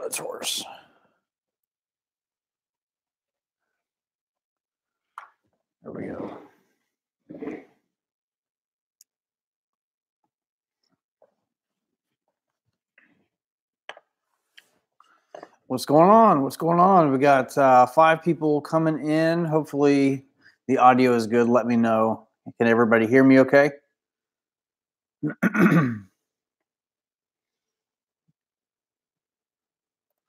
it's worse. There we go. What's going on? What's going on? We got 5 people coming in. Hopefully the audio is good. Let me know. Can everybody hear me okay?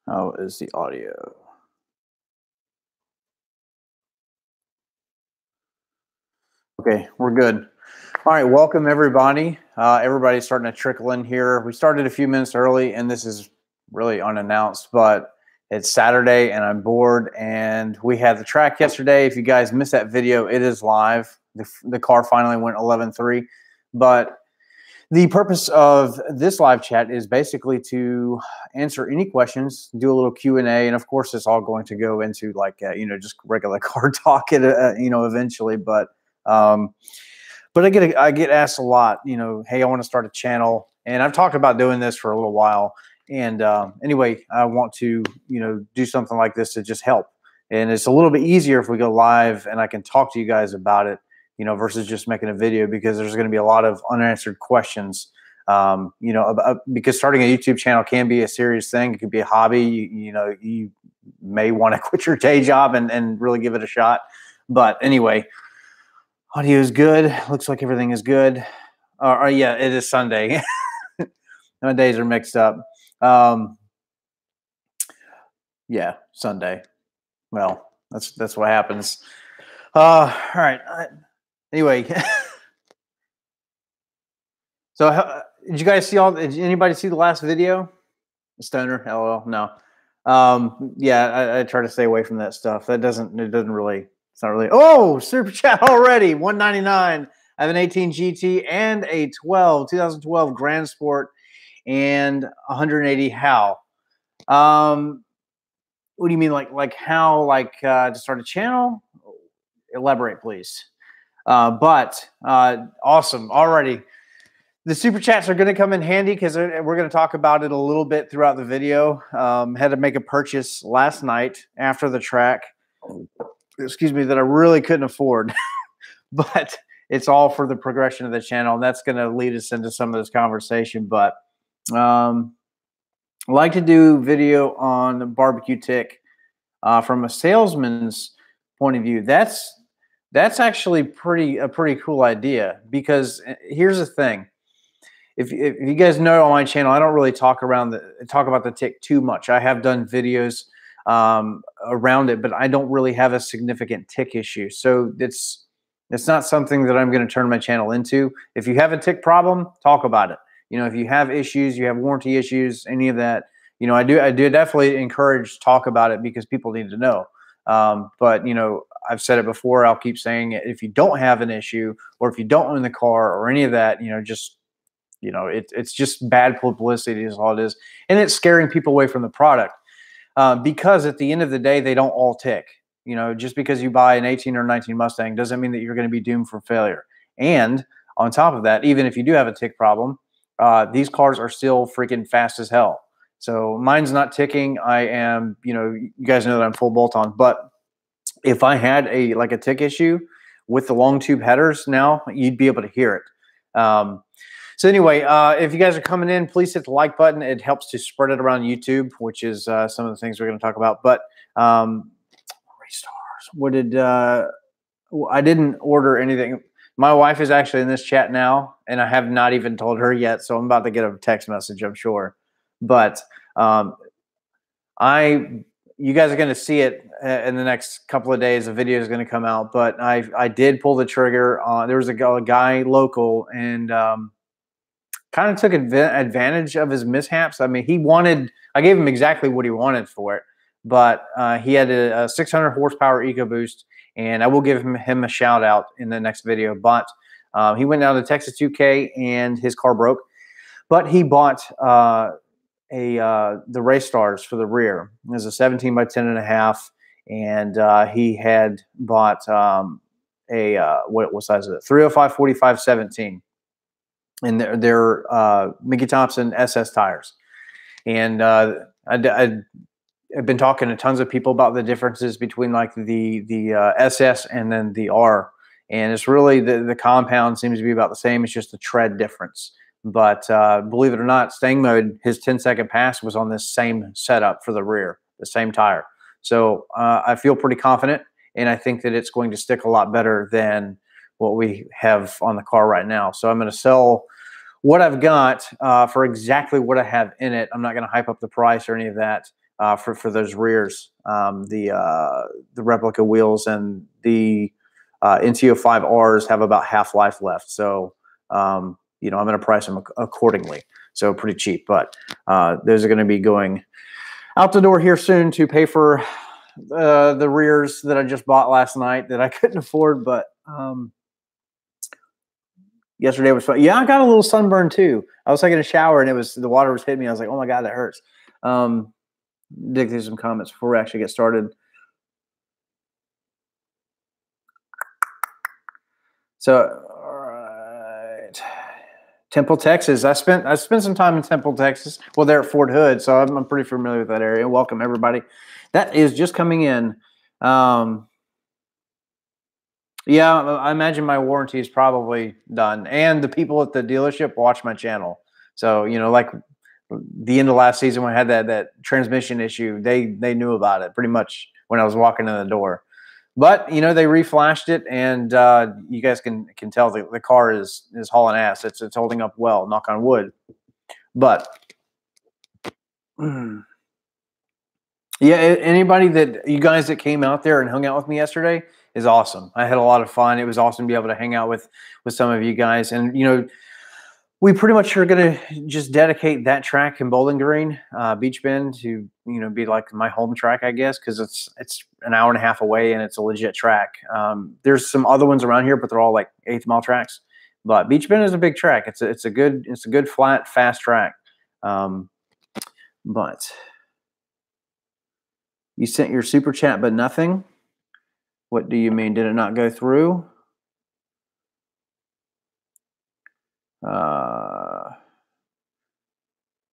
How is the audio? Okay, we're good. All right, welcome everybody. Everybody's starting to trickle in here. We started a few minutes early, and this is really unannounced, but it's Saturday, and I'm bored, and we had the track yesterday. If you guys missed that video, it is live. The car finally went 11.3, but the purpose of this live chat is basically to answer any questions, do a little Q&A, and of course, it's all going to go into like just regular car talk, eventually. But I get asked a lot, hey, I want to start a channel, and I've talked about doing this for a little while. And anyway, I want to do something like this to just help, and it's a little bit easier if we go live and I can talk to you guys about it, versus just making a video, because there's going to be a lot of unanswered questions. Because starting a YouTube channel can be a serious thing. It could be a hobby. You may want to quit your day job and really give it a shot. But anyway, audio is good. Looks like everything is good. Yeah, it is Sunday. My days are mixed up. Yeah, Sunday. Well, that's what happens. All right. Anyway, so did you guys see did anybody see the last video? Stoner, LOL. No. Yeah, I try to stay away from that stuff. It's not really. Oh, super chat already. 199. I have an 18 GT and a 2012 Grand Sport and 180 HAL. What do you mean, like how, to start a channel? Elaborate, please. But awesome already. The super chats are going to come in handy because we're going to talk about it a little bit throughout the video. Had to make a purchase last night after the track, that I really couldn't afford, but it's all for the progression of the channel, and that's going to lead us into some of this conversation. But I like to do video on the barbecue tick from a salesman's point of view. That's actually a pretty cool idea, because here's the thing. If you guys know on my channel, I don't really talk about the tick too much. I have done videos around it, but I don't really have a significant tick issue. So it's not something that I'm going to turn my channel into. If you have a tick problem, talk about it. If you have issues, you have warranty issues, any of that, I do definitely encourage talk about it, because people need to know. But I've said it before, I'll keep saying it. If you don't have an issue, or if you don't own the car or any of that, it's just bad publicity is all it is. And it's scaring people away from the product, because at the end of the day, they don't all tick. Just because you buy an 18 or 19 Mustang doesn't mean that you're going to be doomed for failure. And on top of that, even if you do have a tick problem, these cars are still freaking fast as hell. So mine's not ticking. I am, you guys know that I'm full bolt on, but if I had a tick issue with the long tube headers now, you'd be able to hear it. So anyway, if you guys are coming in, please hit the like button. It helps to spread it around YouTube, which is some of the things we're going to talk about. But I didn't order anything. My wife is actually in this chat now, and I have not even told her yet. So I'm about to get a text message, I'm sure. But you guys are going to see it in the next couple of days. A video is going to come out. But I did pull the trigger. There was a guy local, and kind of took advantage of his mishaps. I mean, I gave him exactly what he wanted for it, but he had a 600 horsepower EcoBoost, and I will give him a shout out in the next video. But he went down to Texas 2K, and his car broke, but he bought the race stars for the rear. It was a 17 by 10.5, and he had bought what size is it? 305 45 17. And they're Mickey Thompson SS tires. And I've been talking to tons of people about the differences between like the SS and then the R, and it's really the compound seems to be about the same. It's just the tread difference. But believe it or not, staying mode, his 10-second pass was on this same setup for the rear, the same tire. So I feel pretty confident, and I think that it's going to stick a lot better than what we have on the car right now. So I'm going to sell what I've got for exactly what I have in it. I'm not going to hype up the price or any of that for those rears, the replica wheels, and the NTO5Rs have about half life left. So you know, I'm going to price them accordingly. So pretty cheap, but those are going to be going out the door here soon to pay for the rears that I just bought last night that I couldn't afford. But yesterday was fun. Yeah, I got a little sunburn too. I was taking a shower and the water was hitting me. I was like, oh my God, that hurts. Dig through some comments before we actually get started. So, all right. Temple, Texas. I spent some time in Temple, Texas. Well, they're at Fort Hood, so I'm pretty familiar with that area. Welcome, everybody. That is just coming in. Yeah, I imagine my warranty is probably done. And the people at the dealership watch my channel. So, you know, like the end of last season when I had that transmission issue, they knew about it pretty much when I was walking in the door. But, you know, they reflashed it, and you guys can tell the car is hauling ass. It's holding up well, knock on wood. But yeah, anybody that you guys that came out there and hung out with me yesterday is awesome. I had a lot of fun. It was awesome to be able to hang out with some of you guys. And, you know, we pretty much are going to just dedicate that track in Bowling Green, Beach Bend, to, you know, be like my home track, I guess, because it's an hour and a half away and it's a legit track. There's some other ones around here, but they're all like 8th mile tracks. But Beach Bend is a big track. It's a good flat, fast track. But you sent your super chat, but nothing. What do you mean? Did it not go through?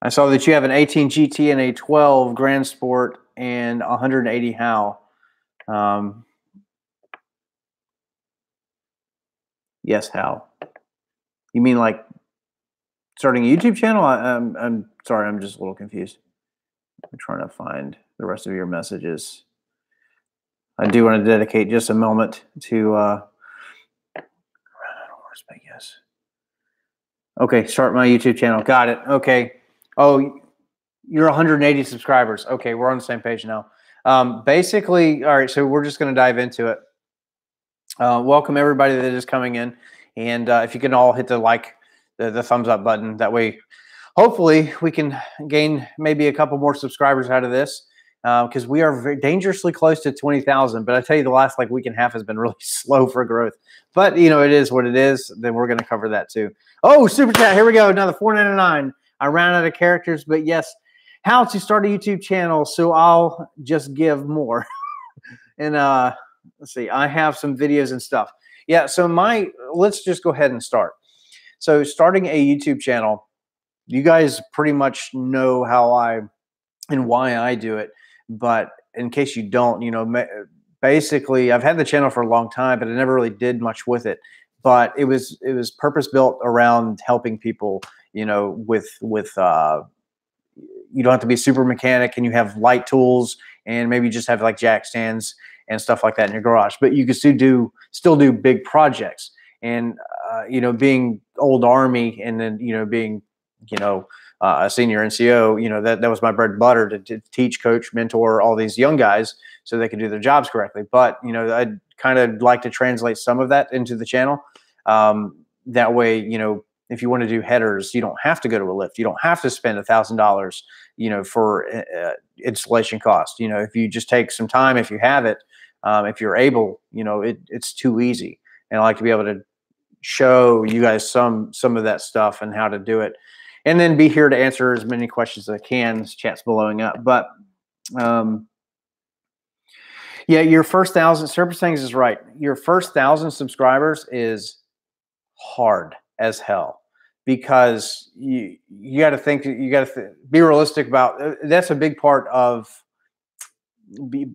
I saw that you have an 18 GT and a 12 Grand Sport and 180 HAL. Yes, HAL. You mean like starting a YouTube channel? I'm sorry, I'm just a little confused. I'm trying to find the rest of your messages. I do want to dedicate just a moment to yes. Okay, start my YouTube channel. Got it. Okay. Oh, you're 180 subscribers. Okay, we're on the same page now. Basically, all right, so we're just going to dive into it. Welcome everybody that is coming in. And if you can all hit the thumbs up button, that way, hopefully we can gain maybe a couple more subscribers out of this, because we are very dangerously close to 20,000. But I tell you, the last like week and a half has been really slow for growth. But, you know, it is what it is. Then we're going to cover that too. Oh, super chat. Here we go. Another $4.99. I ran out of characters, but yes, how to start a YouTube channel. So I'll just give more. And let's see, I have some videos and stuff. Yeah, so let's just go ahead and start. So starting a YouTube channel, you guys pretty much know how and why I do it. But in case you don't, you know, basically I've had the channel for a long time, but I never really did much with it. But it was purpose built around helping people, you know, with you don't have to be a super mechanic, and you have light tools, and maybe just have like jack stands and stuff like that in your garage. But you can still do big projects. And you know, being old Army, and then, you know, being, you know, a senior NCO, you know, that was my bread and butter to teach, coach, mentor all these young guys so they could do their jobs correctly. But, you know, I'd kind of like to translate some of that into the channel. That way, you know, if you want to do headers, you don't have to go to a lift. You don't have to spend $1,000, you know, for installation cost. You know, if you just take some time, if you have it, if you're able, you know, it's too easy. And I like to be able to show you guys some of that stuff and how to do it, and then be here to answer as many questions as I can. This chat's blowing up, but yeah, your first 1,000, Surface Things is right. Your first 1,000 subscribers is hard as hell. because you got to think, you got to be realistic about that's a big part of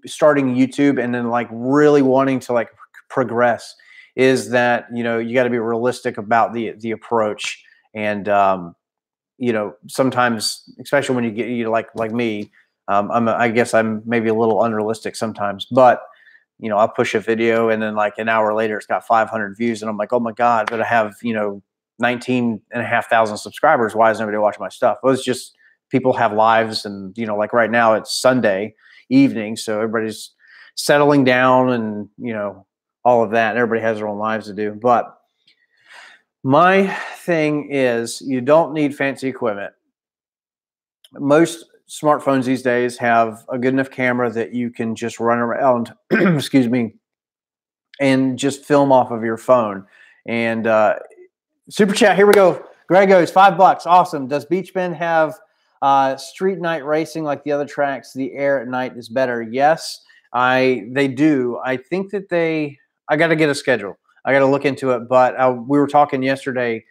starting YouTube and then like really wanting to like progress, is that, you know, you got to be realistic about the approach. And you know, sometimes, especially when you get, you know, like me, I guess I'm maybe a little unrealistic sometimes, but you know, I'll push a video and then like an hour later it's got 500 views and I'm like, oh my God, but I have, you know, 19,500 subscribers. Why is nobody watching my stuff? Well, it's just people have lives, and you know, like right now it's Sunday evening, so everybody's settling down and, you know, all of that. Everybody has their own lives to do. But my thing is, you don't need fancy equipment. Most smartphones these days have a good enough camera that you can just run around, excuse me, and just film off of your phone. And super chat, here we go. Greg goes, $5. Awesome. Does Beach Bend have street night racing like the other tracks? The air at night is better. Yes, they do. I think that I got to get a schedule. I got to look into it. But we were talking yesterday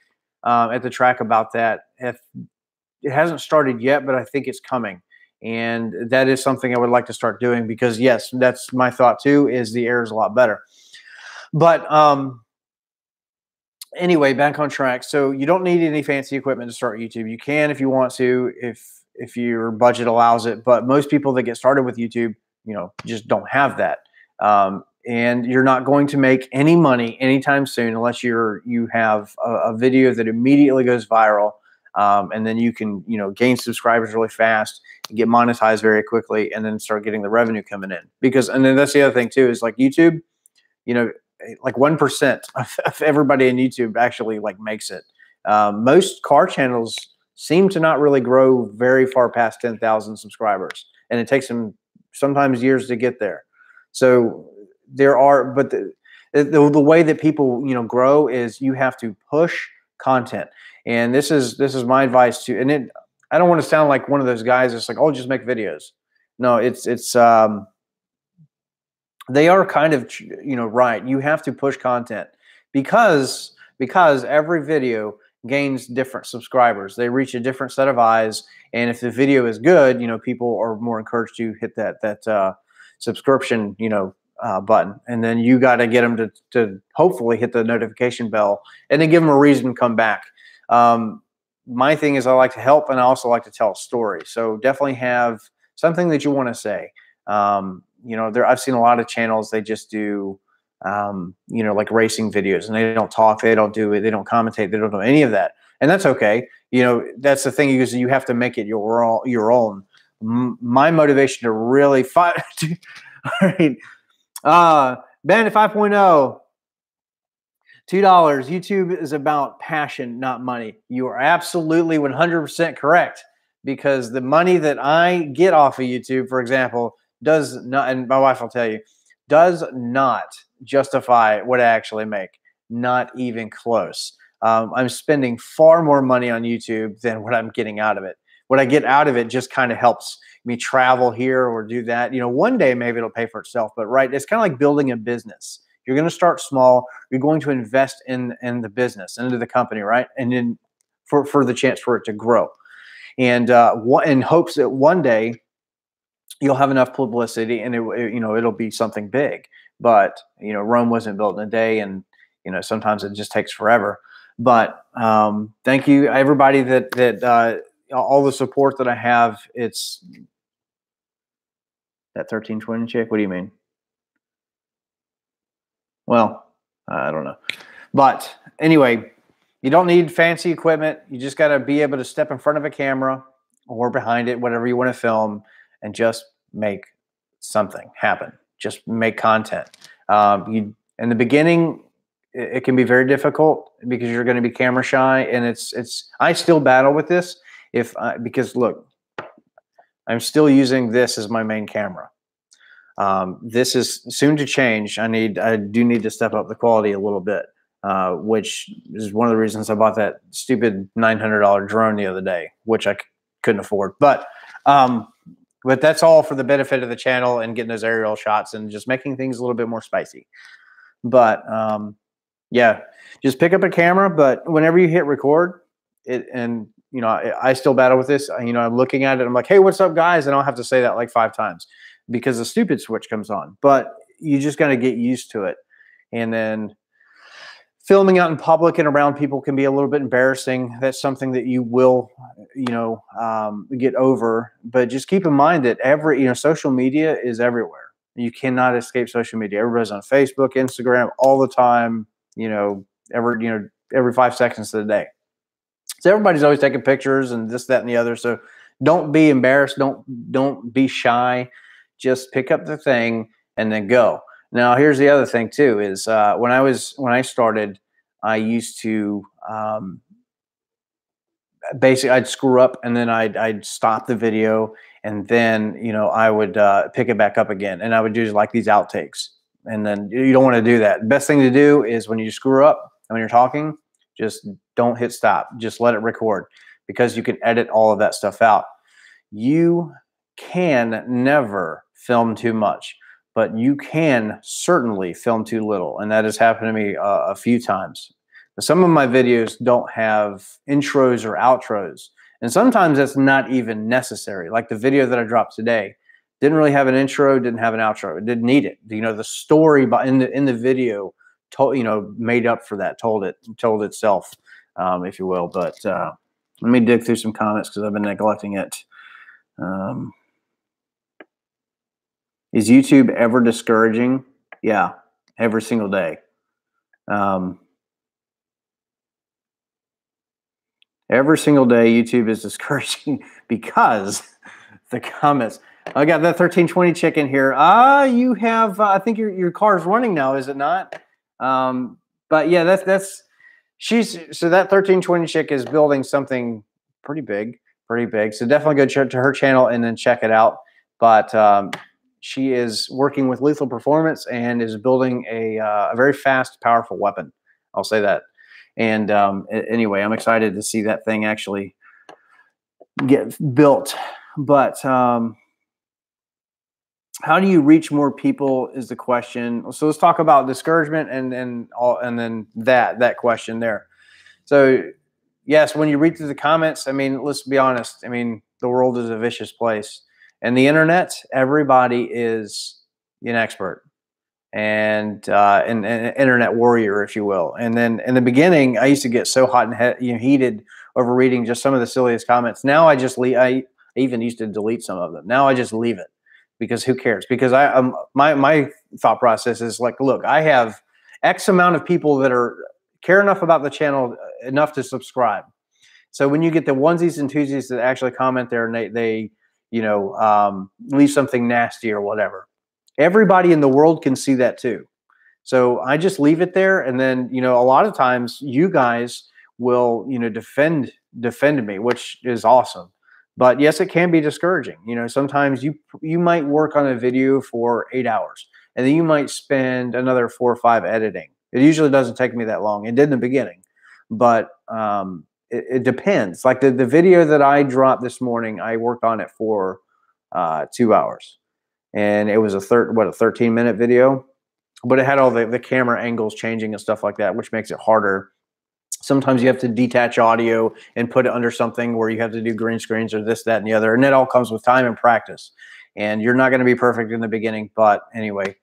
at the track about that. It hasn't started yet, but I think it's coming. And that is something I would like to start doing, because yes, that's my thought too, is the air is a lot better. But anyway, back on track. So you don't need any fancy equipment to start YouTube. You can if you want to, if your budget allows it. But most people that get started with YouTube, you know, just don't have that. And you're not going to make any money anytime soon unless you have a video that immediately goes viral. And then you can, you know, gain subscribers really fast and get monetized very quickly, and then start getting the revenue coming in. Because, and then that's the other thing too, is like YouTube, you know, like 1% of everybody in YouTube actually like makes it. Most car channels seem to not really grow very far past 10,000 subscribers, and it takes them sometimes years to get there. So there are, but the way that people, you know, grow is you have to push content. And this is my advice to, and I don't want to sound like one of those guys that's like, oh, just make videos. No, it's they are kind of, you know, right. You have to push content because every video gains different subscribers. They reach a different set of eyes. And if the video is good, you know, people are more encouraged to hit that subscription, you know, button. And then you got to get them to hopefully hit the notification bell, and then give them a reason to come back. My thing is I like to help, and I also like to tell a story. So definitely have something that you want to say. You know, I've seen a lot of channels, they just do, you know, like racing videos, and they don't talk, they don't do it, they don't commentate, they don't do any of that. And that's okay. You know, that's the thing, is you have to make it your own. My motivation to really fight. All right. Bandit 5.0. $2. YouTube is about passion, not money. You are absolutely 100% correct, because the money that I get off of YouTube, for example, does not, and my wife will tell you, does not justify what I actually make. Not even close. I'm spending far more money on YouTube than what I'm getting out of it. What I get out of it just kind of helps me travel here or do that. You know, one day maybe it'll pay for itself, but right, it's kind of like building a business. You're going to start small. You're going to invest in the business, into the company, right? And then for the chance for it to grow, and in hopes that one day you'll have enough publicity and you know, it'll be something big. But you know, Rome wasn't built in a day, and you know, sometimes it just takes forever. But thank you everybody that all the support that I have. It's that 1320 chick. What do you mean? Well, I don't know. But anyway, you don't need fancy equipment. You just got to be able to step in front of a camera or behind it, whatever you want to film, and just make something happen. Just make content. In the beginning, it can be very difficult because you're going to be camera shy, and I still battle with this because look, I'm still using this as my main camera. This is soon to change. I do need to step up the quality a little bit, which is one of the reasons I bought that stupid $900 drone the other day, which I couldn't afford. But that's all for the benefit of the channel and getting those aerial shots and just making things a little bit more spicy. But yeah, just pick up a camera. But whenever you hit record, and you know, I still battle with this. You know, I'm looking at it. I'm like, hey, what's up, guys? And I'll have to say that like 5 times because the stupid switch comes on. But you just got to get used to it. And then filming out in public and around people can be a little bit embarrassing. That's something that you will, you know, get over. But just keep in mind that social media is everywhere. You cannot escape social media. Everybody's on Facebook, Instagram all the time. You know, every 5 seconds of the day. So everybody's always taking pictures and this, that, and the other. So don't be embarrassed. Don't be shy. Just pick up the thing and then go. Now, here's the other thing too: is when I started, I used to basically I'd screw up and then I'd stop the video and then I would pick it back up again, and I would do like these outtakes. And then you don't want to do that. The best thing to do is when you screw up and when you're talking, just don't hit stop. Just let it record, because you can edit all of that stuff out. You can never film too much, but you can certainly film too little. And that has happened to me a few times. Some of my videos don't have intros or outros. And sometimes that's not even necessary. Like the video that I dropped today didn't really have an intro, didn't have an outro. It didn't need it. The story in the video made up for that, told itself, if you will. But let me dig through some comments because I've been neglecting it. Is YouTube ever discouraging? Yeah, every single day. Every single day, YouTube is discouraging because the comments. I got that 1320 chick in here. You have, I think your car is running now, is it not? But yeah, so that 1320 chick is building something pretty big. So definitely go to her channel and then check it out. But she is working with Lethal Performance and is building a very fast, powerful weapon. I'll say that. And anyway, I'm excited to see that thing actually get built. But how do you reach more people is the question. So let's talk about discouragement and then that question there. So yes, when you read through the comments, I mean, let's be honest. I mean, the world is a vicious place, and the internet, everybody is an expert and an internet warrior, if you will. And then in the beginning, I used to get so hot and heated over reading just some of the silliest comments. Now I just leave. I even used to delete some of them. Now I just leave it, because who cares? Because my thought process is like, look, I have X amount of people that care enough about the channel enough to subscribe. So when you get the onesies and twosies that actually comment there and they leave something nasty or whatever, everybody in the world can see that too. So I just leave it there. And then, a lot of times you guys will, defend me, which is awesome. But yes, it can be discouraging. Sometimes you might work on a video for 8 hours and then you might spend another 4 or 5 editing. It usually doesn't take me that long. It did in the beginning, but it depends. Like the video that I dropped this morning, I worked on it for 2 hours. And it was a 13-minute video, but it had all the camera angles changing and stuff like that, which makes it harder. Sometimes you have to detach audio and put it under something where you have to do green screens or this, that, and the other. And it all comes with time and practice. And you're not going to be perfect in the beginning, but anyway,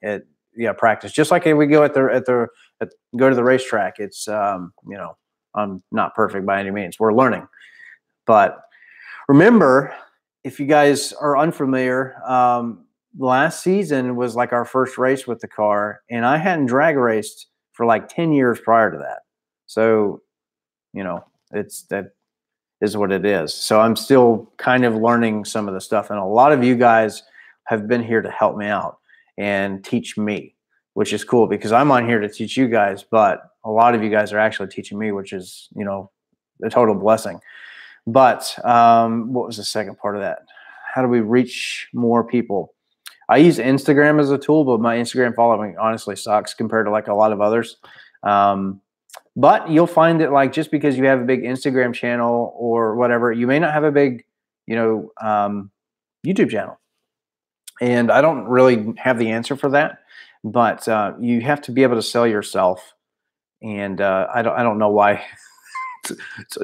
practice. Just like we go go to the racetrack. It's I'm not perfect by any means. We're learning, but remember, if you guys are unfamiliar, last season was like our first race with the car, and I hadn't drag raced for like 10 years prior to that. So, that is what it is. So I'm still kind of learning some of the stuff, and a lot of you guys have been here to help me out and teach me, which is cool because I'm on here to teach you guys, but a lot of you guys are actually teaching me, which is, a total blessing. But what was the second part of that? How do we reach more people? I use Instagram as a tool, but my Instagram following honestly sucks compared to like a lot of others. But you'll find that like just because you have a big Instagram channel or whatever, you may not have a big, YouTube channel. And I don't really have the answer for that, but you have to be able to sell yourself. And I don't know why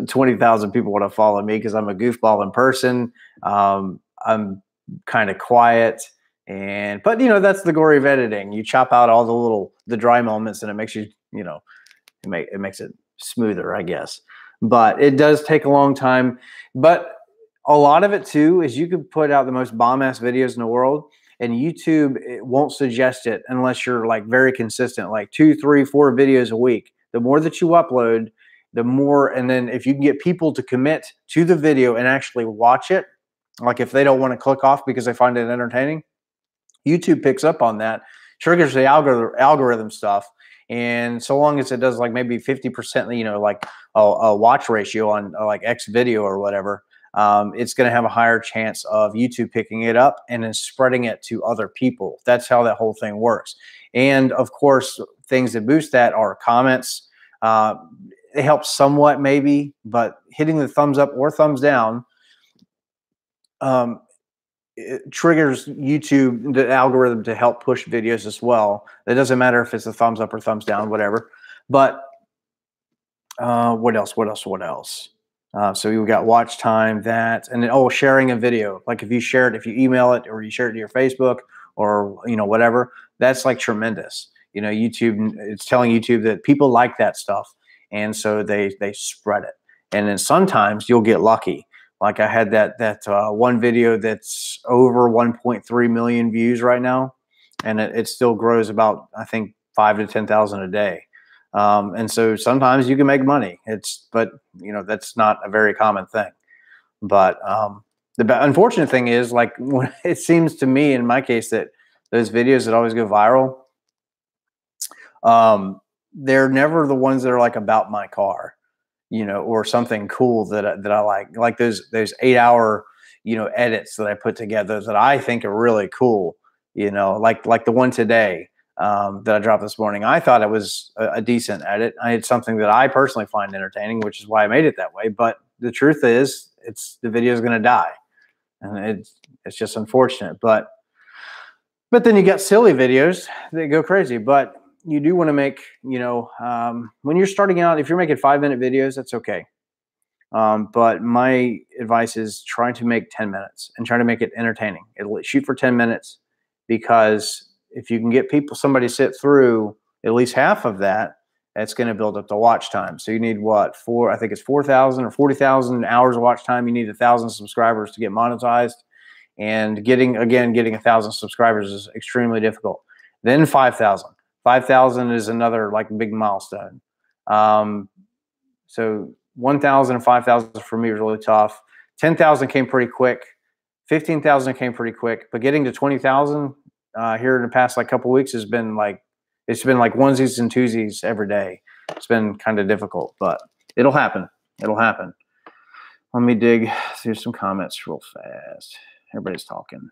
20,000 people want to follow me because I'm a goofball in person. I'm kind of quiet, but you know, that's the glory of editing. You chop out all the dry moments, and it makes it makes it smoother, I guess. But it does take a long time. But a lot of it too is you could put out the most bomb-ass videos in the world, and YouTube, it won't suggest it unless you're like very consistent, like 2, 3, 4 videos a week. The more that you upload, the more, and then if you can get people to commit to the video and actually watch it, like if they don't want to click off because they find it entertaining, YouTube picks up on that, triggers the algorithm stuff. And so long as it does like maybe 50%, you know, like a watch ratio on like X video or whatever, it's going to have a higher chance of YouTube picking it up and then spreading it to other people. That's how that whole thing works. And of course, things that boost that are comments. It helps somewhat maybe, but hitting the thumbs up or thumbs down, it triggers YouTube, the algorithm, to help push videos as well. It doesn't matter if it's a thumbs up or thumbs down, whatever. But what else? So you got watch time, that, and then sharing a video. Like if you share it, if you email it or you share it to your Facebook or whatever, that's like tremendous. YouTube, it's telling YouTube that people like that stuff, and so they spread it. And then sometimes you'll get lucky. Like I had that one video that's over 1.3 million views right now, and it still grows about, I think, 5,000 to 10,000 a day. And so sometimes you can make money. But that's not a very common thing. But the unfortunate thing is, like, when it seems to me, in my case, that those videos that always go viral, they're never the ones that are like about my car, or something cool that I like those 8-hour, edits that I put together that I think are really cool, like the one today, that I dropped this morning. I thought it was a decent edit. I had something that I personally find entertaining, which is why I made it that way. But the truth is, the video is going to die, and it's just unfortunate. But then you got silly videos that go crazy. But you do want to make, when you're starting out, if you're making 5-minute videos, that's okay. But my advice is try to make 10 minutes and try to make it entertaining. Shoot for 10 minutes, because if you can get somebody sit through at least half of that, that's going to build up the watch time. So you need I think it's 4,000 or 40,000 hours of watch time. You need 1,000 subscribers to get monetized, and getting 1,000 subscribers is extremely difficult. Then 5,000. 5,000 is another like big milestone. So 1,000 and 5,000 for me was really tough. 10,000 came pretty quick. 15,000 came pretty quick. But getting to 20,000 here in the past couple weeks has been it's been like onesies and twosies every day. It's been kind of difficult, but it'll happen. It'll happen. Let me dig through some comments real fast. Everybody's talking.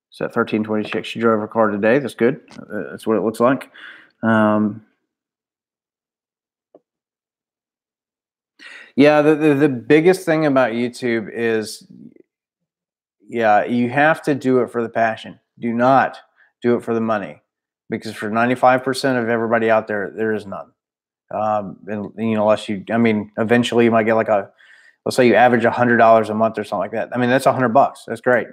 So at 1326, she drove her car today. That's good. That's what it looks like. Yeah, the biggest thing about YouTube is, you have to do it for the passion. Do not do it for the money, because for 95% of everybody out there, there is none. And unless eventually you might get let's say you average $100 a month or something like that. That's $100. That's great,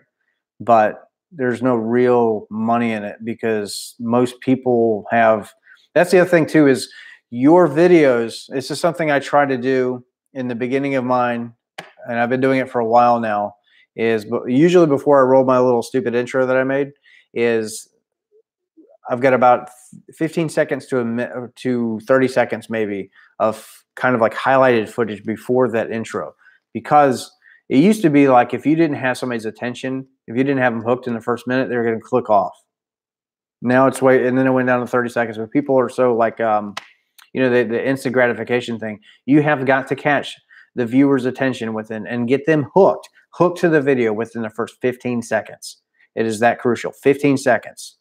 but there's no real money in it, because most people have. That's the other thing too, is your videos. This is something I try to do in the beginning of mine, and I've been doing it for a while now, is usually before I roll my little stupid intro that I made, is I've got about 15 seconds to 30 seconds maybe of kind of like highlighted footage before that intro, because it used to be like, if you didn't have somebody's attention, if you didn't have them hooked in the first minute, they were going to click off. Now it's and then it went down to 30 seconds. But people are so the instant gratification thing. You have got to catch the viewer's attention and get them hooked to the video within the first 15 seconds. It is that crucial. 15 seconds.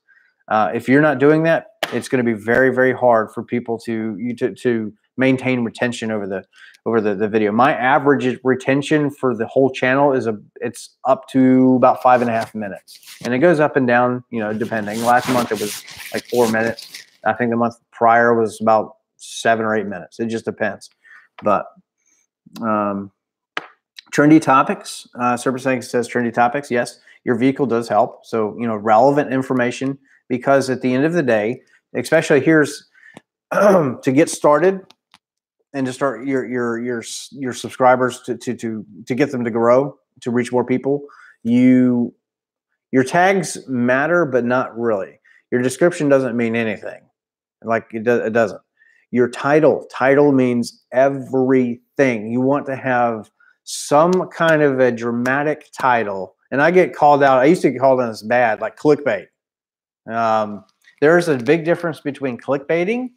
If you're not doing that, it's going to be very, very hard for people to maintain retention over the video. My average retention for the whole channel is it's up to about 5.5 minutes, and it goes up and down, you know, depending. Last month it was like 4 minutes. I think the month prior was about 7 or 8 minutes. It just depends. But trendy topics. Serpent says trendy topics. Yes, your vehicle does help. So, you know, relevant information, because at the end of the day, especially here's to get started and to start your subscribers to get them to grow, to reach more people. Your tags matter, but not really. Your description doesn't mean anything. Like it doesn't. Your title means everything. You want to have some kind of a dramatic title. And I get called out. I used to get called out as bad, like clickbait. There's a big difference between clickbaiting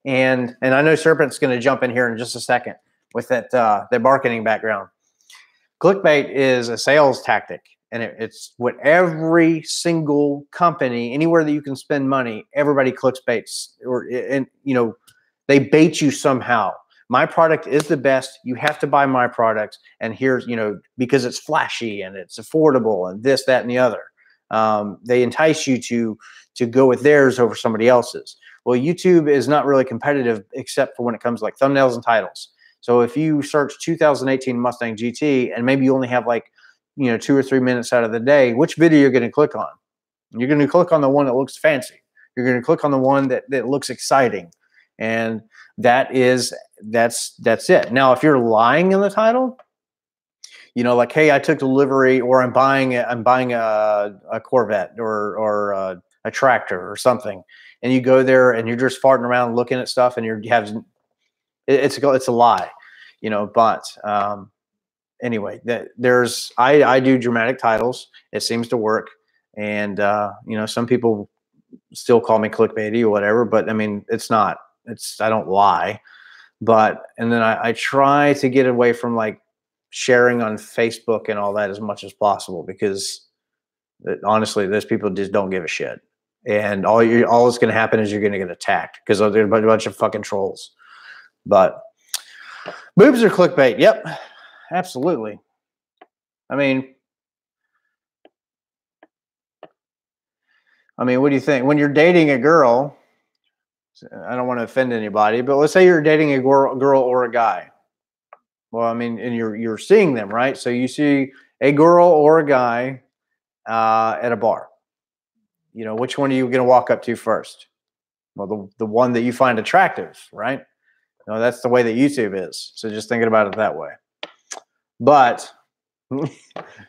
and I know Serpent's going to jump in here in just a second with that marketing background. Clickbait is a sales tactic, and it's what every single company, anywhere that you can spend money, everybody clickbaits, and you know, they bait you somehow. My product is the best. You have to buy my product, and here's, you know, because it's flashy and it's affordable and this, that, and the other. They entice you to go with theirs over somebody else's. Well, YouTube is not really competitive except for when it comes to like thumbnails and titles. So if you search 2018 Mustang GT and maybe you only have like, you know, 2 or 3 minutes out of the day, which video you're going to click on? You're going to click on the one that looks fancy. You're going to click on the one that looks exciting. And that's it. Now, if you're lying in the title, you know, like, hey, I took delivery, or I'm buying a Corvette or a tractor or something, and you go there and you're just farting around looking at stuff, and it's a lie, you know. But anyway, I do dramatic titles. It seems to work, and you know, some people still call me clickbaity or whatever, but I mean, it's not. I don't lie, and then I try to get away from like sharing on Facebook and all that as much as possible, because honestly, those people just don't give a shit. And all that's going to happen is you're going to get attacked because there's a bunch of fucking trolls. But boobs are clickbait. Yep, absolutely. I mean, what do you think? When you're dating a girl, I don't want to offend anybody, but let's say you're dating a girl or a guy. Well, I mean, and you're seeing them, right? So you see a girl or a guy at a bar. You know, which one are you going to walk up to first? Well, the one that you find attractive, right? No, that's the way that YouTube is. So just thinking about it that way. But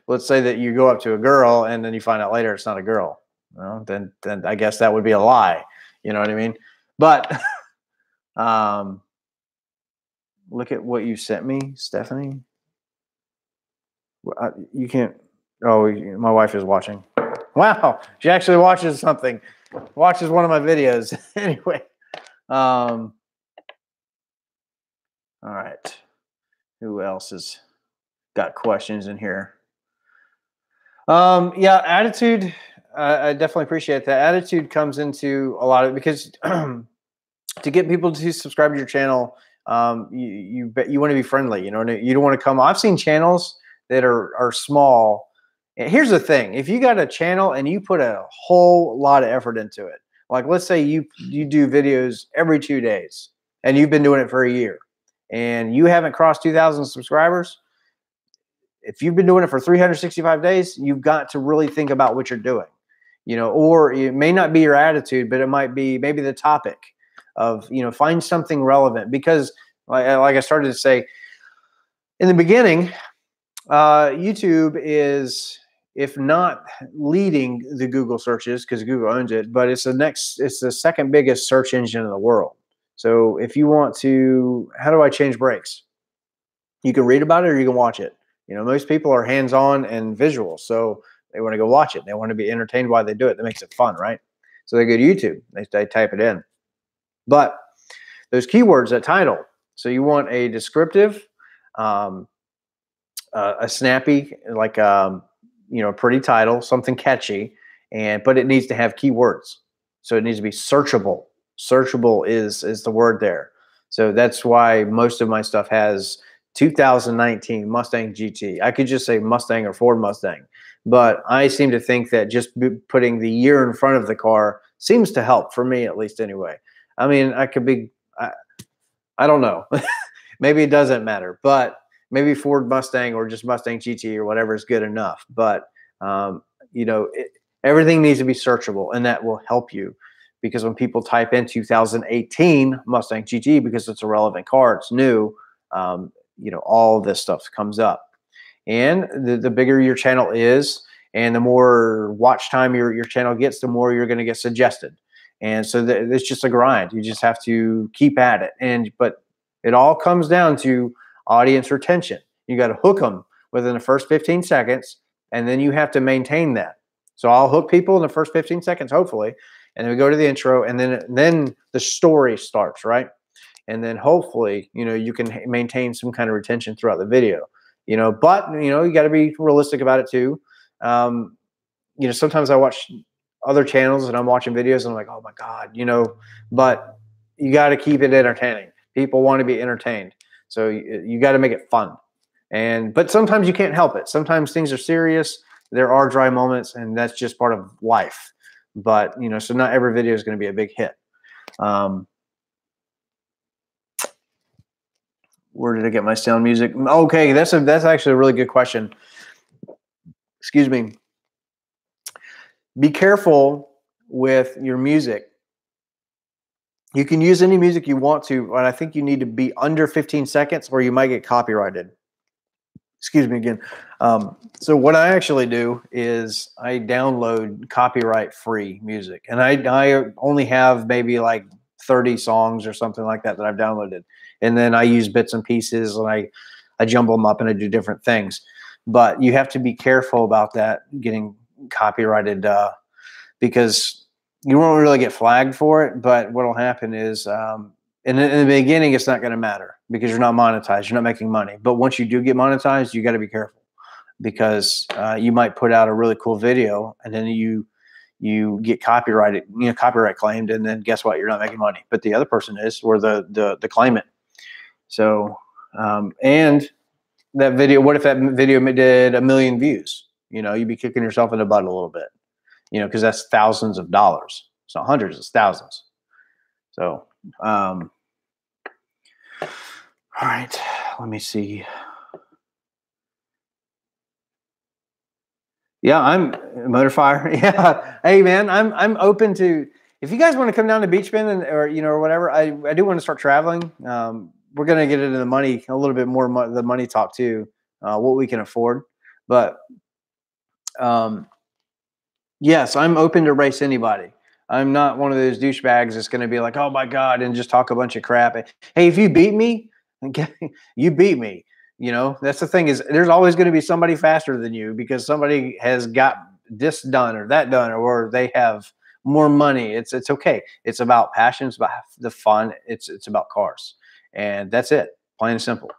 let's say that you go up to a girl and then you find out later it's not a girl. Well, then I guess that would be a lie. You know what I mean? But look at what you sent me, Stephanie. You can't. Oh, my wife is watching. Wow, she actually watches something. Watches one of my videos. Anyway. All right. Who else has got questions in here? Yeah, attitude. I definitely appreciate that. Attitude comes into a lot of, because to get people to subscribe to your channel, you want to be friendly. You know, you don't want to come. I've seen channels that are small. And here's the thing: if you got a channel and you put a whole lot of effort into it, like let's say you do videos every 2 days, and you've been doing it for a year, and you haven't crossed 2,000 subscribers. If you've been doing it for 365 days, you've got to really think about what you're doing. You know, or it may not be your attitude, but it might be maybe the topic of, you know, find something relevant. Because like I started to say in the beginning, YouTube is, if not leading the Google searches, because Google owns it, but it's the second biggest search engine in the world. So if you want to, how do I change brakes? You can read about it or you can watch it. You know, most people are hands-on and visual, so they want to go watch it. They want to be entertained while they do it. That makes it fun, right? So they go to YouTube. They type it in. But those keywords, that title. So you want a descriptive, a snappy, like you know, a pretty title, something catchy, but it needs to have keywords. So it needs to be searchable. Searchable is the word there. So that's why most of my stuff has 2019 Mustang GT. I could just say Mustang or Ford Mustang, but I seem to think that just putting the year in front of the car seems to help, for me at least anyway. I mean, I could be, I don't know. Maybe it doesn't matter, but maybe Ford Mustang or just Mustang GT or whatever is good enough. But, you know, everything needs to be searchable, and that will help you, because when people type in 2018 Mustang GT, because it's a relevant car, it's new, you know, all this stuff comes up. And the bigger your channel is, and the more watch time your channel gets, the more you're going to get suggested. And so it's just a grind. You just have to keep at it. But it all comes down to audience retention. You got to hook them within the first 15 seconds, and then you have to maintain that. So I'll hook people in the first 15 seconds, hopefully, and then we go to the intro, and then the story starts, right? And then hopefully, you know, you can maintain some kind of retention throughout the video, you know. But, you know, you got to be realistic about it too. You know, sometimes I watch other channels and I'm watching videos and I'm like, oh my God, you know, but you got to keep it entertaining. People want to be entertained. So you got to make it fun. But sometimes you can't help it. Sometimes things are serious. There are dry moments, and that's just part of life. But, you know, so not every video is going to be a big hit. Where did I get my sound music? Okay, that's actually a really good question. Excuse me. Be careful with your music. You can use any music you want to, but I think you need to be under 15 seconds or you might get copyrighted. Excuse me again. So what I actually do is I download copyright-free music, and I only have maybe like 30 songs or something like that I've downloaded, and then I use bits and pieces, and I jumble them up and I do different things. But you have to be careful about that getting copyrighted, because you won't really get flagged for it. But what will happen is, in the beginning, it's not going to matter because you're not monetized. You're not making money. But once you do get monetized, you got to be careful, because you might put out a really cool video and then you get copyrighted, you know, copyright claimed, and then guess what? You're not making money, but the other person is, or the claimant. So, and that video, what if that video did 1 million views? You know, you'd be kicking yourself in the butt a little bit, you know, because that's thousands of dollars. It's not hundreds, it's thousands. So, all right, let me see. Yeah, I'm Motorfire. Yeah, hey man, I'm open to, if you guys want to come down to Beach Bend or you know, or whatever. I do want to start traveling. We're gonna get into the money a little bit more, the money talk too, what we can afford. But yes, I'm open to race anybody. I'm not one of those douchebags that's going to be like, oh my God, and just talk a bunch of crap. Hey, if you beat me, okay, you beat me. You know, that's the thing, is there's always going to be somebody faster than you because somebody has got this done or that done, or they have more money. It's okay. It's about passion. It's about the fun. It's about cars, and that's it. Plain and simple.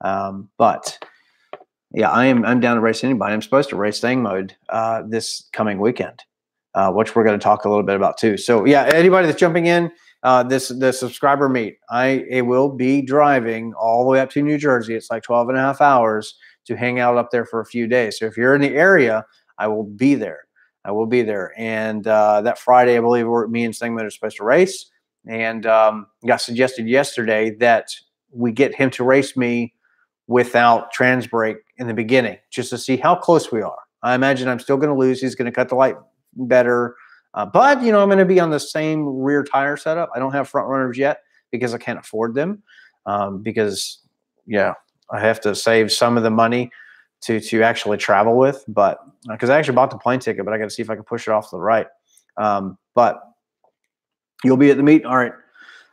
But yeah, I'm down to race anybody. I'm supposed to race Thing Mode this coming weekend, which we're going to talk a little bit about too. So yeah, anybody that's jumping in, the subscriber meet, I will be driving all the way up to New Jersey. It's like 12.5 hours to hang out up there for a few days. So if you're in the area, I will be there. I will be there. And that Friday, I believe me and Thing Mode are supposed to race. And got suggested yesterday that we get him to race me without trans brake in the beginning, just to see how close we are. I imagine I'm still going to lose. He's going to cut the light better. But, you know, I'm going to be on the same rear tire setup. I don't have front runners yet because I can't afford them. Because, yeah, I have to save some of the money to actually travel with. But because I actually bought the plane ticket, but I got to see if I can push it off to the right. But you'll be at the meet. All right.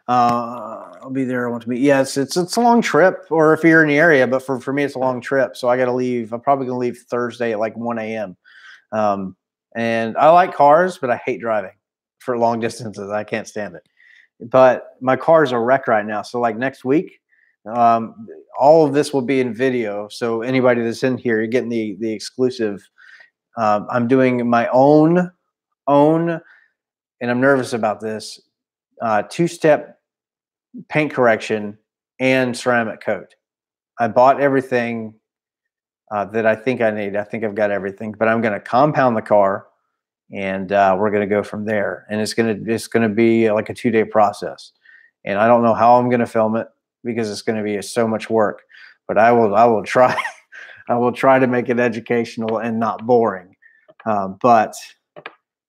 I'll be there. I want to meet. Yeah, it's a long trip, or if you're in the area, but for me, it's a long trip. So I got to leave. I'm probably going to leave Thursday at like 1 a.m. And I like cars, but I hate driving for long distances. I can't stand it. But my car's a wreck right now. So like next week, all of this will be in video. So anybody that's in here, you're getting the exclusive. I'm doing my own, and I'm nervous about this, two-step paint correction, and ceramic coat. I bought everything that I think I need. I think I've got everything, but I'm going to compound the car, and we're going to go from there. And it's going to be like a 2-day process. And I don't know how I'm going to film it because it's going to be so much work. But I will try. I will try to make it educational and not boring. But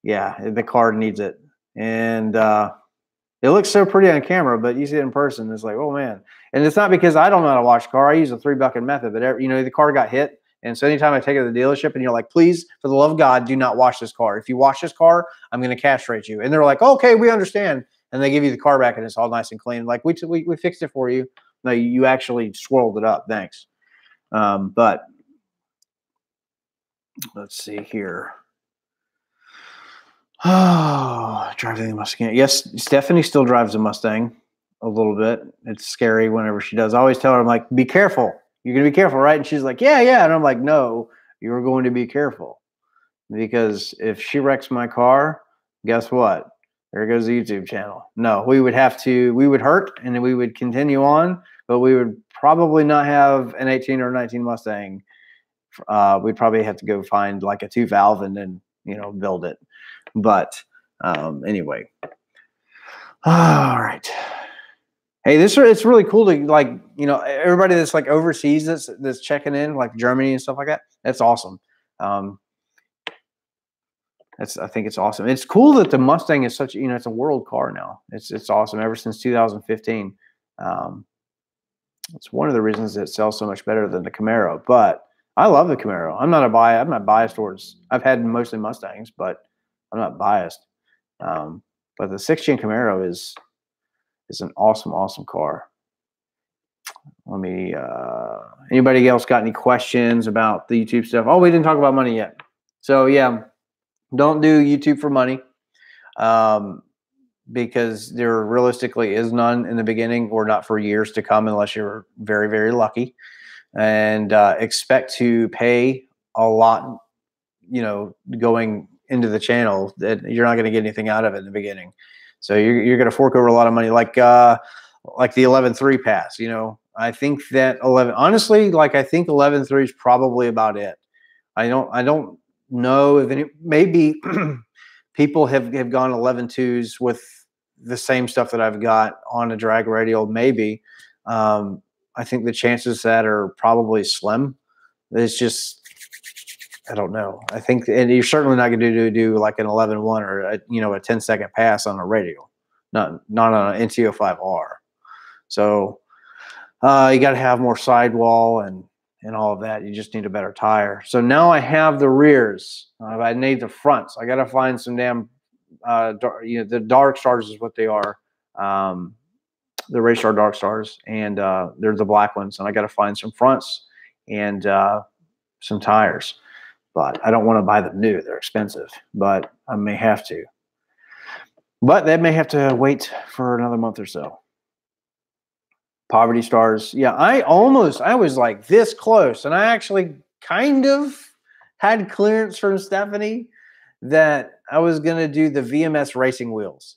yeah, the car needs it, and it looks so pretty on camera, but you see it in person, it's like, oh man. And it's not because I don't know how to wash a car. I use a 3-bucket method, but you know, the car got hit. And so anytime I take it to the dealership and you're like, please, for the love of God, do not wash this car. If you wash this car, I'm going to castrate you. And they're like, okay, we understand. And they give you the car back and it's all nice and clean. Like, we fixed it for you. No, you actually swirled it up. Thanks. But let's see here. Oh, driving the Mustang. Yes, Stephanie still drives a Mustang a little bit. It's scary whenever she does. I always tell her, I'm like, be careful. You're going to be careful, right? And she's like, yeah, yeah. And I'm like, no, you're going to be careful. Because if she wrecks my car, guess what? There goes the YouTube channel. No, we would hurt and then we would continue on, but we would probably not have an 18 or 19 Mustang. We'd probably have to go find like a 2-valve and then, you know, build it. But anyway, all right. Hey, it's really cool to, like, you know, everybody that's like overseas that's checking in, like Germany and stuff like that. That's awesome. I think it's awesome. It's cool that the Mustang is such, you know, it's a world car now. It's awesome ever since 2015. It's one of the reasons that it sells so much better than the Camaro. But I love the Camaro. I'm not biased towards. I've had mostly Mustangs, but I'm not biased. But the 6-gen Camaro is an awesome, awesome car. Let me, anybody else got any questions about the YouTube stuff? Oh, we didn't talk about money yet. So yeah, don't do YouTube for money. Because there realistically is none in the beginning or not for years to come unless you're very, very lucky. And expect to pay a lot, you know, going into the channel that you're not going to get anything out of it in the beginning. So you're going to fork over a lot of money, like the 11.3 pass. You know, I think that honestly, like I think 11.3 is probably about it. I don't know if maybe people have gone 11.2s with the same stuff that I've got on a drag radial. Maybe I think the chances that are probably slim. It's just, I don't know. I think, and you're certainly not going to do like an 11.1 or a 10-second pass on a radial, not on an NT05R. So you got to have more sidewall and all of that. You just need a better tire. So now I have the rears. I need the fronts. I got to find some damn, the Dark Stars is what they are. The Raystar Dark Stars, and they're the black ones. And I got to find some fronts and some tires. But I don't want to buy them new. They're expensive, but I may have to. But that may have to wait for another month or so. Poverty Stars. Yeah, I was like this close, and I actually kind of had clearance from Stephanie that I was going to do the VMS racing wheels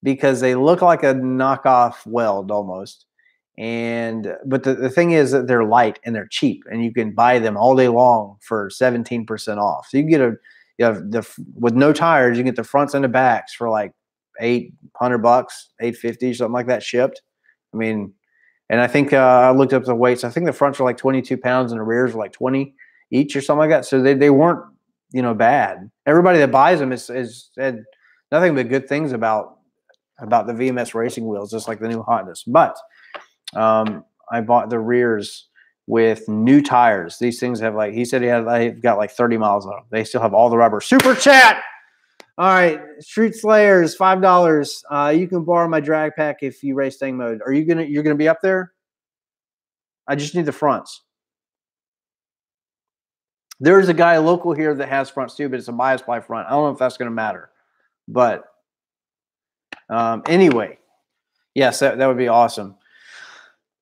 because they look like a knockoff Weld almost. But the thing is that they're light and they're cheap, and you can buy them all day long for 17% off. So you can get with no tires, you can get the fronts and the backs for like $800, $850, something like that shipped. I mean, and I think I looked up the weights. I think the fronts are like 22 pounds and the rears are like 20 each or something like that. So they weren't, bad. Everybody that buys them has said nothing but good things about the VMS racing wheels, just like the new hotness. But I bought the rears with new tires. These things have he said they've got like 30 miles on them. They still have all the rubber. Super chat. All right, Street Slayers, $5. You can borrow my drag pack if you race thing mode. You're gonna be up there? I just need the fronts. There's a guy local here that has fronts too, but it's a bias ply front. I don't know if that's gonna matter, but anyway, yes, that would be awesome.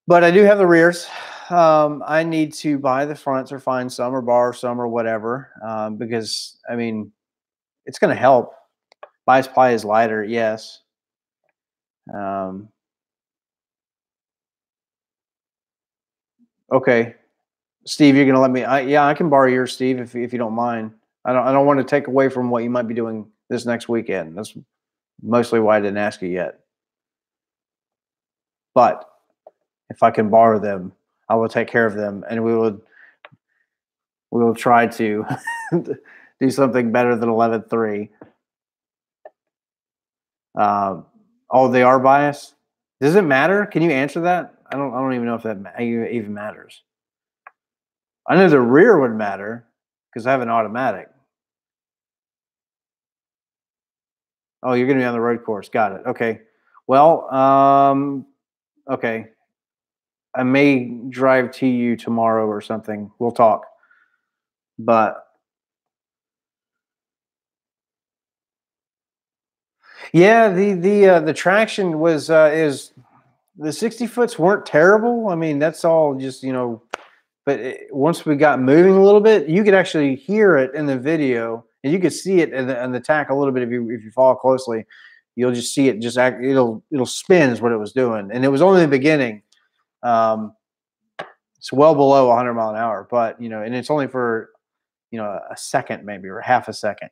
But I do have the rears. I need to buy the fronts or find some or borrow some or whatever because I mean it's going to help. Bias ply is lighter, yes. Okay, Steve, you're gonna let me? Yeah, I can borrow yours, Steve, if you don't mind. I don't want to take away from what you might be doing this next weekend. That's mostly why I didn't ask you yet. But if I can borrow them, I will take care of them, and we will try to do something better than 11.3. Oh, they are biased. Does it matter? Can you answer that? I don't even know if that even matters. I know the rear would matter because I have an automatic. Oh, you're going to be on the road course. Got it. Okay. Well, okay. I may drive to you tomorrow or something. We'll talk. But yeah, the traction was is the 60 foots weren't terrible. I mean, that's all just, but once we got moving a little bit, you could actually hear it in the video, and you could see it in the tack a little bit if you follow closely. You'll just see it it'll spin is what it was doing, and it was only the beginning. It's well below 100 mile an hour, but and it's only for a second maybe or half a second.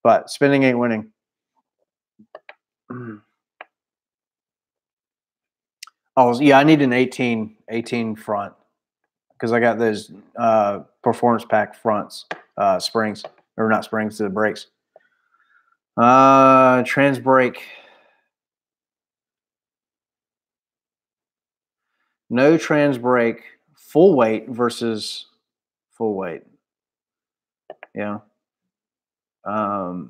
But spinning ain't winning. Oh yeah, I need an 18 front because I got those performance pack fronts, springs or not springs to the brakes. Trans brake. No trans brake, full weight versus full weight. Yeah. That'd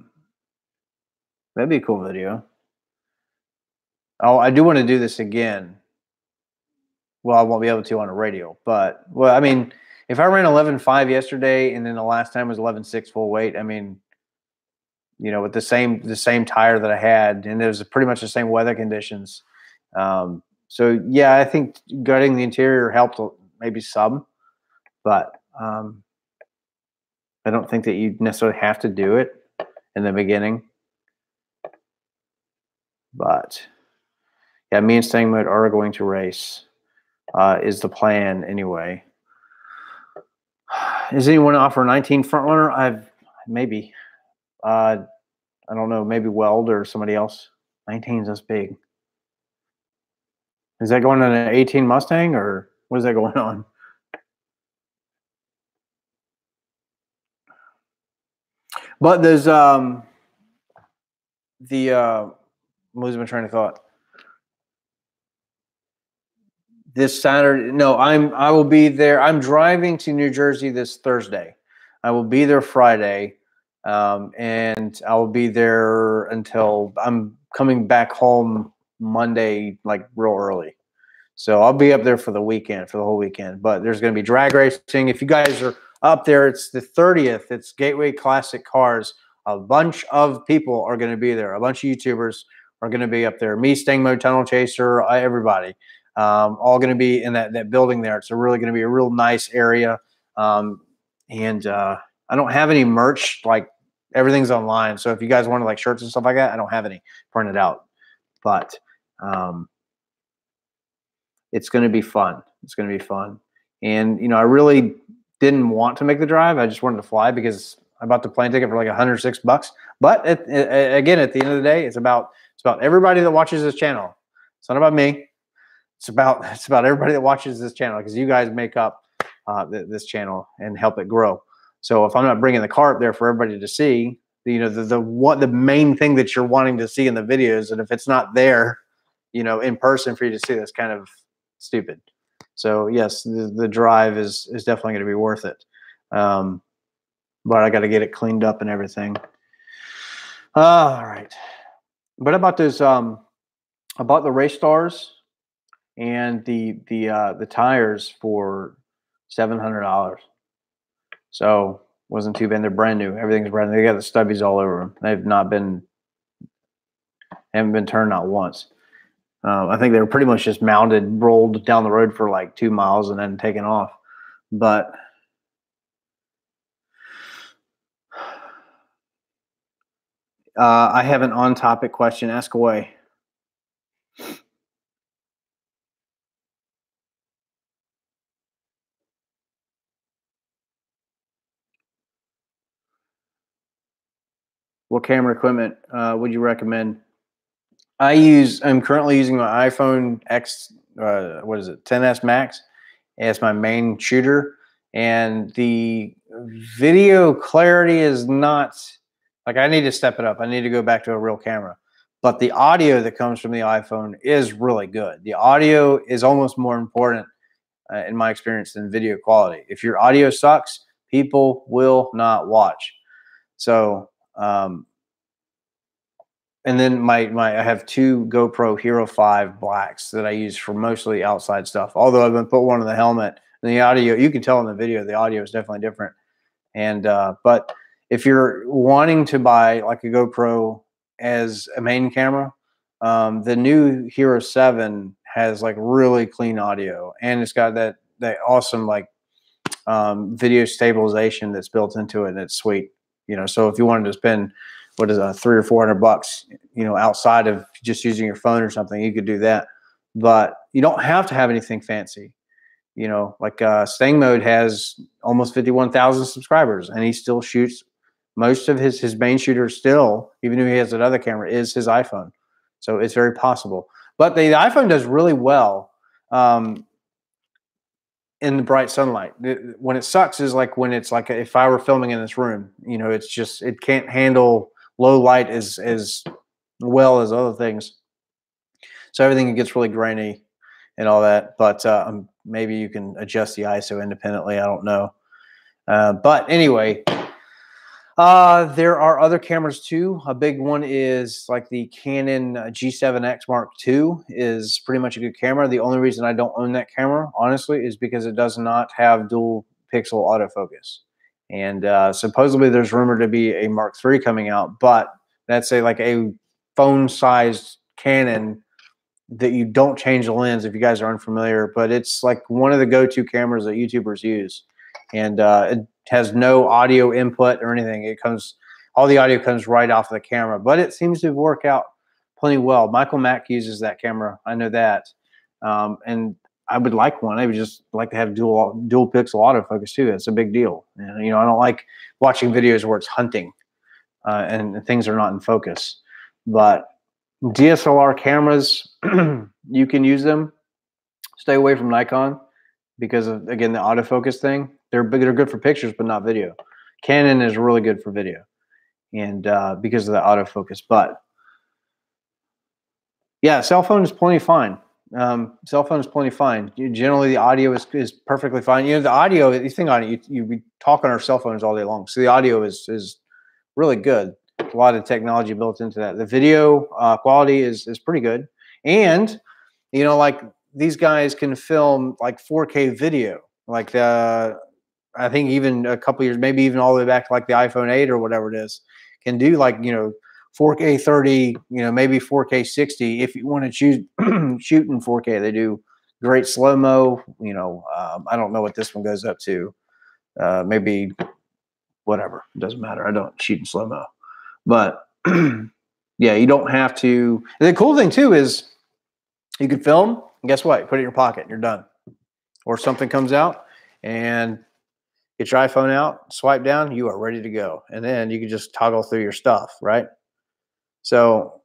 be a cool video. Oh, I do want to do this again. Well, I won't be able to on a radio, but I mean, if I ran 11.5 yesterday and then the last time was 11.6 full weight, I mean, with the same tire that I had, and it was pretty much the same weather conditions. So yeah, I think gutting the interior helped maybe some, but I don't think that you necessarily have to do it in the beginning. But yeah, me and Staying Mode are going to race. Is the plan anyway? Is anyone offer 19 front runner? Maybe. I don't know. Maybe Weld or somebody else. 19's this big. Is that going on an 18 Mustang or what is that going on? But there's losing my train of thought. This Saturday, no, I will be there. I'm driving to New Jersey this Thursday. I will be there Friday, and I will be there until I'm coming back home Monday, like real early. So I'll be up there for the weekend, for the whole weekend. But there's going to be drag racing. If you guys are up there, it's the 30th. It's Gateway Classic Cars. A bunch of people are going to be there. A bunch of YouTubers are going to be up there. Me, Stang Mode, Tunnel Chaser, everybody. All going to be in that building there. It's really going to be a real nice area. And I don't have any merch. Like everything's online. So if you guys want like shirts and stuff like that, I don't have any printed out. But it's going to be fun. It's going to be fun. And, I really didn't want to make the drive. I just wanted to fly because I bought the plane ticket for like $106. But again, at the end of the day, it's about everybody that watches this channel. It's not about me. It's about everybody that watches this channel because you guys make up this channel and help it grow. So if I'm not bringing the car up there for everybody to see, the main thing that you're wanting to see in the videos, and if it's not there, in person for you to see, that's kind of stupid. So yes, the drive is definitely going to be worth it. But I got to get it cleaned up and everything. All right. But about those, about the race stars and the tires for $700. So wasn't too bad. They're brand new. Everything's brand new. They got the stubbies all over them. Haven't been turned not once. I think they were pretty much just mounted, rolled down the road for like 2 miles and then taken off. But I have an on-topic question. Ask away. What camera equipment would you recommend? I'm currently using my iPhone X, what is it, 10s Max as my main shooter, and the video clarity is not like, I need to step it up. I need to go back to a real camera. But the audio that comes from the iPhone is really good. The audio is almost more important, in my experience, than video quality. If your audio sucks, people will not watch. So, and then I have two GoPro Hero 5 Blacks that I use for mostly outside stuff. Although I've been put one on the helmet, and the audio, you can tell in the video, the audio is definitely different. And but if you're wanting to buy like a GoPro as a main camera, the new Hero 7 has like really clean audio, and it's got that awesome like video stabilization that's built into it, and it's sweet. So if you wanted to spend, what is $300 or $400, outside of just using your phone or something, you could do that. But you don't have to have anything fancy. Like Stang Mode has almost 51,000 subscribers, and he still shoots most of his main shooter still, even though he has another camera, is his iPhone. So it's very possible. But the iPhone does really well in the bright sunlight. When it sucks is like when it's like, if I were filming in this room, it's just, it can't handle low light as well as other things. So everything gets really grainy and all that. But maybe you can adjust the ISO independently. I don't know. But anyway, there are other cameras too. A big one is like the Canon G7X Mark II is pretty much a good camera. The only reason I don't own that camera, honestly, is because it does not have dual pixel autofocus. And supposedly there's rumored to be a Mark III coming out, but that's like a phone-sized Canon that you don't change the lens, if you guys are unfamiliar. But it's like one of the go-to cameras that YouTubers use. And it has no audio input or anything. All the audio comes right off of the camera, but it seems to work out plenty well. Michael Mack uses that camera. I know that. And I would like one. I would just like to have dual pixel autofocus too. That's a big deal. And, I don't like watching videos where it's hunting and things are not in focus. But DSLR cameras, you can use them. Stay away from Nikon because of, again, the autofocus thing. They're good for pictures, but not video. Canon is really good for video, and because of the autofocus. But yeah, cell phone is plenty fine. Cell phone is plenty fine. Generally, the audio is perfectly fine. The audio, you think on it, we talk on our cell phones all day long, so the audio is really good. A lot of technology built into that. The video quality is pretty good, and like these guys can film like 4K video, like I think even a couple years, maybe even all the way back to like the iPhone 8 or whatever it is, can do like 4K 30, maybe 4K 60 if you want to choose shoot in 4K. They do great slow mo. I don't know what this one goes up to. Maybe whatever, it doesn't matter. I don't shoot in slow mo. But yeah, you don't have to. And the cool thing too is you can film, and guess what? You put it in your pocket and you're done. Or something comes out and get your iPhone out, swipe down, you are ready to go. And then you can just toggle through your stuff, right? So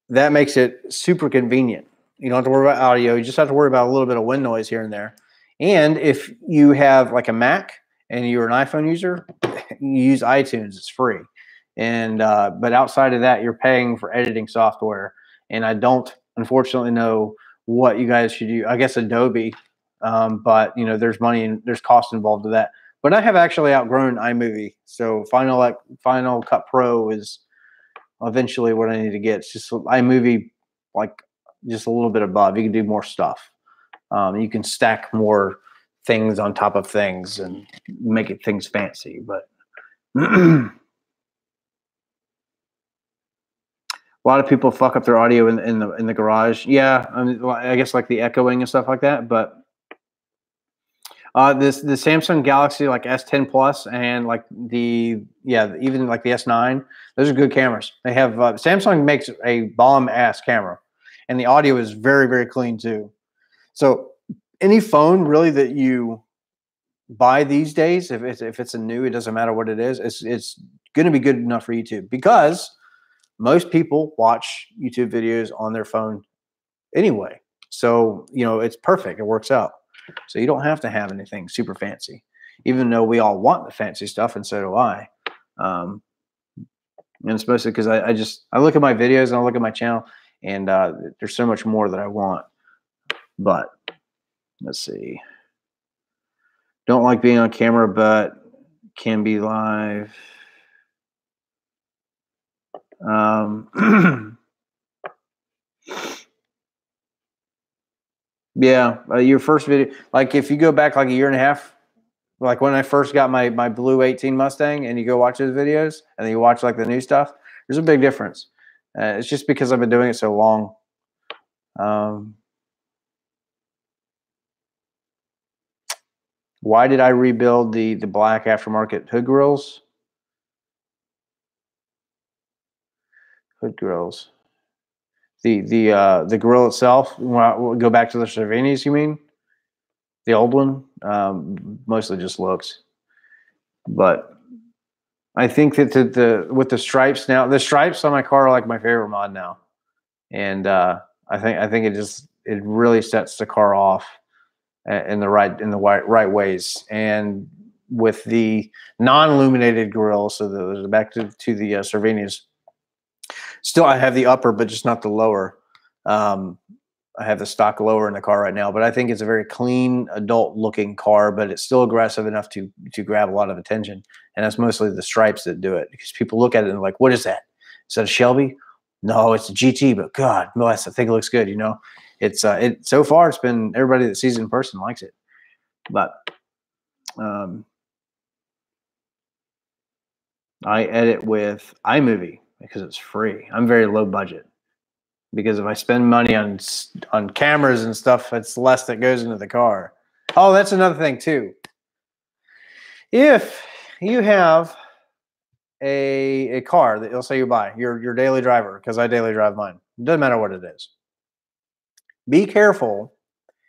that makes it super convenient. You don't have to worry about audio. You just have to worry about a little bit of wind noise here and there. And if you have like a Mac and you're an iPhone user, you use iTunes, it's free. And but outside of that, you're paying for editing software. And I don't, unfortunately, know what you guys should use. I guess Adobe, but there's money and there's cost involved with that. But I have actually outgrown iMovie, so Final Cut Pro is eventually what I need to get. It's just iMovie, like just a little bit above. You can do more stuff. You can stack more things on top of things and make things fancy. But a lot of people fuck up their audio in the garage. Yeah, I guess like the echoing and stuff like that. But the Samsung Galaxy like S10 Plus and like even like the S9, those are good cameras. They have Samsung makes a bomb ass camera, and the audio is very, very clean too. So any phone really that you buy these days, if it's a new, it doesn't matter what it is, it's going to be good enough for YouTube, because most people watch YouTube videos on their phone anyway. So, it's perfect. It works out. So you don't have to have anything super fancy, even though we all want the fancy stuff, and so do I. And it's mostly because I look at my videos and I look at my channel, and there's so much more that I want. But let's see. Don't like being on camera, but can be live. Yeah, your first video, like if you go back like a year and a half, like when I first got my blue 18 Mustang, and you go watch those videos and then you watch like the new stuff, there's a big difference. It's just because I've been doing it so long. Why did I rebuild the black aftermarket hood grills? Hood grills. The grill itself. We'll go back to the Cervinis, you mean? The old one? Mostly just looks. But I think that with the stripes now, the stripes on my car are like my favorite mod now. And I think it really sets the car off in the right ways. And with the non-illuminated grill, so back to the Cervinis. Still, I have the upper, but just not the lower. I have the stock lower in the car right now, but I think it's a very clean, adult-looking car, but it's still aggressive enough to grab a lot of attention. And that's mostly the stripes that do it, because people look at it and like, what is that? Is that a Shelby? No, it's a GT, but God, no, I think it looks good. It's so far it's been, everybody that sees it in person likes it. But I edit with iMovie because it's free. I'm very low budget, because if I spend money on cameras and stuff, it's less that goes into the car. Oh, that's another thing too. If you have a car that, let's say you buy your daily driver, because I daily drive mine. It doesn't matter what it is. Be careful,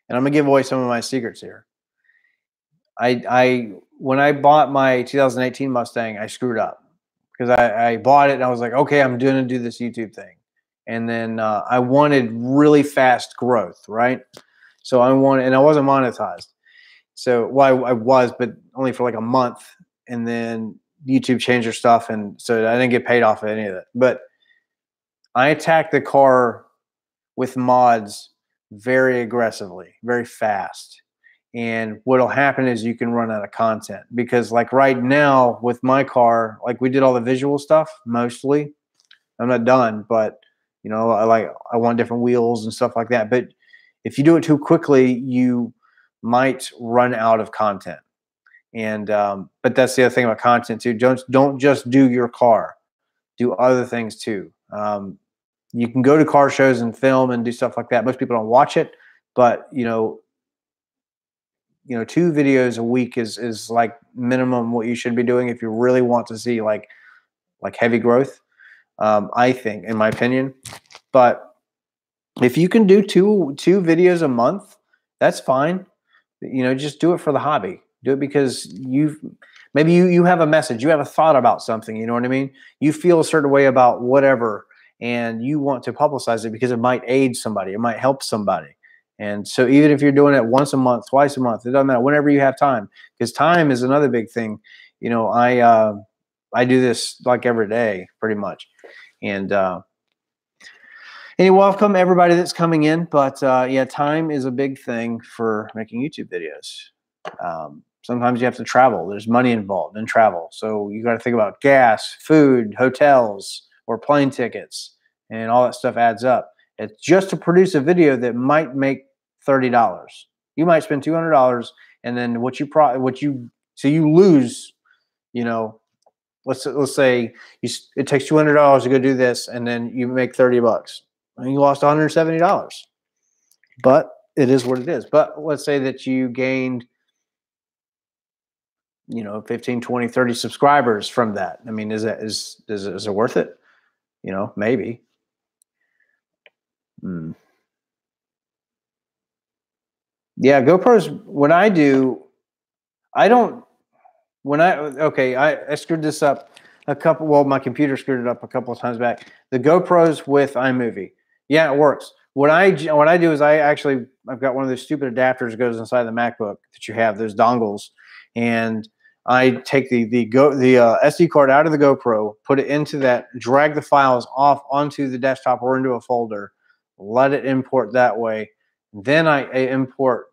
and I'm gonna give away some of my secrets here. When I bought my 2018 Mustang, I screwed up, because I bought it and I was like, okay, I'm gonna do this YouTube thing. And then I wanted really fast growth, right? So I wasn't monetized. So, well, I was, but only for like a month. And then YouTube changed their stuff, and so I didn't get paid off of any of it. But I attacked the car with mods very aggressively, very fast. And what'll happen is you can run out of content, because like right now with my car, like we did all the visual stuff mostly. I'm not done, but I want different wheels and stuff like that. But if you do it too quickly, you might run out of content. And but that's the other thing about content too. Don't just do your car. Do other things too. You can go to car shows and film and do stuff like that. Most people don't watch it, but 2 videos a week is like minimum what you should be doing if you really want to see like heavy growth. I think, in my opinion. But if you can do two videos a month, that's fine. Just do it for the hobby. Do it because maybe you have a message, you have a thought about something, you know what I mean? You feel a certain way about whatever, and you want to publicize it because it might aid somebody, it might help somebody. And so even if you're doing it once a month, twice a month, it doesn't matter, whenever you have time, because time is another big thing. I do this like every day pretty much. And anyway, welcome everybody that's coming in. But yeah, time is a big thing for making YouTube videos. Sometimes you have to travel. There's money involved in travel. So you got to think about gas, food, hotels, or plane tickets, and all that stuff adds up. It's just to produce a video that might make $30. You might spend $200, and then so you lose, let's say it takes $200 to go do this, and then you make $30, and you lost $170. But it is what it is. But let's say that you gained 15, 20, 30 subscribers from that. I mean, is it worth it? Maybe. Yeah, GoPros, when I do, I don't, I screwed this up. a couple. Well, my computer screwed it up a couple of times back. The GoPros with iMovie, yeah, it works. What I do is I've got one of those stupid adapters that goes inside the MacBook that you have, those dongles, and I take the SD card out of the GoPro, put it into that, drag the files off onto the desktop or into a folder, let it import that way. Then I import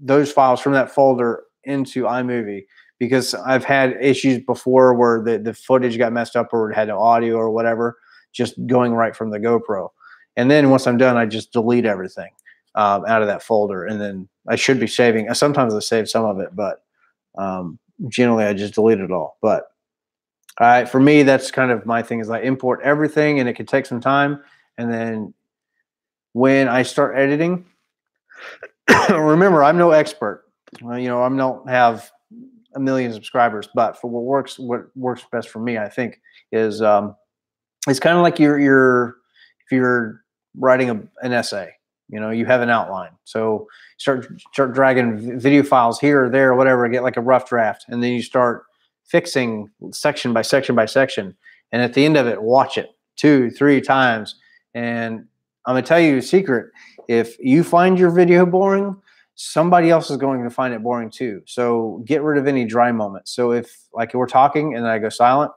those files from that folder into iMovie, because I've had issues before where the footage got messed up or it had no audio or whatever, just going right from the GoPro. And then once I'm done, I just delete everything out of that folder. And then I should be saving. Sometimes I save some of it, but generally I just delete it all. But for me, that's kind of my thing, is I import everything, and it can take some time. And then when I start editing, remember, I'm no expert. I don't have a million subscribers, but for what works best for me, I think, is it's kind of like if you're writing an essay. You have an outline, so start dragging video files here or there or whatever, get like a rough draft, and then you start fixing section by section by section, and at the end of it, watch it 2-3 times. And I'm gonna tell you a secret: if you find your video boring, somebody else is going to find it boring too. So get rid of any dry moments. So if, like, we're talking and then I go silent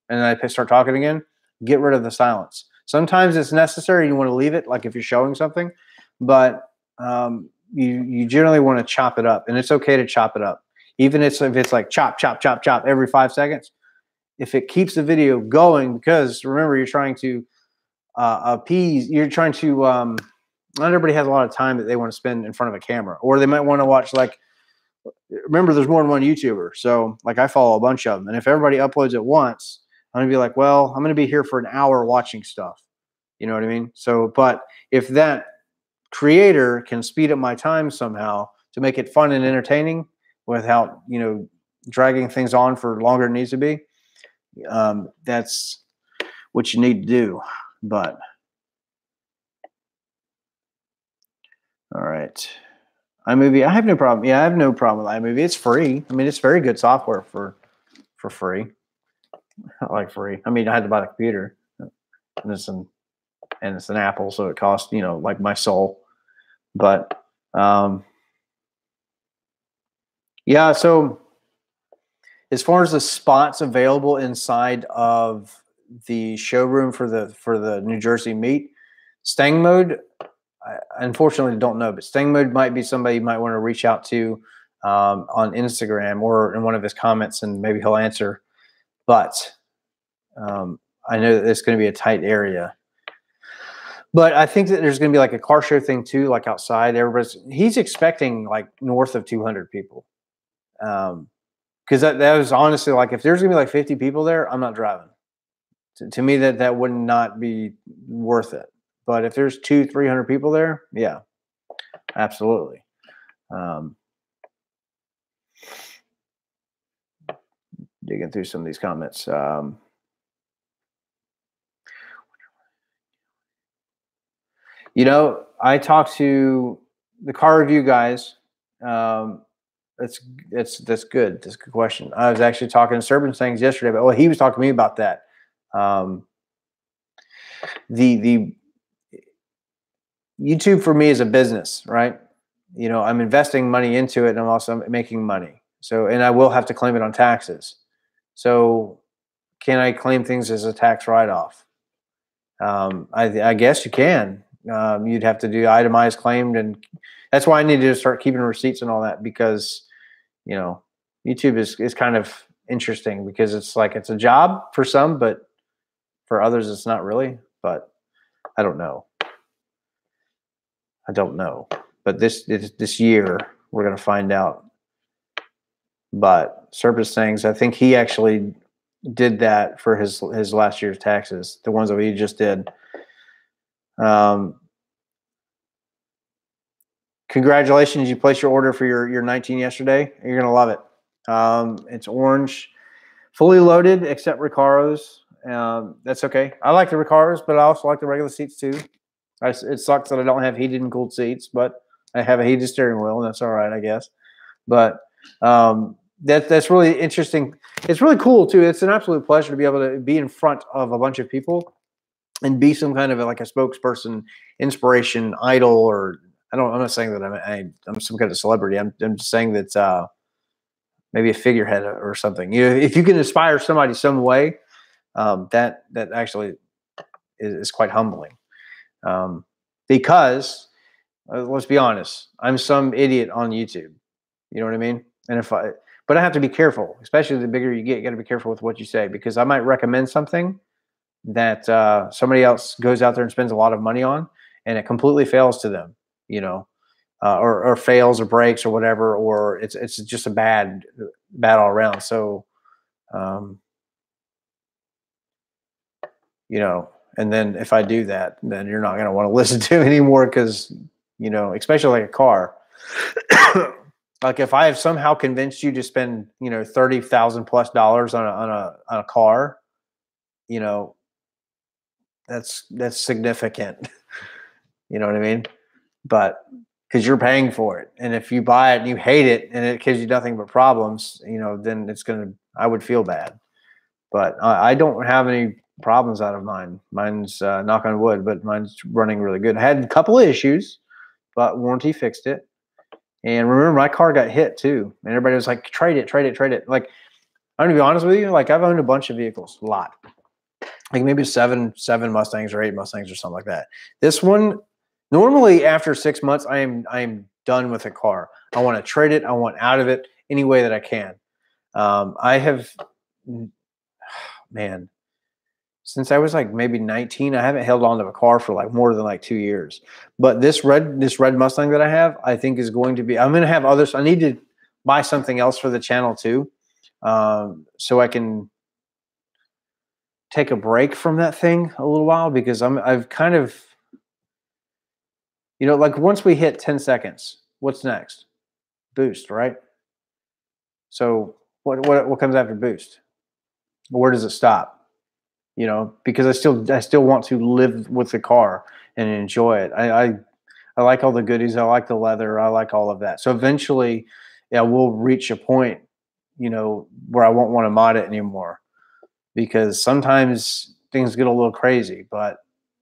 and then I start talking again, get rid of the silence. Sometimes it's necessary. You want to leave it, like if you're showing something, but you generally want to chop it up, and it's okay to chop it up. Even if it's like chop, chop, chop, chop every 5 seconds, if it keeps the video going, because remember, you're trying to appease, not everybody has a lot of time that they want to spend in front of a camera, or they might want to watch, like, remember, there's more than one YouTuber. So like, I follow a bunch of them, and if everybody uploads at once, I'm gonna be like, well, I'm gonna be here for an hour watching stuff. You know what I mean? So, but if that creator can speed up my time somehow to make it fun and entertaining without, dragging things on for longer than it needs to be, that's what you need to do. But all right, iMovie, I have no problem. Yeah, I have no problem with iMovie. It's free. I mean, it's very good software for free. Not like free. I mean, I had to buy the computer, and it's an Apple, so it costs, like my soul. But yeah. So as far as the spots available inside of the showroom for the New Jersey meet, Stang Mode, I unfortunately don't know, but Stang Mode might be somebody you might want to reach out to on Instagram or in one of his comments, and maybe he'll answer. But I know that it's going to be a tight area. But I think that there's going to be like a car show thing too, like outside. He's expecting like north of 200 people. Because that was honestly, like, if there's going to be like 50 people there, I'm not driving. To me, that would not be worth it. But if there's 200-300 people there, yeah, absolutely. Digging through some of these comments. I talked to the car review guys. That's good. That's a good question. I was actually talking to Serpent Things yesterday, but he was talking to me about that. The YouTube for me is a business, right? I'm investing money into it, and I'm also making money. So, and I will have to claim it on taxes. So, can I claim things as a tax write-off? I guess you can. You'd have to do itemized claimed, and that's why I need to start keeping receipts and all that, because YouTube is kind of interesting, because it's like, it's a job for some, but for others it's not really. But I don't know. But this year we're going to find out. But Serpent Things, I think he actually did that for his last year's taxes, the ones that he just did. Congratulations, you placed your order for your 19 yesterday. You're gonna love it. It's orange, fully loaded except Recaros. That's okay. I like the Recaros, but I also like the regular seats too. It sucks that I don't have heated and cooled seats, but I have a heated steering wheel, and that's all right, I guess. But that's really interesting. It's really cool too. It's an absolute pleasure to be able to be in front of a bunch of people and be some kind of like a spokesperson, inspiration, idol, or I'm not saying that I'm some kind of celebrity. I'm just saying that maybe a figurehead or something. You know, if you can inspire somebody some way, that actually is quite humbling. Because let's be honest, I'm some idiot on YouTube. You know what I mean? And but I have to be careful, especially the bigger you get. You got to be careful with what you say, because I might recommend something that somebody else goes out there and spends a lot of money on, and it completely fails to them. You know, or fails or breaks or whatever, or it's just a bad all around. So, you know, and then if I do that, then you're not going to want to listen to it anymore, because, you know, especially like a car. Like if I have somehow convinced you to spend, you know, $30,000+ on a car, you know, that's significant. You know what I mean? But because you're paying for it, and if you buy it and you hate it and it gives you nothing but problems, you know, then I would feel bad. But I don't have any problems out of mine. Mine's knock on wood, but mine's running really good. I had a couple of issues, but warranty fixed it. And remember, my car got hit too, and everybody was like, "Trade it, trade it, trade it." Like, I'm gonna be honest with you. Like, I've owned a bunch of vehicles, a lot, like maybe seven Mustangs or 8 Mustangs or something like that. This one, normally after 6 months, I am done with a car. I want to trade it. I want out of it any way that I can. I have, man, since I was like maybe 19, I haven't held on to a car for like more than like 2 years. But this red Mustang that I have, I think is going to be, I'm going to have others. I need to buy something else for the channel too. So I can take a break from that thing a little while, because I've kind of, you know, like once we hit 10 seconds, what's next? Boost, right? So what comes after boost? Where does it stop? You know, because I still want to live with the car and enjoy it. I like all the goodies. I like the leather. I like all of that. So eventually, yeah, we'll reach a point, you know, where I won't want to mod it anymore, because sometimes things get a little crazy.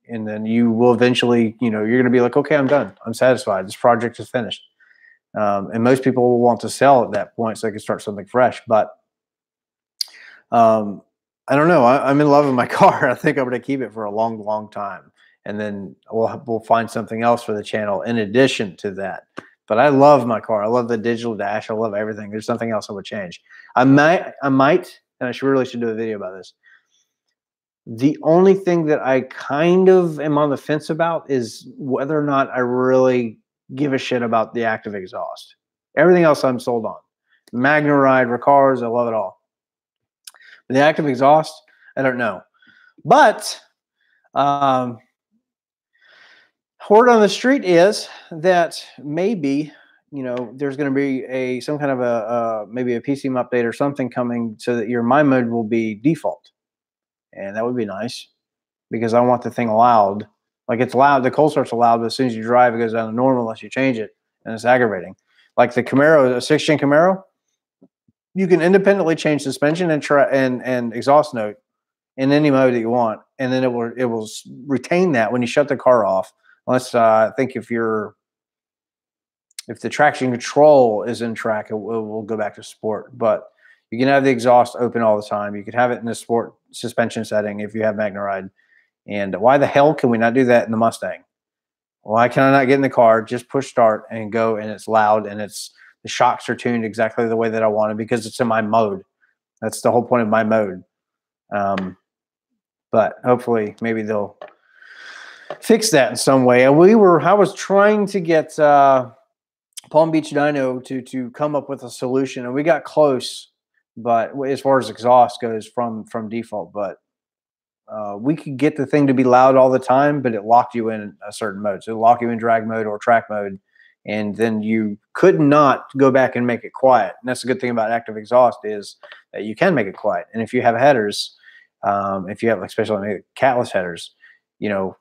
And then you will eventually, you know, you're going to be like, okay, I'm done. I'm satisfied. This project is finished. And most people will want to sell at that point so they can start something fresh. But I don't know. I'm in love with my car. I think I'm going to keep it for a long, long time, and then we'll find something else for the channel in addition to that. But I love my car. I love the digital dash. I love everything. There's nothing else I would change. I might, and I really should do a video about this. The only thing that I kind of am on the fence about is whether or not I really give a shit about the active exhaust. Everything else I'm sold on. Magna Ride, Recars, I love it all. The active exhaust, I don't know. But word on the street is that maybe, you know, there's going to be some kind of maybe a PCM update or something coming, so that your my mode will be default. And that would be nice, because I want the thing loud. Like, it's loud. The cold start's loud, but as soon as you drive, it goes down to normal unless you change it, and it's aggravating. Like the Camaro, a 6-gen Camaro, you can independently change suspension and exhaust note in any mode that you want, and then it will retain that when you shut the car off. Unless I think if the traction control is in track, it will go back to sport. But you can have the exhaust open all the time. You could have it in the sport suspension setting if you have Magna Ride. And why the hell can we not do that in the Mustang? Why can I not get in the car, just push start and go, and it's loud, and the shocks are tuned exactly the way that I want it, because it's in my mode. That's the whole point of my mode. But hopefully maybe they'll fix that in some way. And I was trying to get Palm Beach Dyno to come up with a solution, and we got close, but as far as exhaust goes from default, but we could get the thing to be loud all the time, but it locked you in a certain mode. So it locked you in drag mode or track mode, and then you could not go back and make it quiet. And that's the good thing about active exhaust, is that you can make it quiet. And if you have headers, if you have, especially catless headers, you know,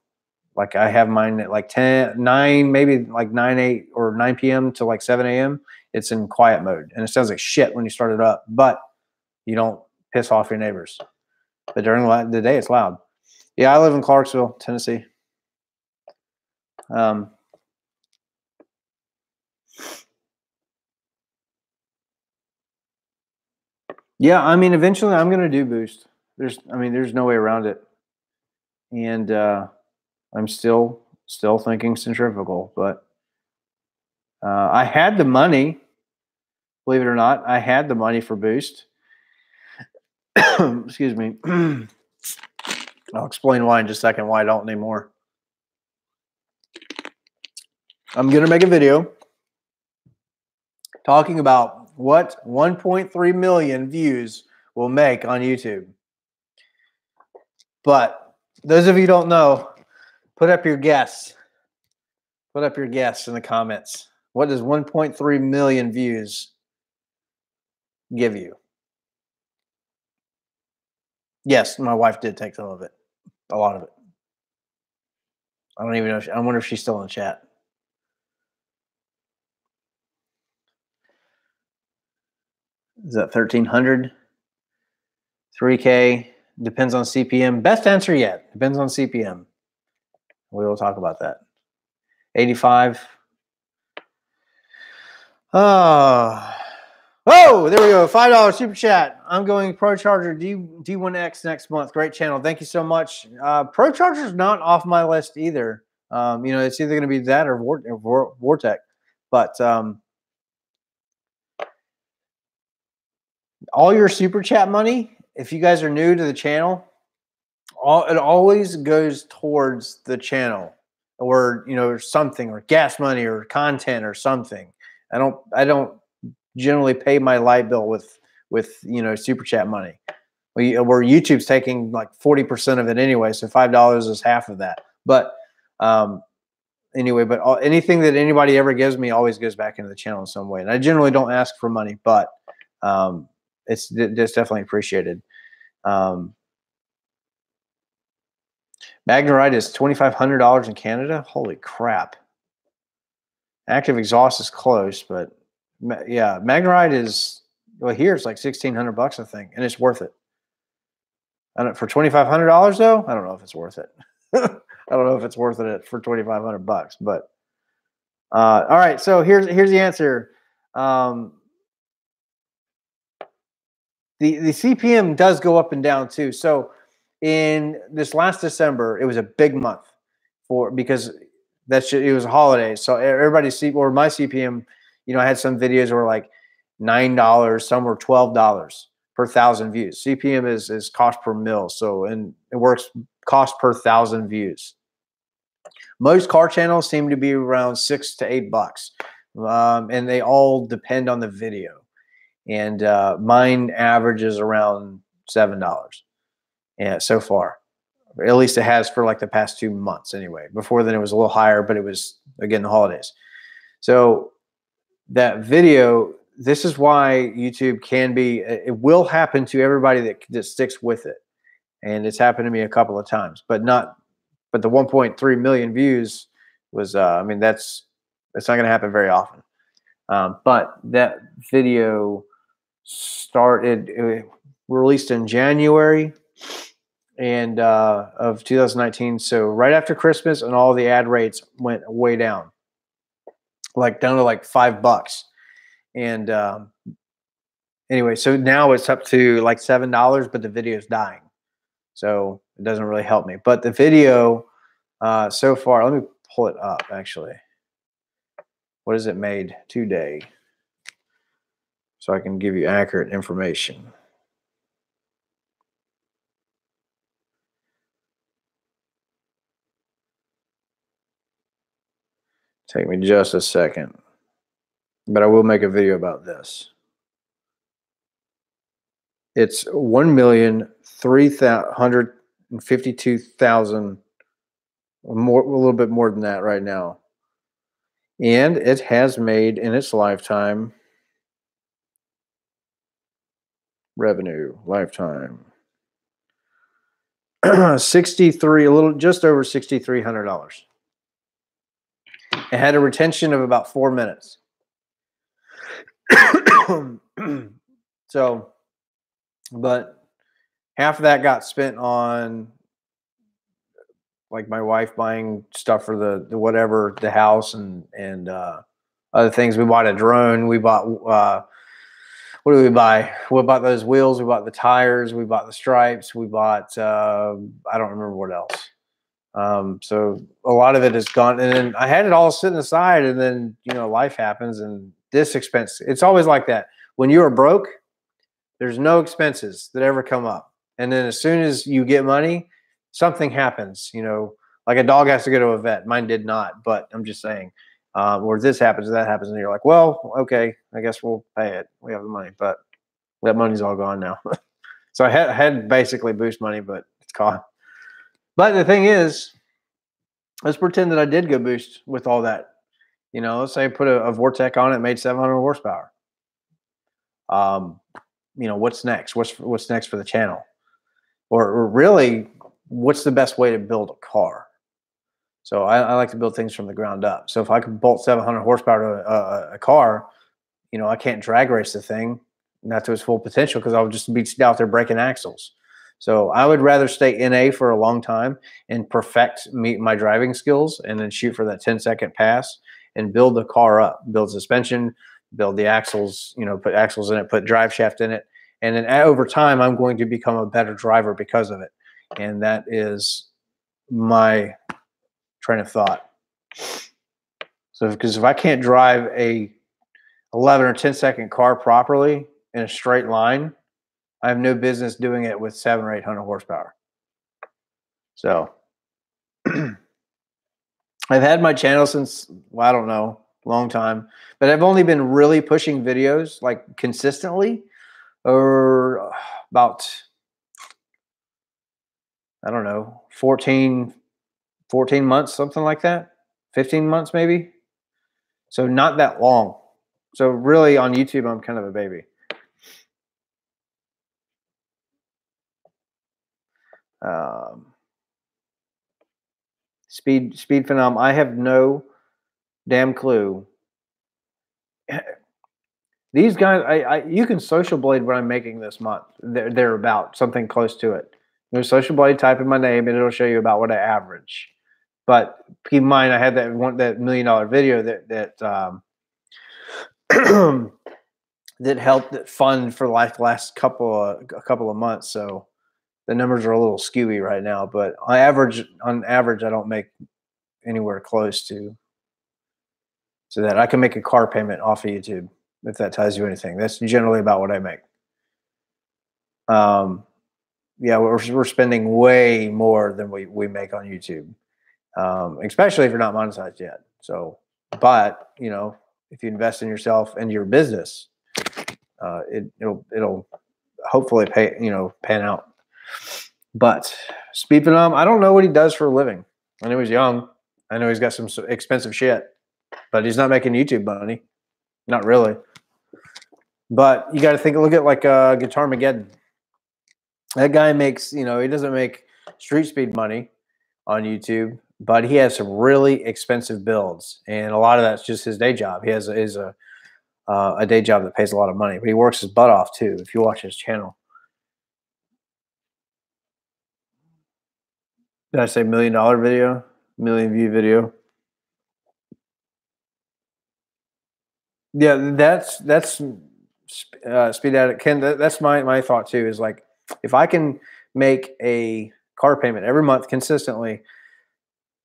like I have mine at like 9, maybe like 9 8 or 9 p.m. to like 7 a.m. it's in quiet mode, and it sounds like shit when you start it up, but you don't piss off your neighbors. But during the day, it's loud. Yeah, I live in Clarksville, Tennessee. Yeah, I mean, eventually I'm going to do Boost. There's no way around it. And I'm still thinking centrifugal, but I had the money, believe it or not. I had the money for Boost. Excuse me. I'll explain why in just a second, why I don't anymore. I'm going to make a video talking about what 1.3 million views will make on YouTube. But those of you who don't know, put up your guess. Put up your guess in the comments. What does 1.3 million views give you? Yes, my wife did take some of it. A lot of it. I don't even know. I wonder if she's still in the chat. Is that 1,300? 3K. Depends on CPM. Best answer yet. Depends on CPM. We will talk about that. 85. Oh, there we go. $5 super chat. I'm going Pro Charger D1X next month. Great channel. Thank you so much. Pro Charger's not off my list either. It's either going to be that or Vortec. But all your super chat money, if you guys are new to the channel, it always goes towards the channel, or something, or gas money, or content, or something. I don't generally pay my light bill with super chat money. Where YouTube's taking like 40% of it anyway, so $5 is half of that. But anyway, anything that anybody ever gives me always goes back into the channel in some way. And I generally don't ask for money, but it's definitely appreciated. Magnerite is $2,500 in Canada. Holy crap! Active exhaust is close, but yeah, Magnerite is, well, here it's like $1,600, I think, and it's worth it. For $2,500 though, I don't know if it's worth it. I don't know if it's worth it for $2,500, but all right. So here's the answer. The CPM does go up and down too. So in this last December, it was a big month because it was a holiday. So everybody or my CPM, I had some videos were like $9, some were $12 per 1,000 views. CPM is cost per mil. So, and it works cost per 1,000 views. Most car channels seem to be around $6 to $8. And they all depend on the video. And mine averages around $7. Yeah, so far. At least it has for like the past 2 months anyway. Before then it was a little higher, but it was, again, the holidays. So that video, this is why YouTube can be, it will happen to everybody that sticks with it. And it's happened to me a couple of times, but the 1.3 million views was, that's not going to happen very often. But that video released in January of 2019. So right after Christmas, and all the ad rates went way down, down to like $5. And anyway, so now it's up to like $7, but the video's dying. So it doesn't really help me. But the video so far, let me pull it up actually. What has it made today? So I can give you accurate information. Take me just a second. But I will make a video about this. It's 1,352,000, more, a little bit more than that right now. And it has made in its lifetime revenue, lifetime 63, just over $6,300. It had a retention of about 4 minutes. So, but half of that got spent on like my wife buying stuff for the whatever, the house, and other things. We bought a drone. We bought what did we buy? We bought those wheels. We bought the tires. We bought the stripes. We bought I don't remember what else. So a lot of it is gone. And then I had it all sitting aside, and then life happens, and this expense. It's always like that. When you are broke, there's no expenses that ever come up, and then as soon as you get money, something happens. Like a dog has to go to a vet. Mine did not, but I'm just saying. Or this happens, that happens, and you're like, well, okay, I guess we'll pay it. We have the money, but that money's all gone now. So I had basically boost money, but it's gone. But the thing is, let's pretend that I did go boost with all that. Let's say I put a Vortec on it, made 700 horsepower. What's next? What's next for the channel? Or really, what's the best way to build a car? So I like to build things from the ground up. So if I could bolt 700 horsepower to a car, I can't drag race the thing, not to its full potential, because I'll just be out there breaking axles. So I would rather stay NA for a long time and perfect my driving skills, and then shoot for that 10-second pass and build the car up, build suspension, build the axles, put axles in it, put drive shaft in it. And then over time, I'm going to become a better driver because of it. And that is my train of thought. So because if I can't drive a 11 or 10-second car properly in a straight line, I have no business doing it with 700 or 800 horsepower. So I've had my channel since, well, I don't know, long time, but I've only been really pushing videos like consistently or about, I don't know, 14 months, something like that. 15 months maybe. So not that long. So really on YouTube, I'm kind of a baby. Speed Phenom. I have no damn clue. These guys, you can social blade what I'm making this month. They're about something close to it. There's social blade, type in my name, and it'll show you about what I average. But keep in mind, I had that $1 million video that that helped fund for like the last couple of months. So the numbers are a little skewy right now. But on average, I don't make anywhere close to that. I can make a car payment off of YouTube, if that tells you anything. That's generally about what I make. Yeah, we're spending way more than we make on YouTube, especially if you're not monetized yet. So, but if you invest in yourself and your business, it'll hopefully pan out. But Speed Phenom, I don't know what he does for a living. I know he's young. I know he's got some expensive shit, but he's not making YouTube money. Not really. But you got to look at like Guitar Mageddon. That guy makes, he doesn't make street speed money on YouTube, but he has some really expensive builds, and a lot of that's just his day job. He has a day job that pays a lot of money, but he works his butt off too. If you watch his channel, did I say $1 million video, million view video? Yeah, that's Speed Addict. Ken, that's my thought too. Is like, if I can make a car payment every month consistently,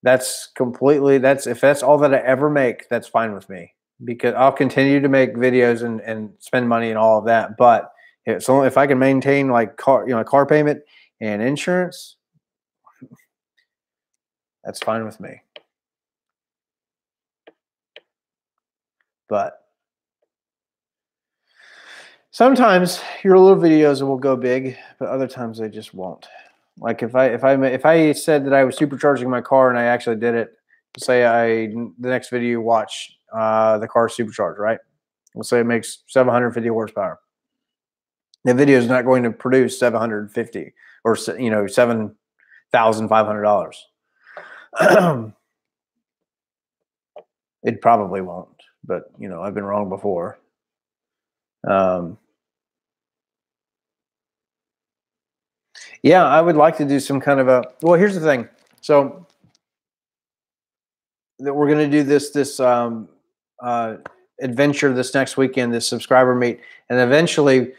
if that's all that I ever make, that's fine with me, because I'll continue to make videos and spend money and all of that. But if I can maintain like car payment and insurance, that's fine with me. But sometimes your little videos will go big, but other times they just won't. Like if I said that I was supercharging my car and I actually did it, say the next video you watch, the car supercharged, right? Let's say it makes 750 horsepower. The video is not going to produce 750 or $7,500. It probably won't, but I've been wrong before. Yeah, I would like to do some kind of a. Well, here's the thing. So that we're going to do this adventure this next weekend, this subscriber meet, and eventually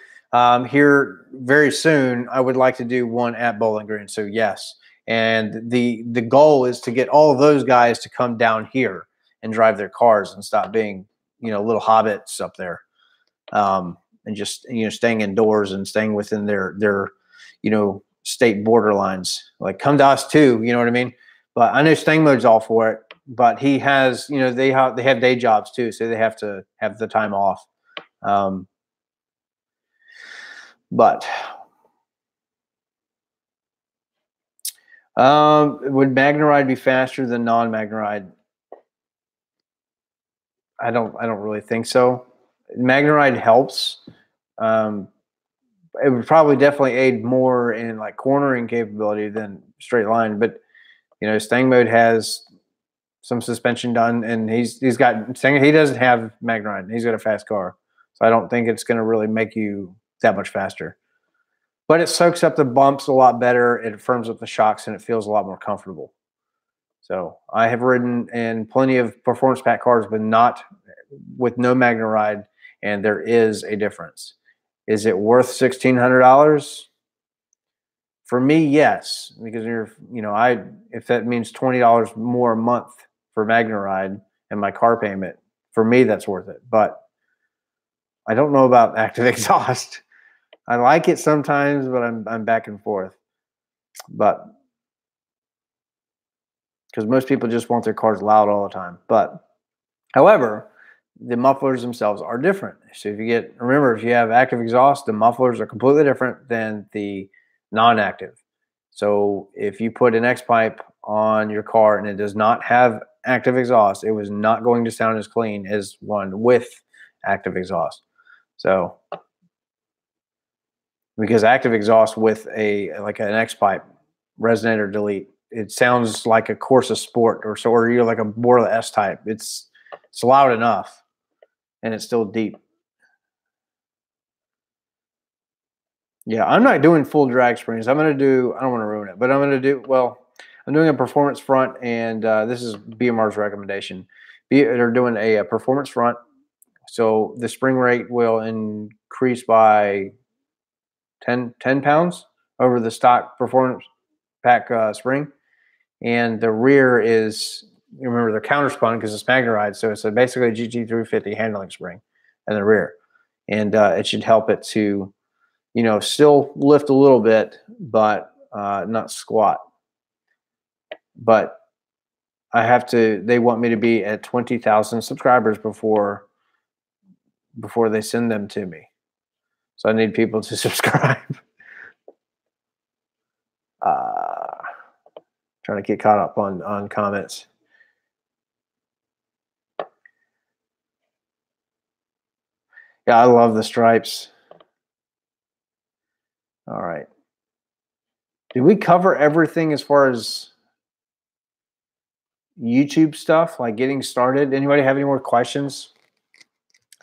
here very soon, I would like to do one at Bowling Green. So yes, and the goal is to get all of those guys to come down here and drive their cars and stop being little hobbits up there, and just staying indoors and staying within their state borderlines. Like come to us too, you know what I mean? But I know Stang Mode's all for it. But he has, they have day jobs too, so they have to have the time off. But would MagnaRide be faster than non-MagnaRide? I don't really think so. MagnaRide helps. It would probably definitely aid more in like cornering capability than straight line. But Stang Mode has some suspension done, and he doesn't have MagnaRide. He's got a fast car, so I don't think it's going to really make you that much faster. But it soaks up the bumps a lot better. It firms up the shocks, and it feels a lot more comfortable. So I have ridden in plenty of performance pack cars, but not with no MagnaRide, and there is a difference. Is it worth $1,600? For me, yes, because if that means $20 more a month for MagnaRide and my car payment, for me that's worth it. But I don't know about active exhaust. I like it sometimes, but I'm back and forth. But because most people just want their cars loud all the time. But however, the mufflers themselves are different. So if you have active exhaust, the mufflers are completely different than the non-active. So if you put an X pipe on your car and it does not have active exhaust, it was not going to sound as clean as one with active exhaust. So because active exhaust with like an X pipe, resonate or delete, it sounds like a Corsa Sport or you're like a Borla S type. It's loud enough and it's still deep. Yeah, I'm not doing full drag springs. I don't want to ruin it, but I'm doing a performance front, and this is BMR's recommendation. They're doing a performance front, so the spring rate will increase by 10 pounds over the stock performance pack spring, and the rear is, remember, they're counterspun because it's MagnaRide, so it's basically a GT350 handling spring in the rear, and it should help it to still lift a little bit, but not squat. But they want me to be at 20,000 subscribers before they send them to me. So I need people to subscribe. Trying to get caught up on comments. Yeah, I love the stripes. All right. Did we cover everything as far as YouTube stuff, like getting started? Anybody have any more questions?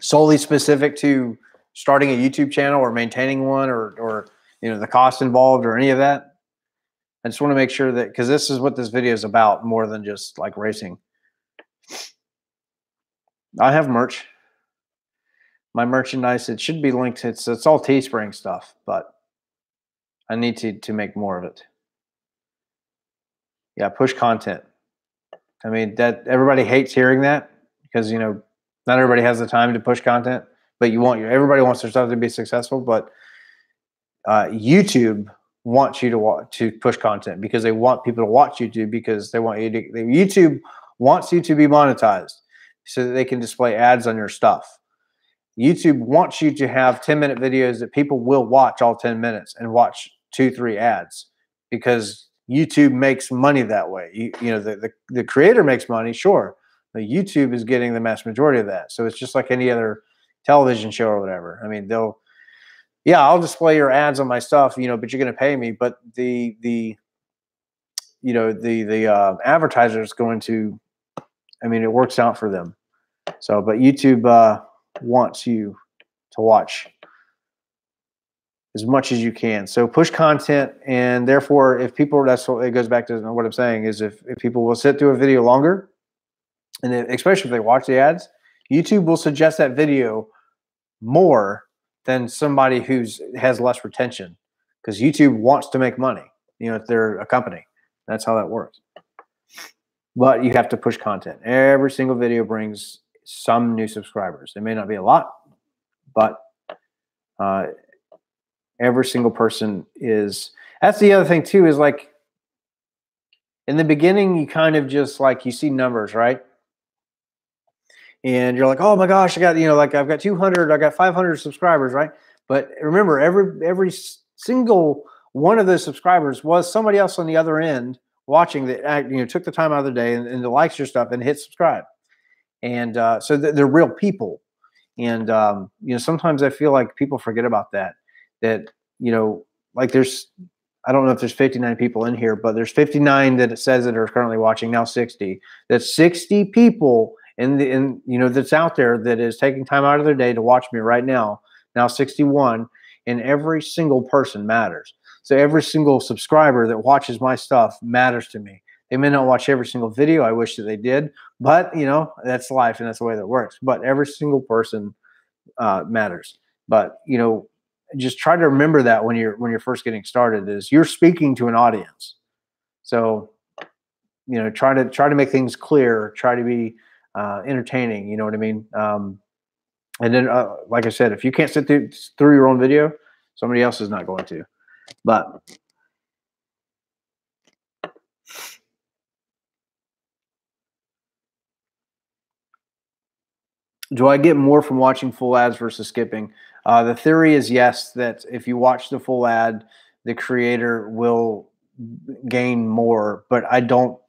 Solely specific to starting a YouTube channel or maintaining one or the cost involved or any of that? I just want to make sure that, because this is what this video is about more than just like racing. I have merch. My merchandise, it should be linked. It's all Teespring stuff, but I need to make more of it. Yeah, push content. I mean, that everybody hates hearing that because not everybody has the time to push content, but everybody wants their stuff to be successful. But YouTube wants you to push content because they want people to watch YouTube, because they want YouTube wants you to be monetized so that they can display ads on your stuff. YouTube wants you to have 10-minute videos that people will watch all 10 minutes and watch 2-3 ads, because YouTube makes money that way. The creator makes money, sure, but YouTube is getting the vast majority of that. So it's just like any other television show or whatever. I mean, I'll display your ads on my stuff, but you're going to pay me. But the advertiser is going to, it works out for them. So, but YouTube wants you to watch as much as you can. So push content, and therefore, if people, that's what it goes back to what I'm saying is if people will sit through a video longer, and especially if they watch the ads, YouTube will suggest that video more than somebody has less retention, because YouTube wants to make money. You know, if they're a company, that's how that works. But you have to push content. Every single video brings some new subscribers. It may not be a lot, but every single person is. That's the other thing too, is like in the beginning, you kind of just like, you see numbers, right? And you're like, oh my gosh, I got, you know, like I've got 200, I got 500 subscribers, right? But remember, every single one of those subscribers was somebody else on the other end watching that, you know, took the time out of the day and to likes your stuff and hit subscribe. And so they're real people. And, you know, sometimes I feel like people forget about that, you know, like I don't know if there's 59 people in here, but there's 59 that it says that are currently watching, now 60. That's 60 people you know, that's out there that is taking time out of their day to watch me right now 61, and every single person matters. So every single subscriber that watches my stuff matters to me. They may not watch every single video. I wish that they did, but you know, that's life and that's the way that it works. But every single person matters. But you know, just try to remember that when you're first getting started, is you're speaking to an audience. So, you know, try to make things clear, try to be entertaining, you know what I mean? And then, like I said, if you can't sit through your own video, somebody else is not going to. But do I get more from watching full ads versus skipping? The theory is yes, that if you watch the full ad, the creator will gain more, but I don't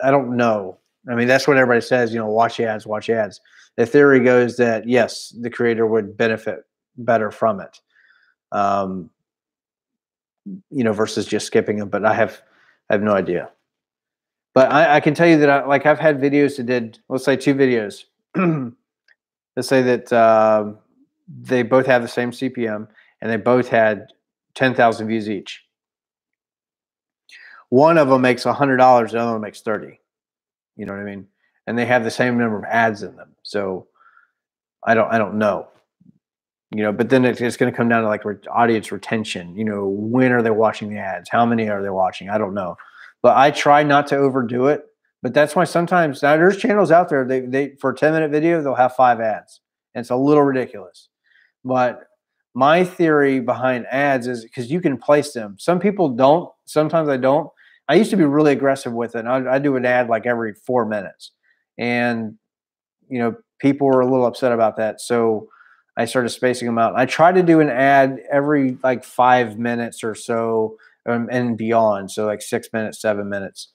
know. I mean, that's what everybody says, you know, watch ads, watch ads. The theory goes that yes, the creator would benefit better from it, you know, versus just skipping them. But I have no idea. But I can tell you that I've had videos that did, let's say 2 videos. Let's say that they both have the same CPM and they both had 10,000 views each. One of them makes $100, the other one makes 30. You know what I mean? And they have the same number of ads in them. So I don't know. You know, but then it's going to come down to like audience retention. You know, when are they watching the ads? How many are they watching? I don't know. But I try not to overdo it. But that's why sometimes, now there's channels out there, they for a 10-minute video, they'll have 5 ads. And it's a little ridiculous. But my theory behind ads is because you can place them. Some people don't. Sometimes I don't. I used to be really aggressive with it. I do an ad like every 4 minutes. And, you know, people were a little upset about that. So I started spacing them out. I try to do an ad every like 5 minutes or so and beyond. So like 6 minutes, 7 minutes.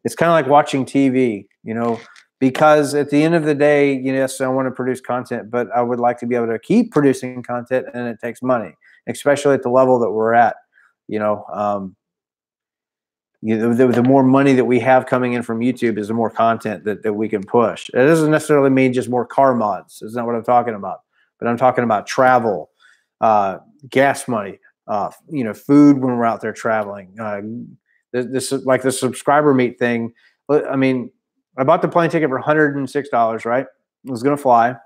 It's kind of like watching TV, you know, because at the end of the day, yes, I want to produce content, but I would like to be able to keep producing content, and it takes money, especially at the level that we're at, you know. The more money that we have coming in from YouTube is the more content that we can push. It doesn't necessarily mean just more car mods. That's not what I'm talking about. But I'm talking about travel, gas money, you know, food when we're out there traveling. This like the subscriber meet thing. I mean, I bought the plane ticket for $106, right? I was going to fly.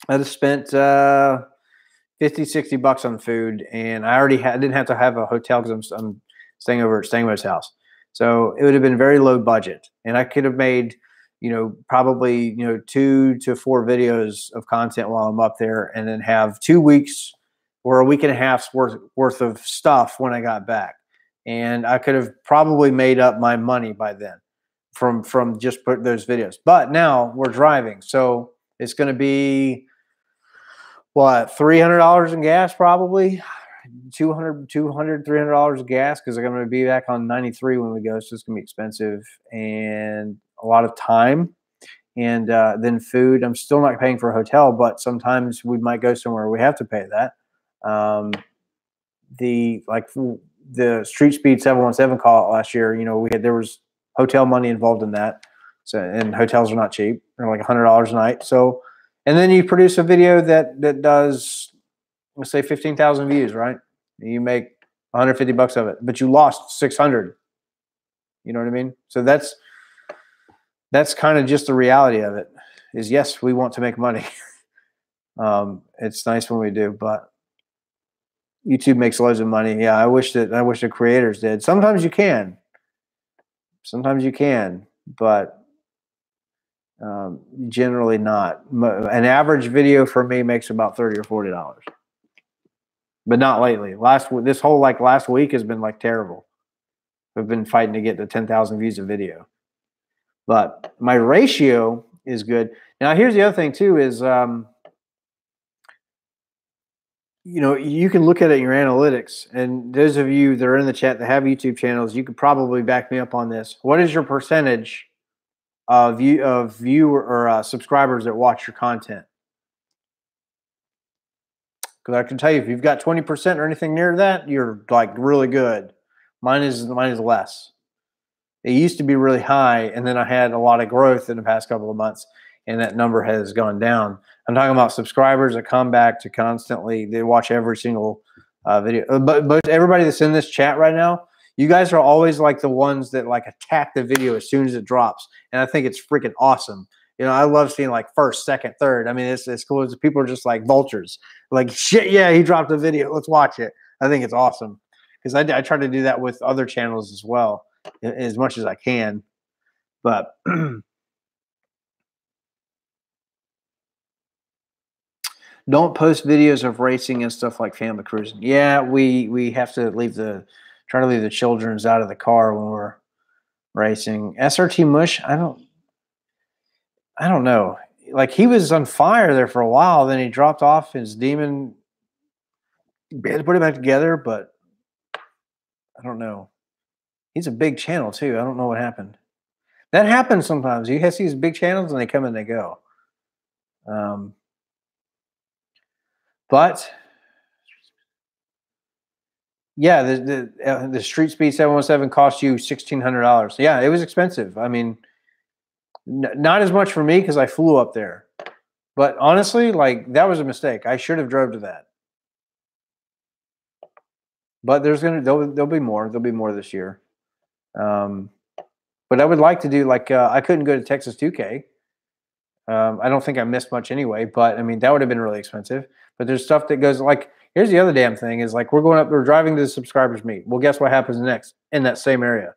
I just spent $50, $60 on food, and I didn't have to have a hotel because I'm staying over at Stangmo's house. So it would have been very low budget. And I could have made, you know, probably, you know, 2 to 4 videos of content while I'm up there, and then have 2 weeks or a week and a half's worth of stuff when I got back. And I could have probably made up my money by then from just putting those videos. But now we're driving. So it's going to be, what, $300 in gas probably? $200, $300 of gas, because I'm going to be back on 93 when we go. So it's going to be expensive and a lot of time. And then food. I'm still not paying for a hotel, but sometimes we might go somewhere we have to pay that. The Street Speed 717 call out last year, you know, there was hotel money involved in that. So, and hotels are not cheap. They're like $100 a night. So And then you produce a video that does, let's say, 15,000 views, right? You make 150 bucks of it, but you lost 600. You know what I mean? So that's kind of just the reality of it. Is yes, we want to make money. It's nice when we do, but YouTube makes loads of money. Yeah, I wish the creators did. Sometimes you can, but generally not. An average video for me makes about $30 or $40, but not lately. This whole last week has been like terrible. We've been fighting to get to 10,000 views a video, but my ratio is good. Now, here's the other thing too: is you know, you can look at it in your analytics, and those of you that are in the chat that have YouTube channels, you could probably back me up on this. What is your percentage of subscribers that watch your content? Because I can tell you, if you've got 20% or anything near that, you're like really good. Mine is less. It used to be really high, and then I had a lot of growth in the past couple of months, and that number has gone down. I'm talking about subscribers that come back to constantly, they watch every single video. But everybody that's in this chat right now, you guys are always like the ones that like attack the video as soon as it drops. And I think it's freaking awesome. You know, I love seeing like first, second, third. I mean, it's cool. People are just like vultures. Like, shit, yeah, he dropped a video. Let's watch it. I think it's awesome. Because I try to do that with other channels as well, as much as I can. But don't post videos of racing and stuff like family cruising. Yeah, we have to try to leave the children's out of the car when we're racing. SRT Mush, I don't know. Like, he was on fire there for a while, then he dropped off his demon. We had to put it back together, but I don't know. He's a big channel too. I don't know what happened. That happens sometimes. You see these big channels and they come and they go. But yeah, the Street Speed 717 cost you $1,600. Yeah, it was expensive. I mean, not as much for me because I flew up there. But honestly, like, that was a mistake. I should have drove to that. But there'll be more. There'll be more this year. But I would like to do I couldn't go to Texas 2K. I don't think I missed much anyway. But I mean, that would have been really expensive. But there's stuff that goes like, here's the other damn thing is like, we're driving to the subscribers meet. Well, guess what happens next in that same area?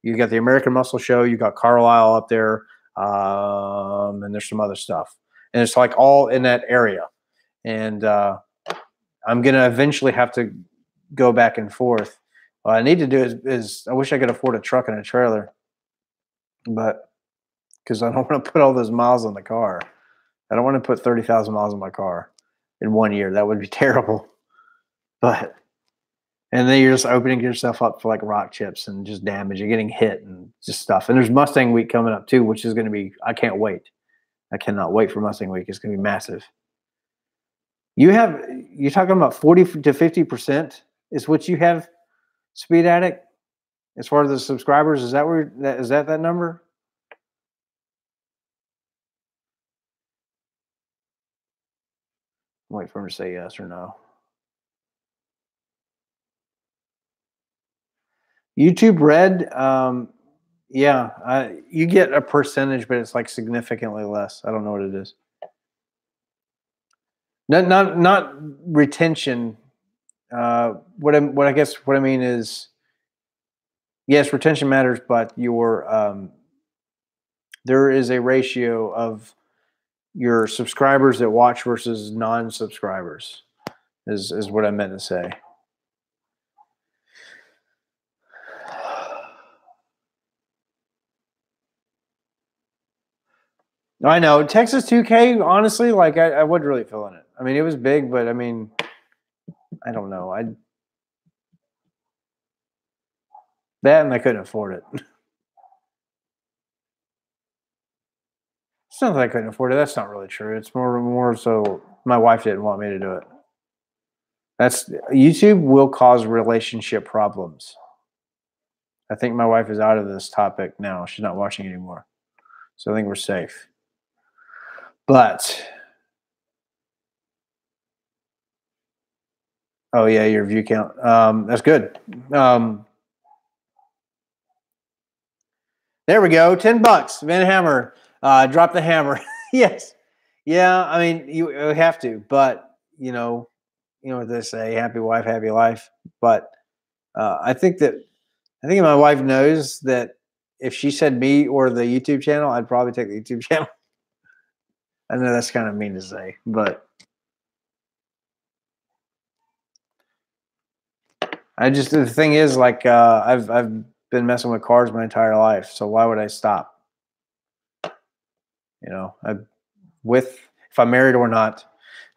You got the American Muscle Show. You got Carlisle up there, and there's some other stuff. And it's like all in that area. And I'm gonna eventually have to go back and forth. What I need to do is I wish I could afford a truck and a trailer, but because I don't want to put all those miles on the car. I don't want to put 30,000 miles on my car in 1 year. That would be terrible. But and then you're just opening yourself up for like rock chips and just damage. You're getting hit and just stuff. And there's Mustang Week coming up too, which is going to be, I can't wait. I cannot wait for Mustang Week. It's going to be massive. You're talking about 40 to 50% is what you have, Speed Addict, as far as the subscribers. Is that number? Wait for him to say yes or no. YouTube Red, yeah, you get a percentage, but it's like significantly less. I don't know what it is. Not retention. What I mean is, yes, retention matters, but there is a ratio of your subscribers that watch versus non-subscribers is what I meant to say. I know Texas 2K. Honestly, like I wasn't really feeling it. I mean, it was big, but I mean, I don't know. That and I couldn't afford it. It's not that I couldn't afford it. That's not really true. It's more so my wife didn't want me to do it. YouTube will cause relationship problems. I think my wife is out of this topic now. She's not watching anymore. So I think we're safe. But Oh yeah, your view count. That's good. There we go. $10. Van Hammer. Drop the hammer. Yes. Yeah. I mean, you have to, but you know what they say: happy wife, happy life. But I think my wife knows that if she said me or the YouTube channel, I'd probably take the YouTube channel. I know that's kind of mean to say, but the thing is, like, I've been messing with cars my entire life, so why would I stop? You know, if I'm married or not,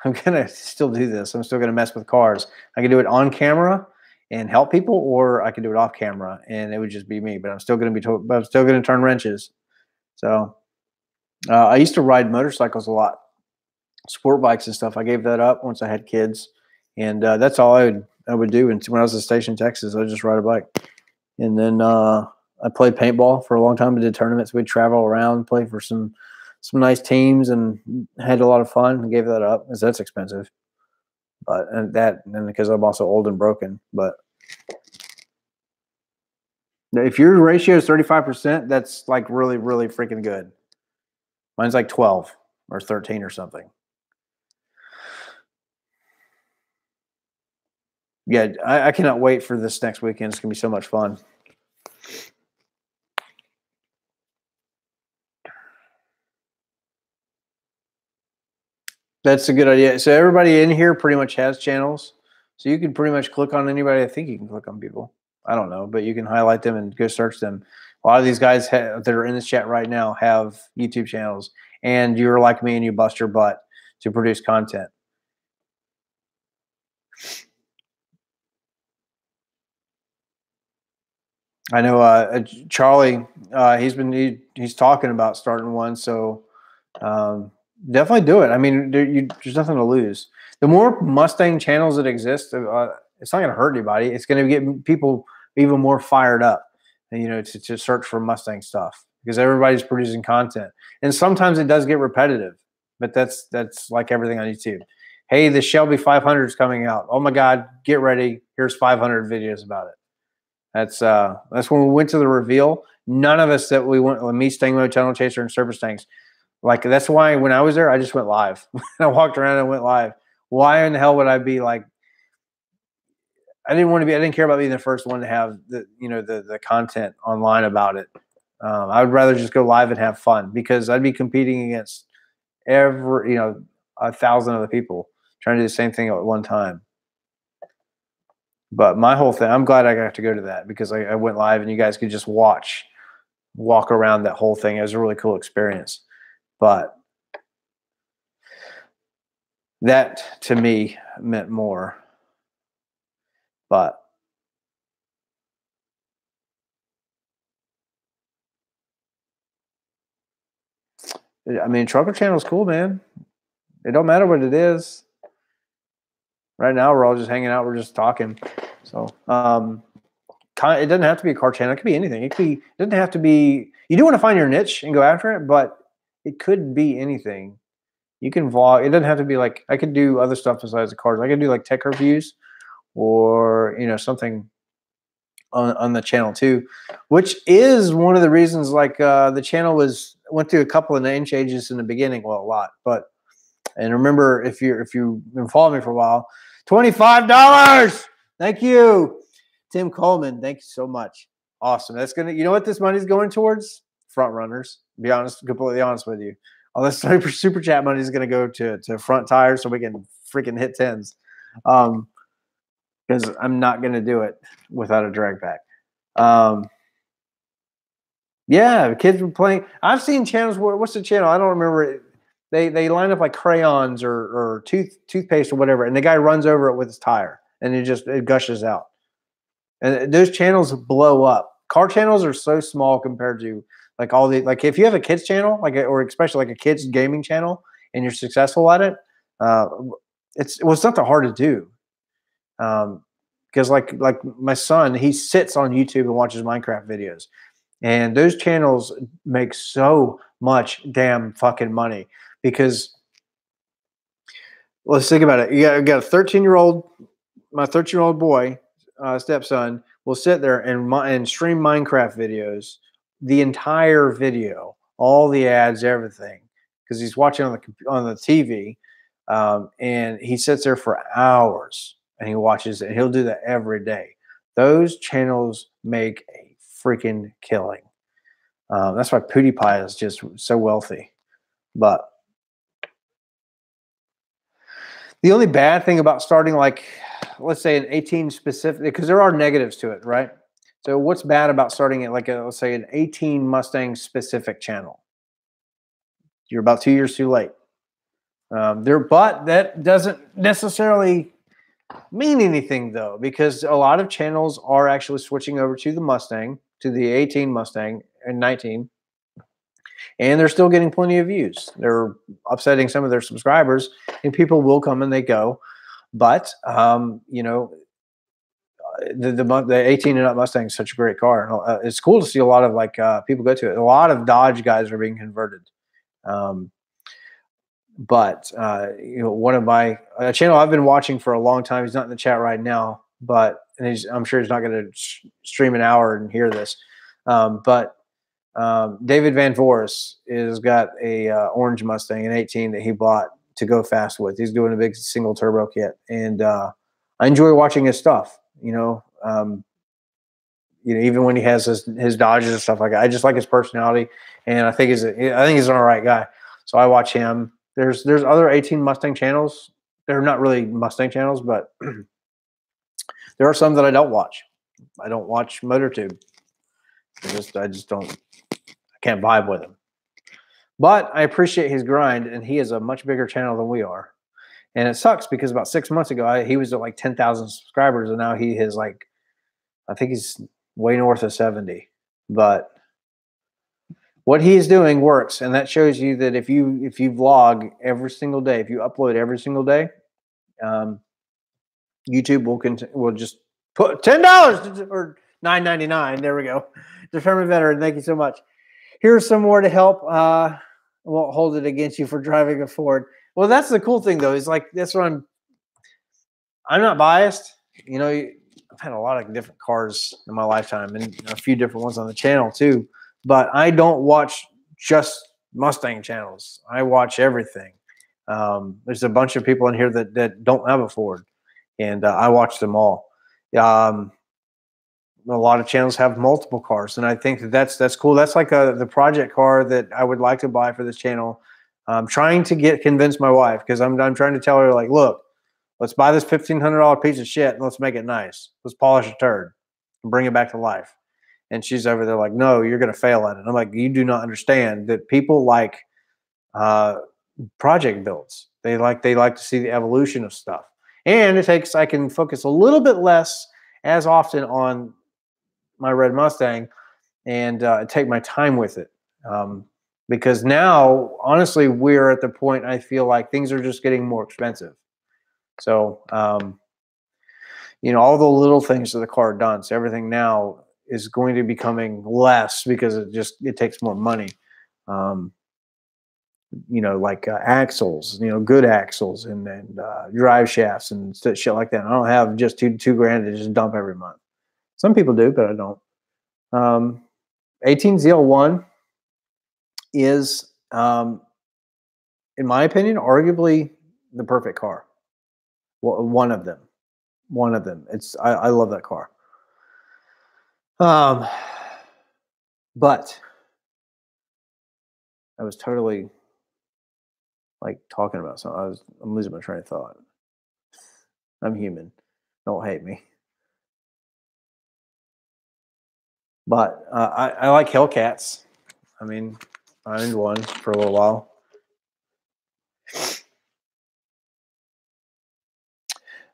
I'm gonna still do this. I'm still gonna mess with cars. I can do it on camera and help people, or I can do it off camera and it would just be me. But I'm still gonna turn wrenches. So I used to ride motorcycles a lot, sport bikes and stuff. I gave that up once I had kids, and that's all I would do. And when I was in Station, Texas, I would just ride a bike. And then I played paintball for a long time. I did tournaments. We'd travel around, play for some nice teams, and had a lot of fun. I gave that up because that's expensive. But and because I'm also old and broken. But if your ratio is 35%, that's like really, really freaking good. Mine's like 12 or 13 or something. Yeah, I cannot wait for this next weekend. It's gonna be so much fun. That's a good idea. So everybody in here pretty much has channels. So you can pretty much click on anybody. I think you can click on people. I don't know, but you can highlight them and go search them. A lot of these guys that are in this chat right now have YouTube channels, and you're like me and you bust your butt to produce content. I know Charlie, he's talking about starting one. So definitely do it. I mean, there's nothing to lose. The more Mustang channels that exist, it's not going to hurt anybody. It's going to get people even more fired up, to search for Mustang stuff because everybody's producing content. And sometimes it does get repetitive, but that's like everything on YouTube. Hey, the Shelby 500 is coming out. Oh my God, get ready. Here's 500 videos about it. That's when we went to the reveal. None of us that we went, me, Stang Mode, Tunnel Chaser, and Surface Tanks. Like, that's why when I was there, I just went live. I walked around and went live. Why in the hell would I be like? I didn't care about being the first one to have the content online about it. I would rather just go live and have fun because I'd be competing against 1,000 other people trying to do the same thing at one time. But my whole thing, I'm glad I got to go to that because I went live and you guys could just walk around that whole thing. It was a really cool experience. But that to me meant more. But I mean, Trucker Channel is cool, man. It don't matter what it is. Right now, we're all just hanging out. We're just talking. So it doesn't have to be a car channel. It could be anything. It doesn't have to be. You do want to find your niche and go after it, but it could be anything. You can vlog. It doesn't have to be like, I could do other stuff besides the cars. I could do like tech reviews or, something on the channel too, which is one of the reasons like the channel went through a couple of name changes in the beginning. Well, a lot, and remember, if you've been following me for a while, $25. Thank you, Tim Coleman. Thank you so much. Awesome. That's you know what this money's going towards? Front runners. To be honest, completely honest with you. All this super chat money is going to go to front tires so we can freaking hit 10s. Because I'm not going to do it without a drag pack. Yeah, kids were playing. I've seen channels where, what's the channel? I don't remember it. They line up like crayons or toothpaste or whatever, and the guy runs over it with his tire, and it gushes out. And those channels blow up. Car channels are so small compared to like if you have a kids channel, or especially like a kids gaming channel, and you're successful at it, it's not that hard to do. Because like my son, he sits on YouTube and watches Minecraft videos, and those channels make so much damn fucking money. Because let's think about it. You got a 13-year-old my 13-year-old boy, stepson, will sit there and stream Minecraft videos, the entire video, all the ads, everything, because he's watching on the TV, and he sits there for hours and he watches it. And he'll do that every day. Those channels make a freaking killing. That's why PewDiePie is just so wealthy. But the only bad thing about starting, like, let's say an 18 specific, because there are negatives to it, right? So what's bad about starting it, like let's say an 18 Mustang specific channel? You're about 2 years too late. But that doesn't necessarily mean anything, though, because a lot of channels are actually switching over to the Mustang, to the 18 Mustang and 19, and they're still getting plenty of views. They're upsetting some of their subscribers, and people will come and they go. But you know, the 18 and up Mustang is such a great car. It's cool to see a lot of like people go to it. A lot of Dodge guys are being converted. But you know, one of my channel I've been watching for a long time. He's not in the chat right now, but I'm sure he's not going to stream an hour and hear this. But David Van Voris has got a orange Mustang, an 18 that he bought to go fast with. He's doing a big single turbo kit, and I enjoy watching his stuff. You know, even when he has his Dodges and stuff like that, I just like his personality, and I think he's an all right guy. So I watch him. There's other 18 Mustang channels. They're not really Mustang channels, but there are some that I don't watch. I don't watch MotorTube. I just don't. I can't vibe with him. But I appreciate his grind, and he has a much bigger channel than we are. And it sucks because about 6 months ago, he was at like 10,000 subscribers, and now he has like, I think he's way north of 70. But what he is doing works, and that shows you that if you vlog every single day, if you upload every single day, YouTube will just put $10 or $9.99. There we go. Determined veteran, thank you so much. Here's some more to help. I won't hold it against you for driving a Ford. Well, that's the cool thing, though. Is like that's what I'm not biased. You know, I've had a lot of different cars in my lifetime, and a few different ones on the channel too. But I don't watch just Mustang channels. I watch everything. There's a bunch of people in here that don't have a Ford, and I watch them all. A lot of channels have multiple cars, and I think that's cool. That's like the project car that I would like to buy for this channel. I'm trying to convince my wife, because I'm trying to tell her, like, look, let's buy this $1,500 piece of shit and let's make it nice. Let's polish a turd and bring it back to life. And she's over there like, no, you're going to fail at it. I'm like, you do not understand that people like project builds. They like to see the evolution of stuff, and I can focus a little bit less as often on my red Mustang and take my time with it. Because now, honestly, we're at the point I feel like things are just getting more expensive. So, you know, all the little things that the car does, everything now is going to be becoming less because it takes more money. You know, like axles, you know, good axles and drive shafts and shit like that. I don't have just $2 grand to just dump every month. Some people do, but I don't. 18 ZL1 is, in my opinion, arguably the perfect car. Well, one of them. I love that car. But I was totally like talking about something. I'm losing my train of thought. I'm human. Don't hate me. But I like Hellcats. I mean, I owned one for a little while.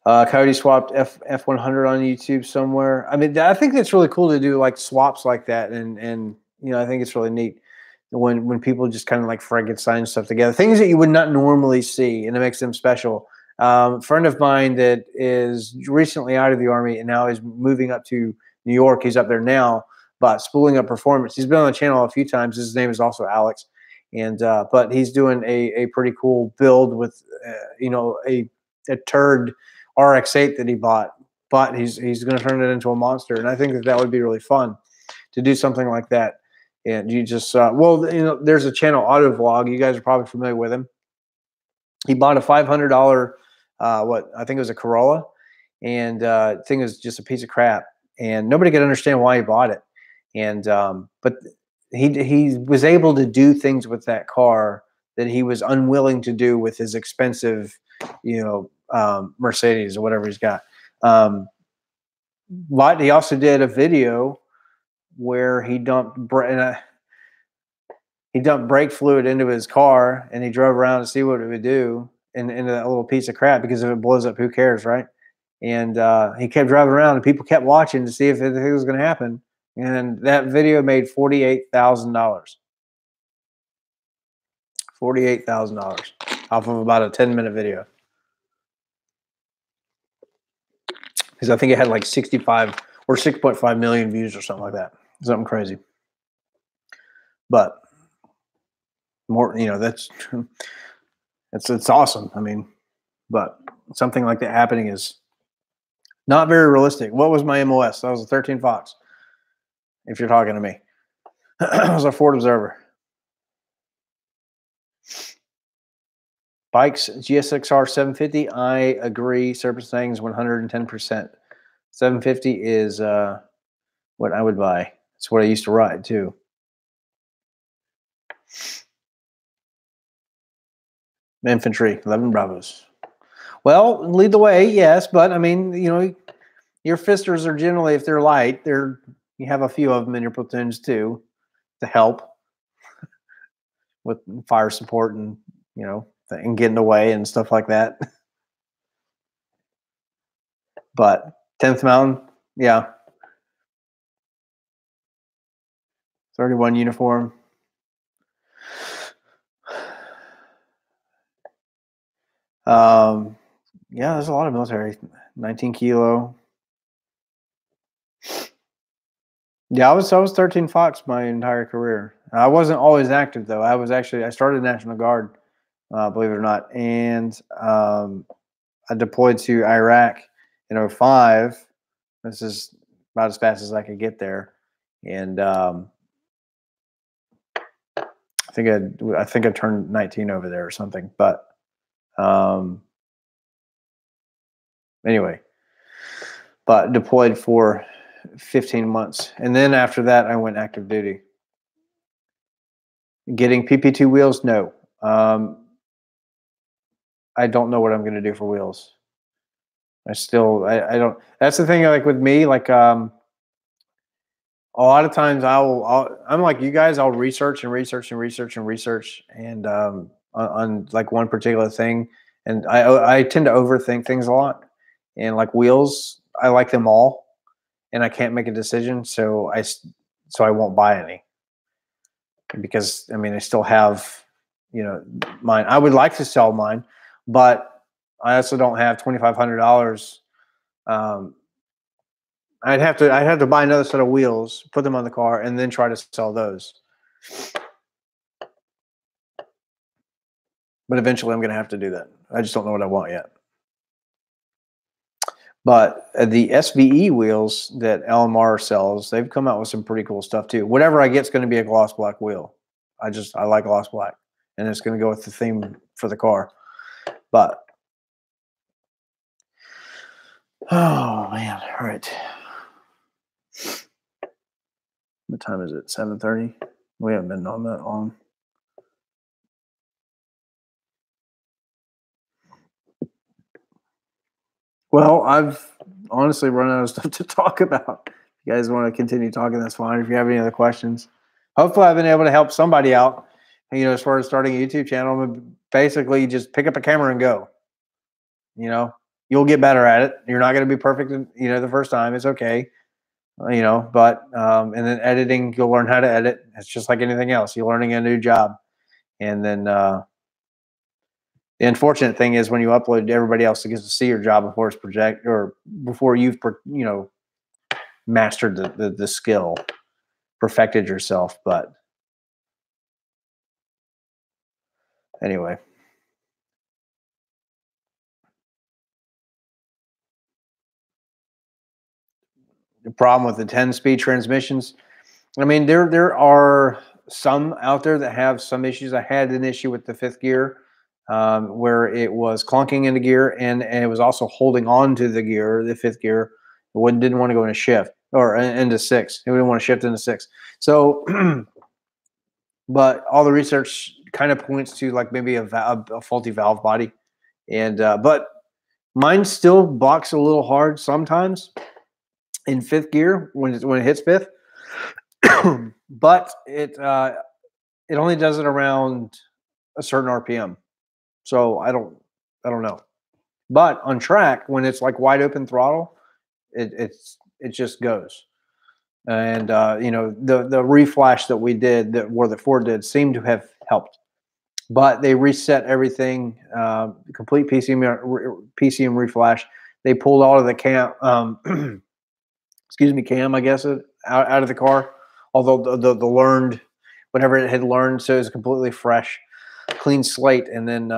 Coyote swapped F100 on YouTube somewhere. I mean, I think that's really cool to do like swaps like that, and you know, I think it's really neat when people just kind of like Frankenstein stuff together, things that you would not normally see, and it makes them special. A friend of mine that is recently out of the Army and now is moving up to New York. He's up there now, but Spooling Up Performance. He's been on the channel a few times. His name is also Alex, and but he's doing a pretty cool build with you know, a turd RX-8 that he bought, but he's going to turn it into a monster. And I think that would be really fun to do something like that. And you just, well, you know, there's a channel, Auto Vlog. You guys are probably familiar with him. He bought a $500, what I think it was a Corolla, and thing was just a piece of crap. And nobody could understand why he bought it. And but he was able to do things with that car that he was unwilling to do with his expensive, you know, Mercedes or whatever he's got. But he also did a video where he dumped brake fluid into his car, and he drove around to see what it would do into that little piece of crap, because if it blows up, who cares, right? And he kept driving around, and people kept watching to see if anything was going to happen. And that video made $48,000. $48,000 off of about a 10-minute video. Because I think it had like 65 or 6.5 million views or something like that. Something crazy. But more, you know, it's awesome. I mean, but something like that happening is not very realistic. What was my MOS? That was a 13 Fox. If you're talking to me, it was a Ford Observer. Bikes, GSXR 750. I agree. Surface things 110%. 750 is what I would buy. It's what I used to ride too. Infantry, 11 Bravos. Well, lead the way, yes, but I mean, you know, your fisters are generally, if they're light, you have a few of them in your platoons too to help with fire support and, you know, and getting away and stuff like that. But 10th Mountain, yeah. 31 uniform. Yeah, there's a lot of military. 19 kilo. Yeah, I was 13 Fox my entire career. I wasn't always active though. I started National Guard, believe it or not, and I deployed to Iraq in 2005. This is about as fast as I could get there, and I think I turned 19 over there or something. But anyway, but deployed for 15 months, and then after that I went active duty. Getting PP2 wheels, no. I don't know what I'm going to do for wheels. I don't. That's the thing. Like with me, like a lot of times I'm like you guys. I'll research and research and research and research, and on like one particular thing, and I tend to overthink things a lot. And like wheels, I like them all, and I can't make a decision, so I won't buy any, because I mean I still have, you know, mine. I would like to sell mine, but I also don't have $2,500. I'd have to buy another set of wheels, put them on the car, and then try to sell those. But eventually I'm going to have to do that. I just don't know what I want yet. But the SVE wheels that LMR sells, they've come out with some pretty cool stuff too. Whatever I get is going to be a gloss black wheel. I like gloss black, and it's going to go with the theme for the car. But oh man, all right. What time is it? 7:30. We haven't been on that long. Well, I've honestly run out of stuff to talk about. If you guys want to continue talking, that's fine. If you have any other questions, hopefully I've been able to help somebody out. You know, as far as starting a YouTube channel, basically just pick up a camera and go. You know, you'll get better at it. You're not going to be perfect, you know, the first time. It's okay. You know, but and then editing, you'll learn how to edit. It's just like anything else. You're learning a new job, and then the unfortunate thing is when you upload, everybody else gets to see your job before it's or before you've, you know, mastered the skill, perfected yourself. But anyway. the problem with the 10-speed transmissions. I mean, there are some out there that have some issues. I had an issue with the 5th gear where it was clunking into gear, and it was also holding on to the gear, the 5th gear. It didn't want to go into shift or into 6. It didn't want to shift into 6. So, but all the research kind of points to like maybe a faulty valve body, and but mine still blocks a little hard sometimes in 5th gear when it hits 5th. But it only does it around a certain RPM, so I don't know. But on track, when it's like wide open throttle, it just goes. And you know, the reflash that we did, that Ford did, seemed to have helped. But they reset everything, complete PCM reflash. They pulled all of the cam, excuse me, cam, I guess, out of the car. Although the learned, whatever it had learned, so it was completely fresh, clean slate. And then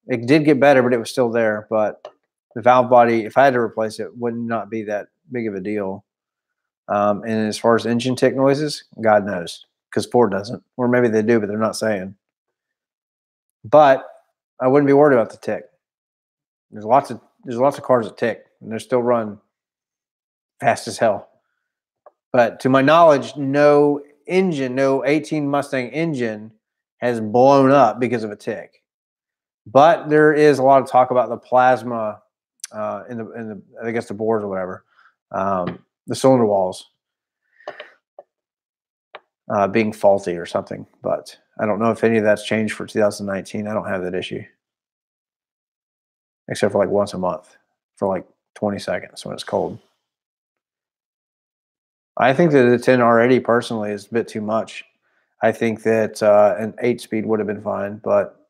it did get better, but it was still there. But the valve body, if I had to replace it, would not be that big of a deal. And as far as engine tick noises, God knows, because Ford doesn't, or maybe they do, but they're not saying. But I wouldn't be worried about the tick. There's lots of cars that tick, and they still run fast as hell. But to my knowledge, no 18 Mustang engine has blown up because of a tick. But there is a lot of talk about the plasma in the I guess the bores or whatever, the cylinder walls being faulty or something. But I don't know if any of that's changed for 2019. I don't have that issue, except for like once a month for like 20 seconds when it's cold. I think that the 10R80 personally is a bit too much. I think that an 8-speed would have been fine, but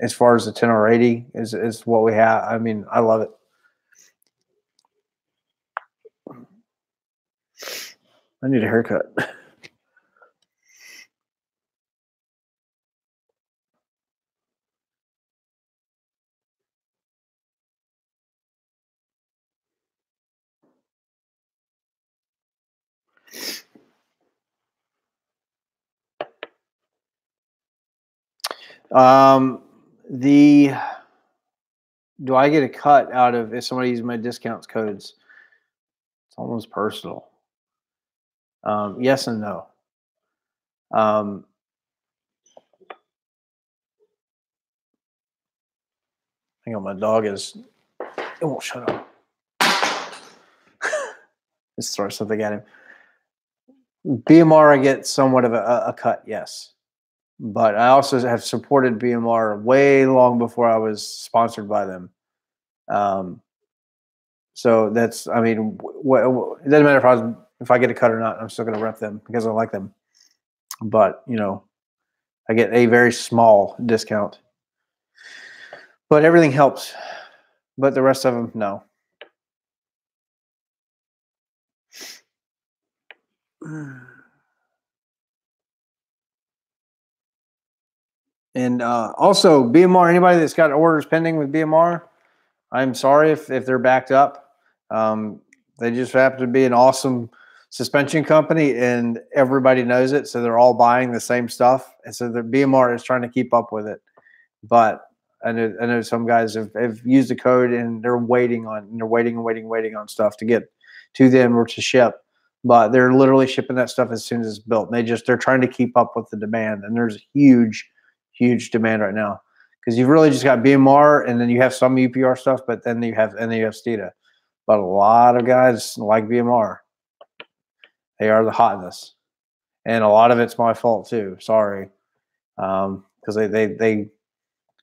as far as the 10R80 is what we have, I mean, I love it. I need a haircut. Do I get a cut out of if somebody uses my discounts codes? It's almost personal. Yes and no. Hang on, my dog it won't shut up. Just throw something at him. BMR, I get somewhat of a cut, yes. But I also have supported BMR way long before I was sponsored by them. So that's, I mean, it doesn't matter if I get a cut or not. I'm still going to rep them because I like them. But, you know, I get a very small discount. But everything helps. But the rest of them, no. And also, BMR, anybody that's got orders pending with BMR, I'm sorry if they're backed up. They just happen to be an awesome suspension company, and everybody knows it, so they're all buying the same stuff. And so the BMR is trying to keep up with it. But I know some guys have used the code, and they're waiting on stuff to get to them or to ship. But they're literally shipping that stuff as soon as it's built. And they're trying to keep up with the demand, and there's huge demand right now because you've really just got BMR, and then you have some UPR stuff, but then you have Stita. But a lot of guys like BMR. They are the hotness, and a lot of it's my fault too. Sorry, because they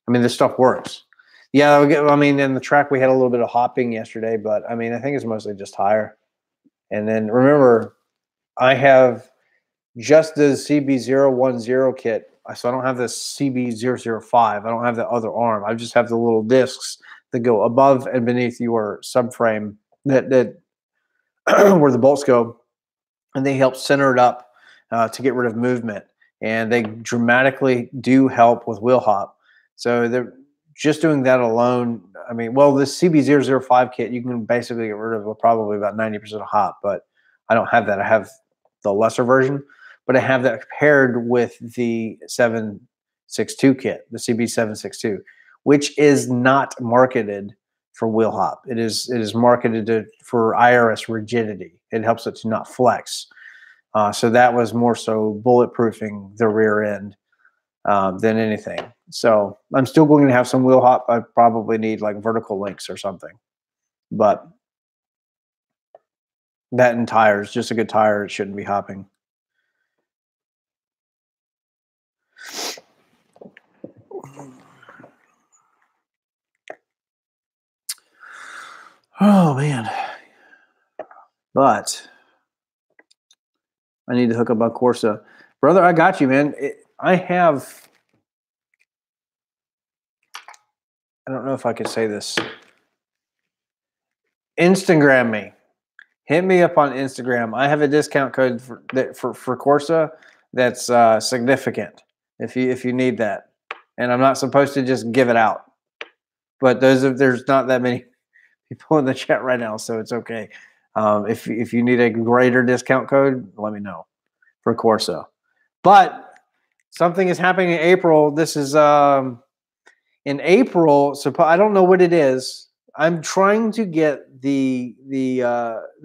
I mean, this stuff works. Yeah, I mean, in the track we had a little bit of hopping yesterday, but I mean, I think it's mostly just tire. And then remember, I have just the CB010 kit, so I don't have the CB005. I don't have the other arm. I just have the little discs that go above and beneath your subframe that where the bolts go, and they help center it up to get rid of movement. And they dramatically do help with wheel hop. So they're just doing that alone. I mean, well, the CB005 kit, you can basically get rid of probably about 90% of hop, but I don't have that. I have the lesser version, but I have that paired with the 762 kit, the CB762, which is not marketed for wheel hop. It is marketed for IRS rigidity. It helps it to not flex. So that was more so bulletproofing the rear end than anything. So I'm still going to have some wheel hop. I probably need like vertical links or something, but that and tires, just a good tire, it shouldn't be hopping. Oh man. But I need to hook up my Corsa. Brother, I got you, man. I don't know if I could say this. Instagram me. Hit me up on Instagram. I have a discount code for Corsa that's significant if you need that. And I'm not supposed to just give it out. But there's not that many people in the chat right now, so it's okay. If you need a greater discount code, let me know for Corsa. But something is happening in April. This is in April. So I don't know what it is. I'm trying to get the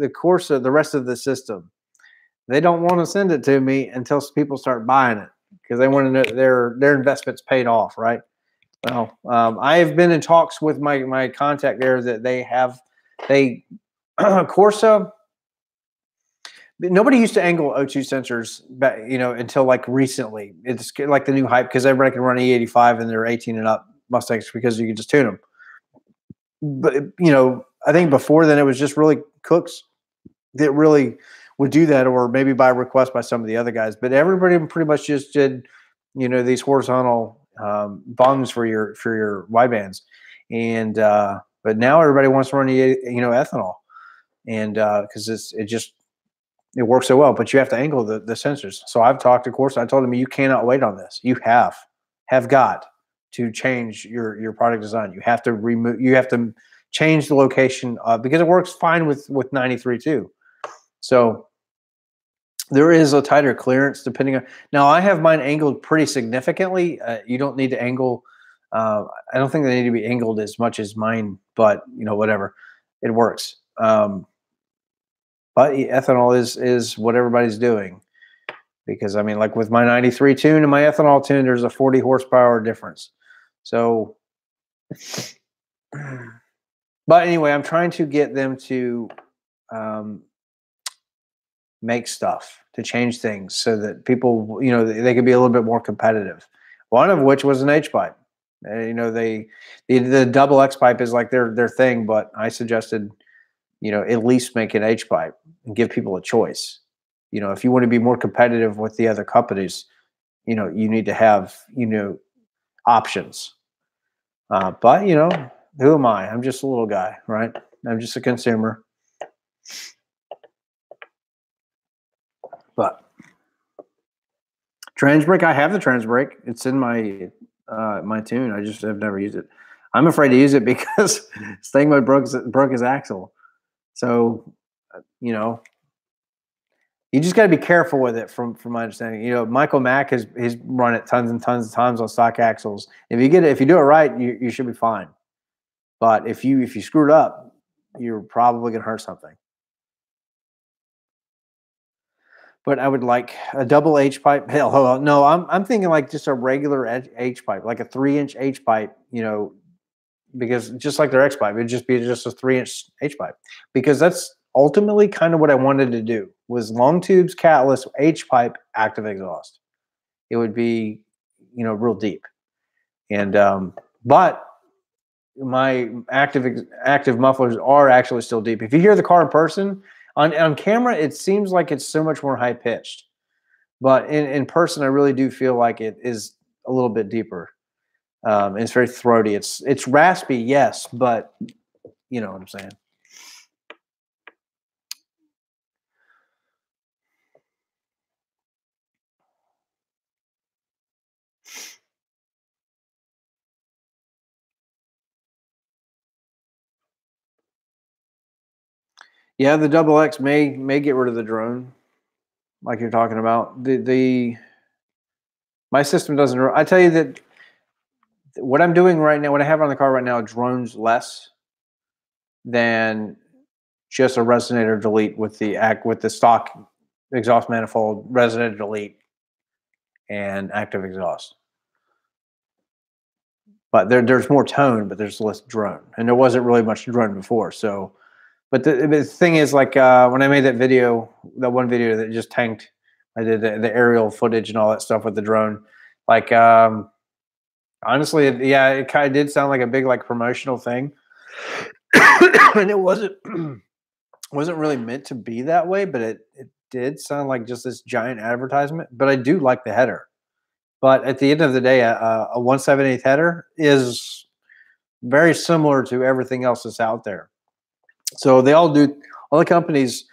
Corsa, the rest of the system. They don't want to send it to me until people start buying it because they want to know their investment's paid off, right? Well, I have been in talks with my contact there that they Corsa. Nobody used to angle O2 sensors, until like recently. It's like the new hype because everybody can run E85 and they're 18 and up Mustangs because you can just tune them. But I think before then it was just really cooks that really would do that, or maybe by request by some of the other guys. But everybody pretty much just did, these horizontal bungs for your widebands, and but now everybody wants to run ethanol, and because it works so well. But you have to angle the sensors. So I've talked to Corsa. I told him you cannot wait on this. You have got to change your product design. You have to remove. You have to change the location because it works fine with 93 too. So there is a tighter clearance depending on. Now I have mine angled pretty significantly. You don't need to angle. I don't think they need to be angled as much as mine, but whatever, it works. But ethanol is what everybody's doing, because I mean, like with my 93 tune and my ethanol tune, there's a 40 horsepower difference. So, but anyway, I'm trying to get them to make stuff, to change things so that people, they could be a little bit more competitive. One of which was an H pipe. The double X pipe is like their thing, but I suggested, at least make an H pipe and give people a choice. If you want to be more competitive with the other companies, you need to have, options. But who am I? I'm just a little guy, right? I'm just a consumer. But trans brake, I have the trans brake. It's in my my tune. I just have never used it. I'm afraid to use it because Stang Mode broke his axle. So, you just got to be careful with it. From my understanding, Michael Mack has run it tons and tons of times on stock axles. If you do it right, you should be fine. But if you screw it up, you're probably gonna hurt something. But I would like a double H pipe. Hell, no, I'm thinking like just a regular H pipe, like a 3-inch H pipe. Because just like their X pipe, it'd just be just a 3-inch H pipe. Because that's ultimately kind of what I wanted to do, was long tubes, catless, H pipe, active exhaust. It would be, real deep. And but my active mufflers are actually still deep. If you hear the car in person, on camera, it seems like it's so much more high pitched. But in person, I really do feel like it is a little bit deeper. It's very throaty. It's raspy, yes, but you know what I'm saying. Yeah, the double X may get rid of the drone, like you're talking about. My system doesn't. I tell you that what I'm doing right now, what I have on the car right now, drones less than just a resonator delete with the stock exhaust manifold, resonator delete, and active exhaust. But there's more tone, but there's less drone, and there wasn't really much drone before. So, but the thing is, like when I made that video, that one video that just tanked, I did the aerial footage and all that stuff with the drone. Like honestly, yeah, it kind of did sound like a big like promotional thing, and it wasn't really meant to be that way, but it did sound like just this giant advertisement. But I do like the header. But at the end of the day, a 1/7/8 header is very similar to everything else that's out there. So they all do. All the companies,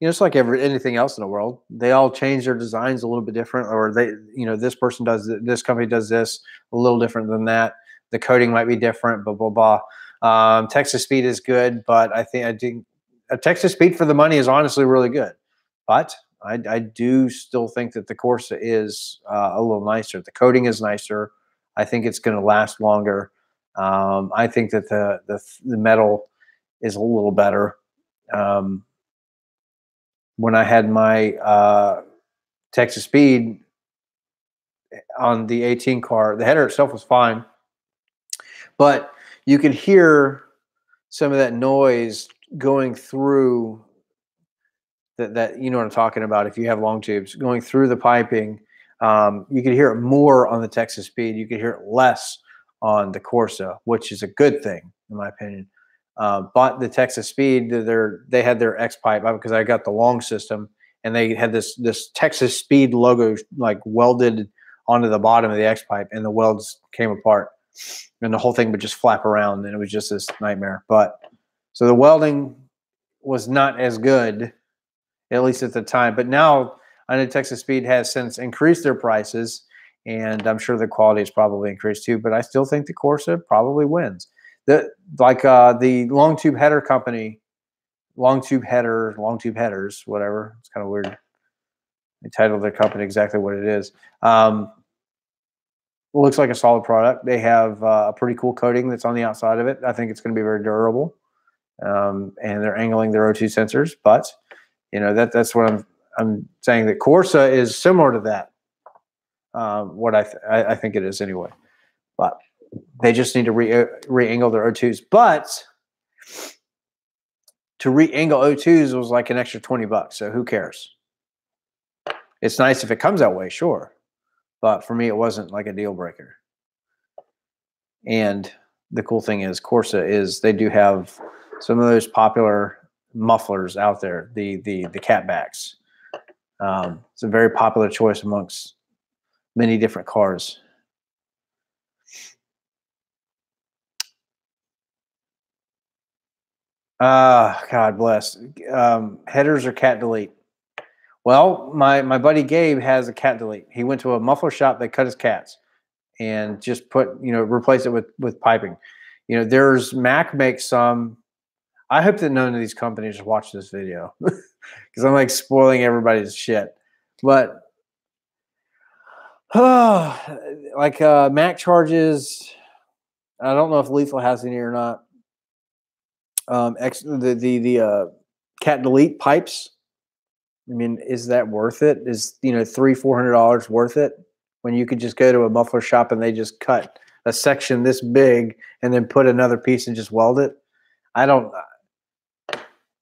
it's like anything else in the world. They all change their designs a little bit different, or this person does this company does this a little different than that. The coding might be different. Blah blah blah. Texas Speed is good, but I think a Texas Speed for the money is honestly really good. But I do still think that the Corsa is a little nicer. The coating is nicer. I think it's going to last longer. I think that the metal is a little better. When I had my Texas Speed on the 18 car, the header itself was fine, but you could hear some of that noise going through that you know what I'm talking about. If you have long tubes going through the piping, you could hear it more on the Texas Speed. You could hear it less on the Corsa, which is a good thing in my opinion. But the Texas Speed, they had their X pipe because I got the long system, and they had this Texas Speed logo like welded onto the bottom of the X pipe, and the welds came apart, and the whole thing would just flap around, and it was just this nightmare. But so the welding was not as good, at least at the time. But now I know Texas Speed has since increased their prices, and I'm sure the quality has probably increased too. But I still think the Corsa probably wins. The long tube header company, long tube headers, whatever. It's kind of weird. They titled their company exactly what it is. Looks like a solid product. They have a pretty cool coating that's on the outside of it. I think it's going to be very durable. And they're angling their O2 sensors, but that's what I'm saying. That Corsa is similar to that. What I think it is anyway, but they just need to re-angle their O2s. But to re-angle O2s was like an extra $20. So who cares? It's nice if it comes that way, sure. But for me, it wasn't like a deal breaker. And the cool thing is Corsa they do have some of those popular mufflers out there, the catbacks. It's a very popular choice amongst many different cars. God bless. Headers or cat delete? Well, my buddy Gabe has a cat delete. He went to a muffler shop that cut his cats and just replace it with piping. There's Mac makes some. I hope that none of these companies watch this video because I'm like spoiling everybody's shit. But Mac charges. I don't know if Lethal has any or not. The cat delete pipes. I mean, is that worth it? Is $300-400 worth it when you could just go to a muffler shop and they just cut a section this big and then put another piece and just weld it? I don't.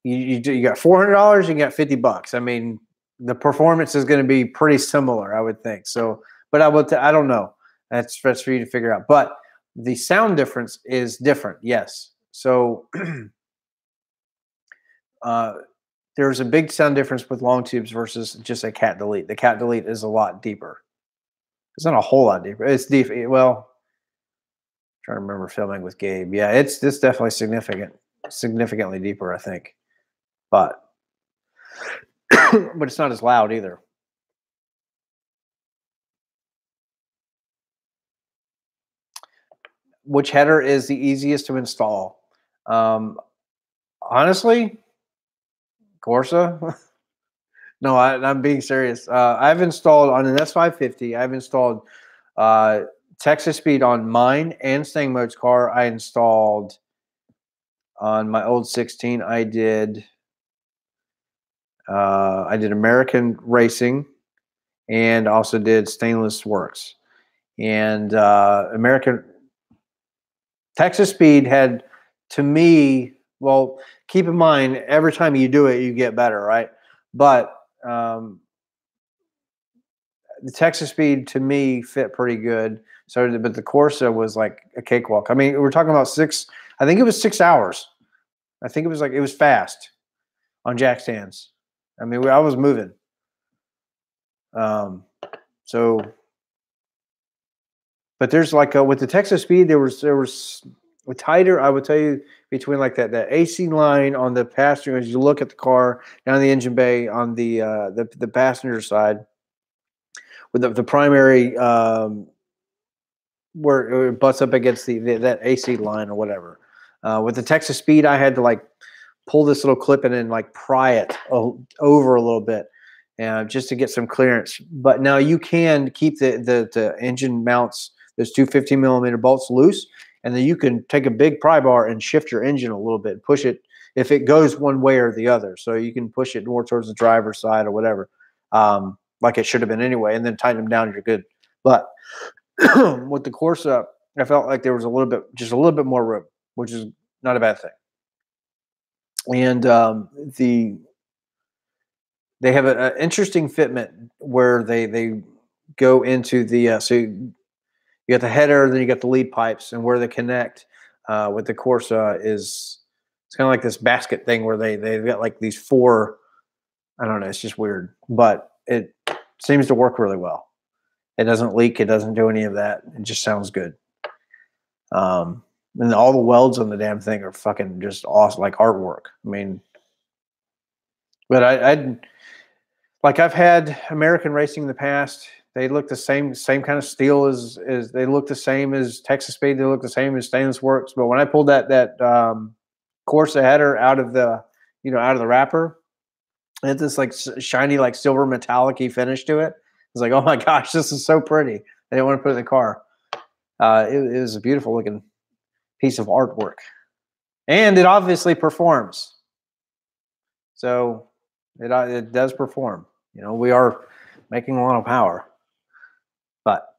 You got $400. You got $50. I mean, the performance is going to be pretty similar, I would think. So, but I don't know. That's for you to figure out. But the sound difference is different. Yes. So. There's a big sound difference with long tubes versus just a cat delete. The cat delete is a lot deeper. It's not a whole lot deeper. It's deep. Well, I'm trying to remember filming with Gabe. Yeah, it's definitely significantly deeper, I think. But it's not as loud either. Which header is the easiest to install? Honestly, Corsa? No, I'm being serious. I've installed on an S550. I've installed Texas Speed on mine and Staying Mode's car. I installed on my old 16. I did American Racing and also did Stainless Works. And American Texas Speed had, to me, well, keep in mind, every time you do it, you get better, right? But the Texas Speed, to me, fit pretty good. So, but the Corsa was like a cakewalk. I mean, we're talking about I think it was 6 hours. I think it was fast on jack stands. I mean, I was moving. So, but there's like with the Texas Speed, there was tighter. I would tell you between like that AC line on the passenger as you look at the car down the engine bay on the passenger side with the primary where it butts up against that AC line or whatever. With the Texas Speed, I had to like pull this little clip in and like pry it over a little bit, just to get some clearance. But now you can keep the engine mounts, those two 15mm bolts loose, and then you can take a big pry bar and shift your engine a little bit, push it if it goes one way or the other. So you can push it more towards the driver's side or whatever, like it should have been anyway, and then tighten them down, you're good. But with the Corsa, I felt like there was just a little bit more room, which is not a bad thing. And they have an interesting fitment where they go into the so you got the header, then you got the lead pipes, and where they connect with the Corsa it's kind of like this basket thing where they've got like these four. I don't know, it's just weird, but it seems to work really well. It doesn't leak, it doesn't do any of that. It just sounds good. And all the welds on the damn thing are fucking just awesome, like artwork. I mean, but I've had American Racing in the past. They look the same kind of steel as they look the same as Texas Speed. They look the same as Stainless Works. But when I pulled that Corsa header out of the wrapper, it had this like shiny, like silver metallic-y finish to it. It's like, oh my gosh, this is so pretty. I didn't want to put it in the car. It was a beautiful looking piece of artwork, and it obviously performs. So it does perform. You know, we are making a lot of power, but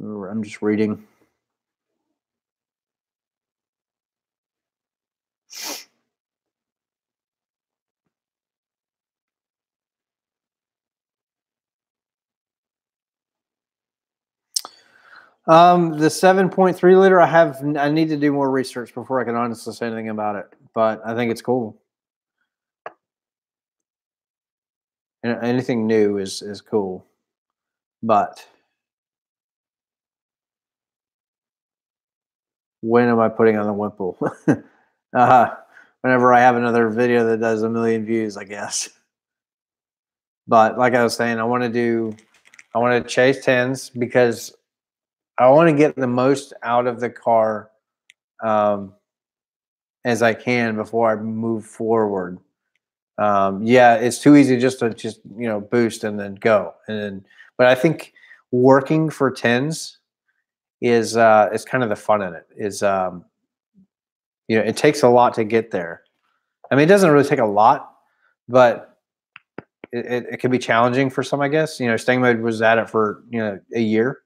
I'm just reading. The 7.3 liter, I need to do more research before I can honestly say anything about it, but I think it's cool. And anything new is cool, but when am I putting on the Wimple? Whenever I have another video that does 1 million views, I guess. But like I was saying, I want to chase 10s because I want to get the most out of the car as I can before I move forward. Yeah, it's too easy just to boost and then go. But I think working for 10s is kind of the fun in it. It takes a lot to get there. I mean, it doesn't really take a lot, but it can be challenging for some, I guess. Staying Mode was at it for a year,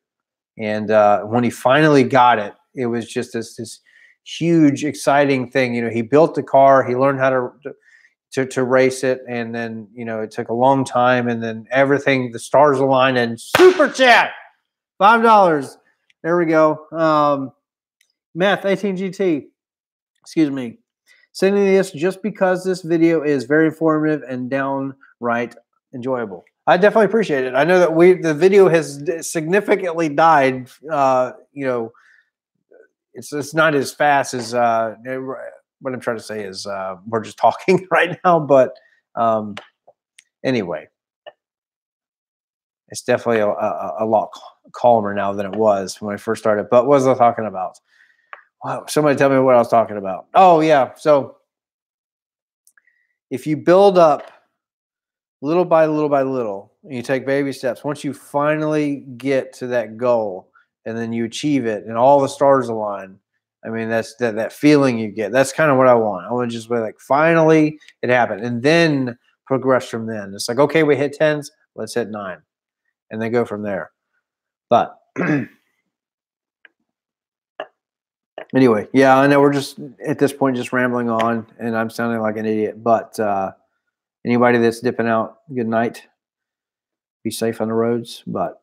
and when he finally got it, it was just this huge, exciting thing. He built the car, he learned how to race it, and then it took a long time, and then the stars aligned, and super chat $5. There we go. Math 18 GT. Excuse me. Sending this just because this video is very informative and downright enjoyable. I definitely appreciate it. I know that the video has significantly died. It's not as fast as what I'm trying to say is we're just talking right now. But anyway, it's definitely a lot calmer now than it was when I first started. But what was I talking about? Wow, somebody tell me what I was talking about. Oh, yeah. So if you build up little by little by little, and you take baby steps, once you finally get to that goal and then you achieve it and all the stars align, I mean, that's that feeling you get. That's kind of what I want. I want to just be like, finally it happened. And then progress from then. It's like, okay, we hit 10s, let's hit 9. And then go from there. But anyway, yeah, I know we're just at this point just rambling on and I'm sounding like an idiot. But anybody that's dipping out, good night. Be safe on the roads. But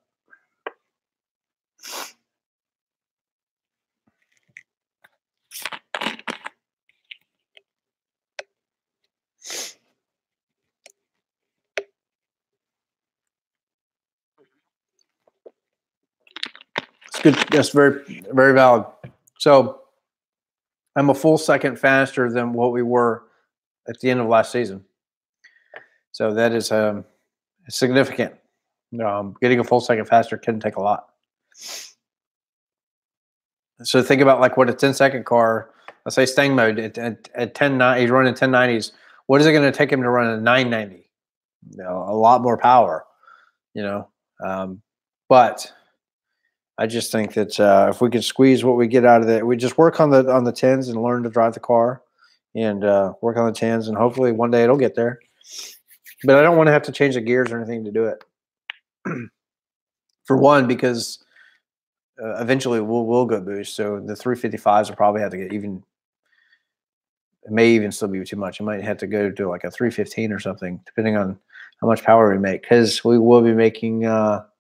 it's good. That's very, very valid. So I'm a full second faster than what we were at the end of last season. So that is significant. Getting a full second faster can take a lot. So think about like what a 10-second car, let's say Stang mode at 10, he's running 1090s. What is it going to take him to run a 990? You know, a lot more power, you know. But I just think that if we can squeeze what we get out of it, we just work on the 10s and learn to drive the car and work on the 10s, and hopefully one day it'll get there. But I don't want to have to change the gears or anything to do it. For one, because eventually we'll go boost. So the 355s will probably have to get even. It may even still be too much. It might have to go to like a 315 or something, depending on how much power we make. Because we will be making, well,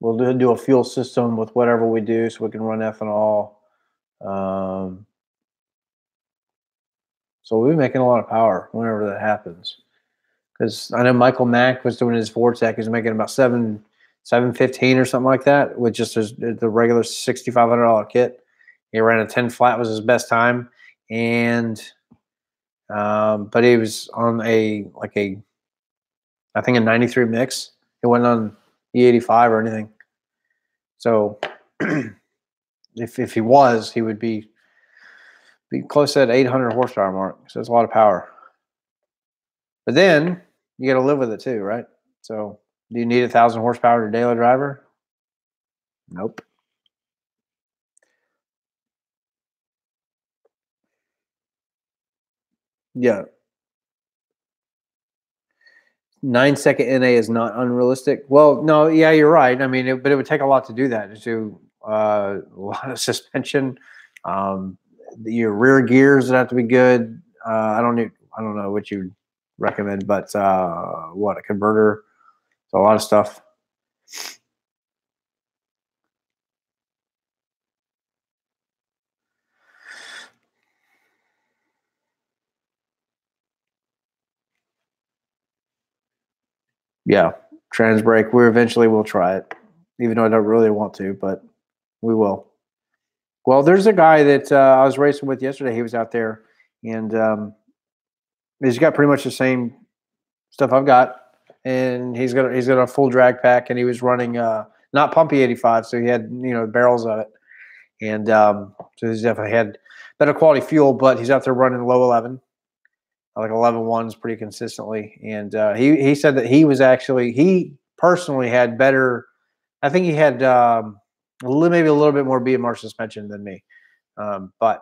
we'll do a fuel system with whatever we do, so we can run ethanol. So we'll be making a lot of power whenever that happens. Because I know Michael Mack was doing his Vortec. He was making about 715 or something like that with just the regular $6,500 kit. He ran a 10 flat was his best time, and but he was on I think a 93 mix. It wasn't on E85 or anything. So if he was, he would be close to that 800 horsepower mark. So it's a lot of power. But then you got to live with it too, right? So do you need 1,000 horsepower to daily driver? Nope. Yeah. 9-second NA is not unrealistic. Well, no, yeah, you're right. I mean, but it would take a lot to do that. To a lot of suspension. Your rear gears would have to be good. I don't know what you recommend, but what, a converter? So a lot of stuff. Yeah, trans brake. We eventually will try it, even though I don't really want to, but we will. Well, there's a guy that I was racing with yesterday. He was out there, and he's got pretty much the same stuff I've got, and he's got a full drag pack, and he was running not pumpy 85, so he had barrels of it, and so he's definitely had better quality fuel, but he's out there running low 11. Like 11.1s pretty consistently, and he said that he personally had better. I think he had maybe a little bit more BMR suspension than me, but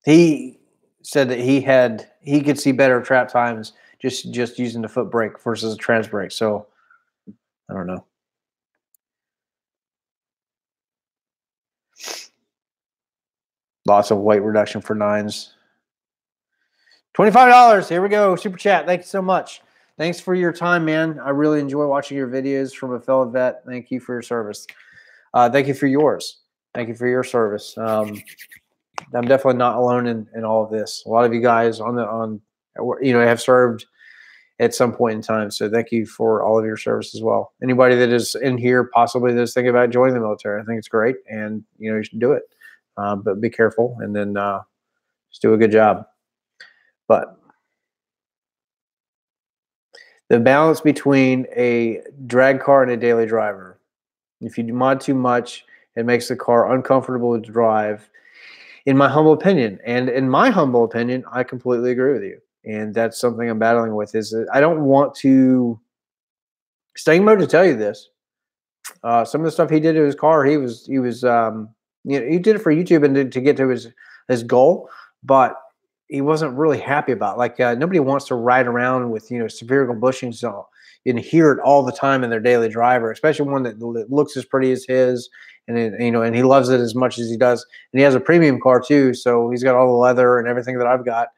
he said that he could see better trap times just using the foot brake versus a trans brake. So I don't know. Lots of weight reduction for 9s. $25. Here we go. Super chat. Thank you so much. Thanks for your time, man. I really enjoy watching your videos from a fellow vet. Thank you for your service. Thank you for yours. Thank you for your service. I'm definitely not alone in all of this. A lot of you guys have served at some point in time. So thank you for all of your service as well. Anybody that is in here possibly that's thinking about joining the military, I think it's great, and you should do it. but be careful, and then just do a good job. But the balance between a drag car and a daily driver. If you mod too much, it makes the car uncomfortable to drive, in my humble opinion. And in my humble opinion, I completely agree with you. And that's something I'm battling with, is that I don't want to staying mode to tell you this. Some of the stuff he did to his car, he did it for YouTube and to get to his goal, but he wasn't really happy about it. Like nobody wants to ride around with spherical bushings and hear it all the time in their daily driver, especially one that looks as pretty as his, and and he loves it as much as he does. And he has a premium car too, so he's got all the leather and everything that I've got.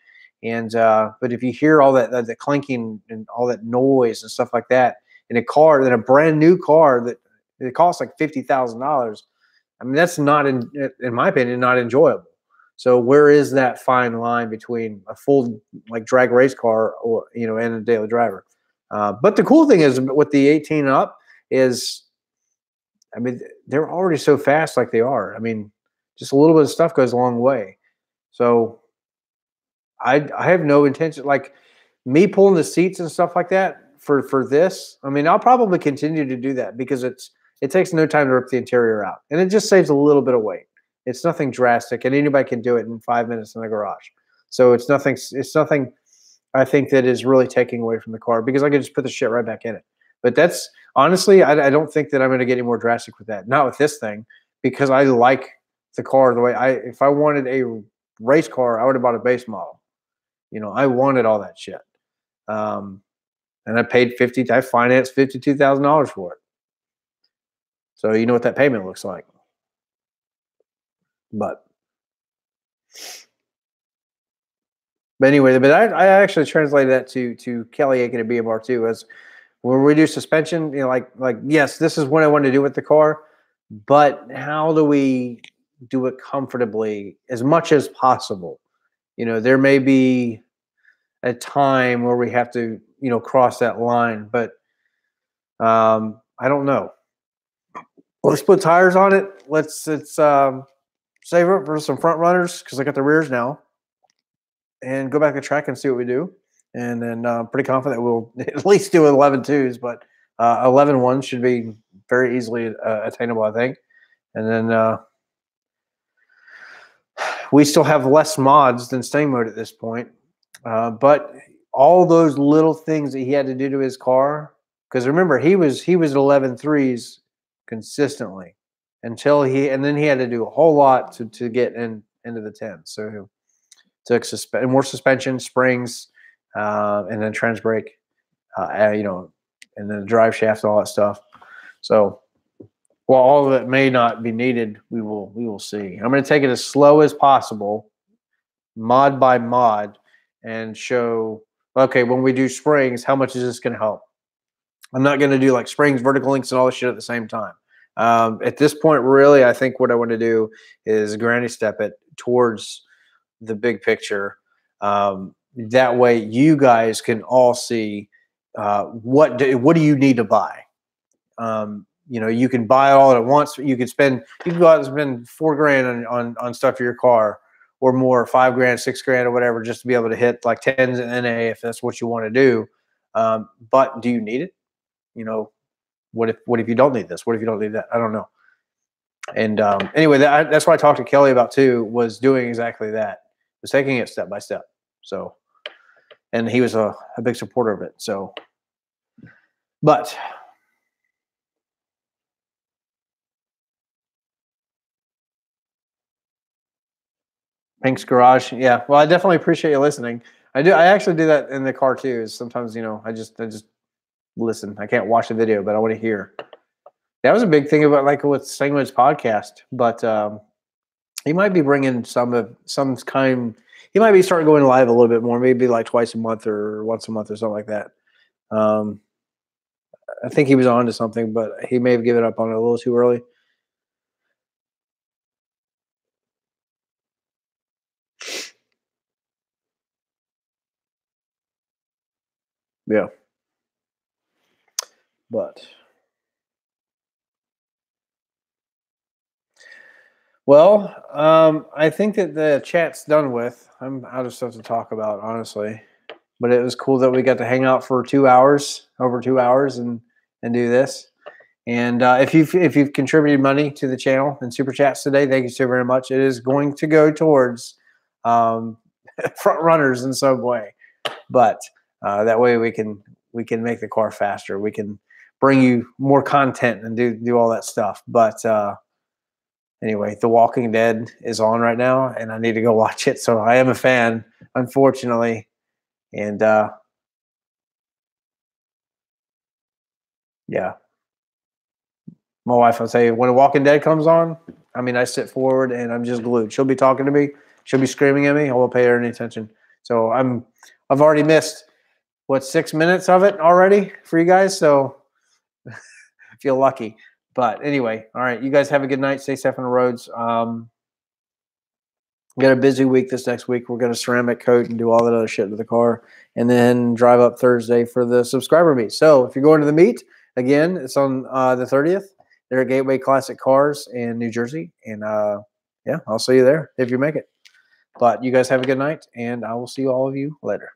And but if you hear all that clinking and all that noise and stuff like that in a car, in a brand new car that it costs like $50,000. I mean, that's not, in my opinion, not enjoyable. So where is that fine line between a full like drag race car or and a daily driver? But the cool thing is with the 18 up is, I mean, they're already so fast like they are. I mean, just a little bit of stuff goes a long way. So I have no intention, like me pulling the seats and stuff like that for this. I mean, I'll probably continue to do that because it takes no time to rip the interior out, and it just saves a little bit of weight. It's nothing drastic, and anybody can do it in 5 minutes in the garage. So it's nothing. It's nothing. I think that is really taking away from the car, because I could just put the shit right back in it. But that's honestly, I don't think that I'm going to get any more drastic with that. Not with this thing, because I like the car the way if I wanted a race car, I would have bought a base model. I wanted all that shit. And I paid I financed $52,000 for it. So you know what that payment looks like. But anyway, but I actually translated that to Kelly Aiken and BMR2 as, when we do suspension, like yes, this is what I want to do with the car, but how do we do it comfortably as much as possible? There may be a time where we have to, cross that line, but I don't know. Let's put tires on it. Let's save it for some front runners, because I got the rears now, and go back to track and see what we do. And then I'm pretty confident we'll at least do 11.2s, but 11.1s should be very easily attainable, I think. And then we still have less mods than staying mode at this point. But all those little things that he had to do to his car, because remember, he was at 11.3s consistently and then he had to do a whole lot to get into the 10. So he took more suspension, springs, and then trans brake, and then the drive shaft and all that stuff. So while all of it may not be needed, we will see. I'm going to take it as slow as possible, mod by mod, and show, okay, when we do springs, how much is this going to help? I'm not going to do like springs, vertical links, and all this shit at the same time. At this point, really, I think what I want to do is granny step it towards the big picture. That way you guys can all see what do you need to buy. You can buy all at once. You can go out and spend $4,000 on stuff for your car, or more, $5,000, $6,000, or whatever, just to be able to hit like 10s and NA if that's what you want to do. But do you need it? What if you don't need this? What if you don't need that? I don't know. And anyway, that's what I talked to Kelly about too, was doing exactly that, was taking it step by step. So, and he was a big supporter of it. So, but Pink's Garage. Yeah. Well, I definitely appreciate you listening. I do. I actually do that in the car too. Is sometimes, I just listen. I can't watch the video, but I want to hear. That was a big thing about like with Stingman's podcast, but he might be bringing some kind. He might be starting going live a little bit more, maybe like twice a month or once a month or something like that. I think he was on to something, but he may have given up on it a little too early. Yeah. But Well, I think that the chat's done with. I'm out of stuff to talk about, honestly. But it was cool that we got to hang out for 2 hours, over 2 hours, and do this. And if you've contributed money to the channel and super chats today, thank you so very much. It is going to go towards front runners in some way, but that way we can make the car faster. We can bring you more content and do all that stuff. But anyway, The Walking Dead is on right now, and I need to go watch it. So I am a fan, unfortunately, and yeah. My wife will say, when The Walking Dead comes on, I mean, I sit forward and I'm just glued. She'll be talking to me. She'll be screaming at me. I won't pay her any attention. So I've already missed, what, 6 minutes of it already for you guys. So I feel lucky. But anyway, all right. You guys have a good night. Stay safe on the roads. We got a busy week this next week. We're going to ceramic coat and do all that other shit to the car, and then drive up Thursday for the subscriber meet. So if you're going to the meet, again, it's on the 30th. They're at Gateway Classic Cars in New Jersey. And yeah, I'll see you there if you make it. But you guys have a good night, and I will see all of you later.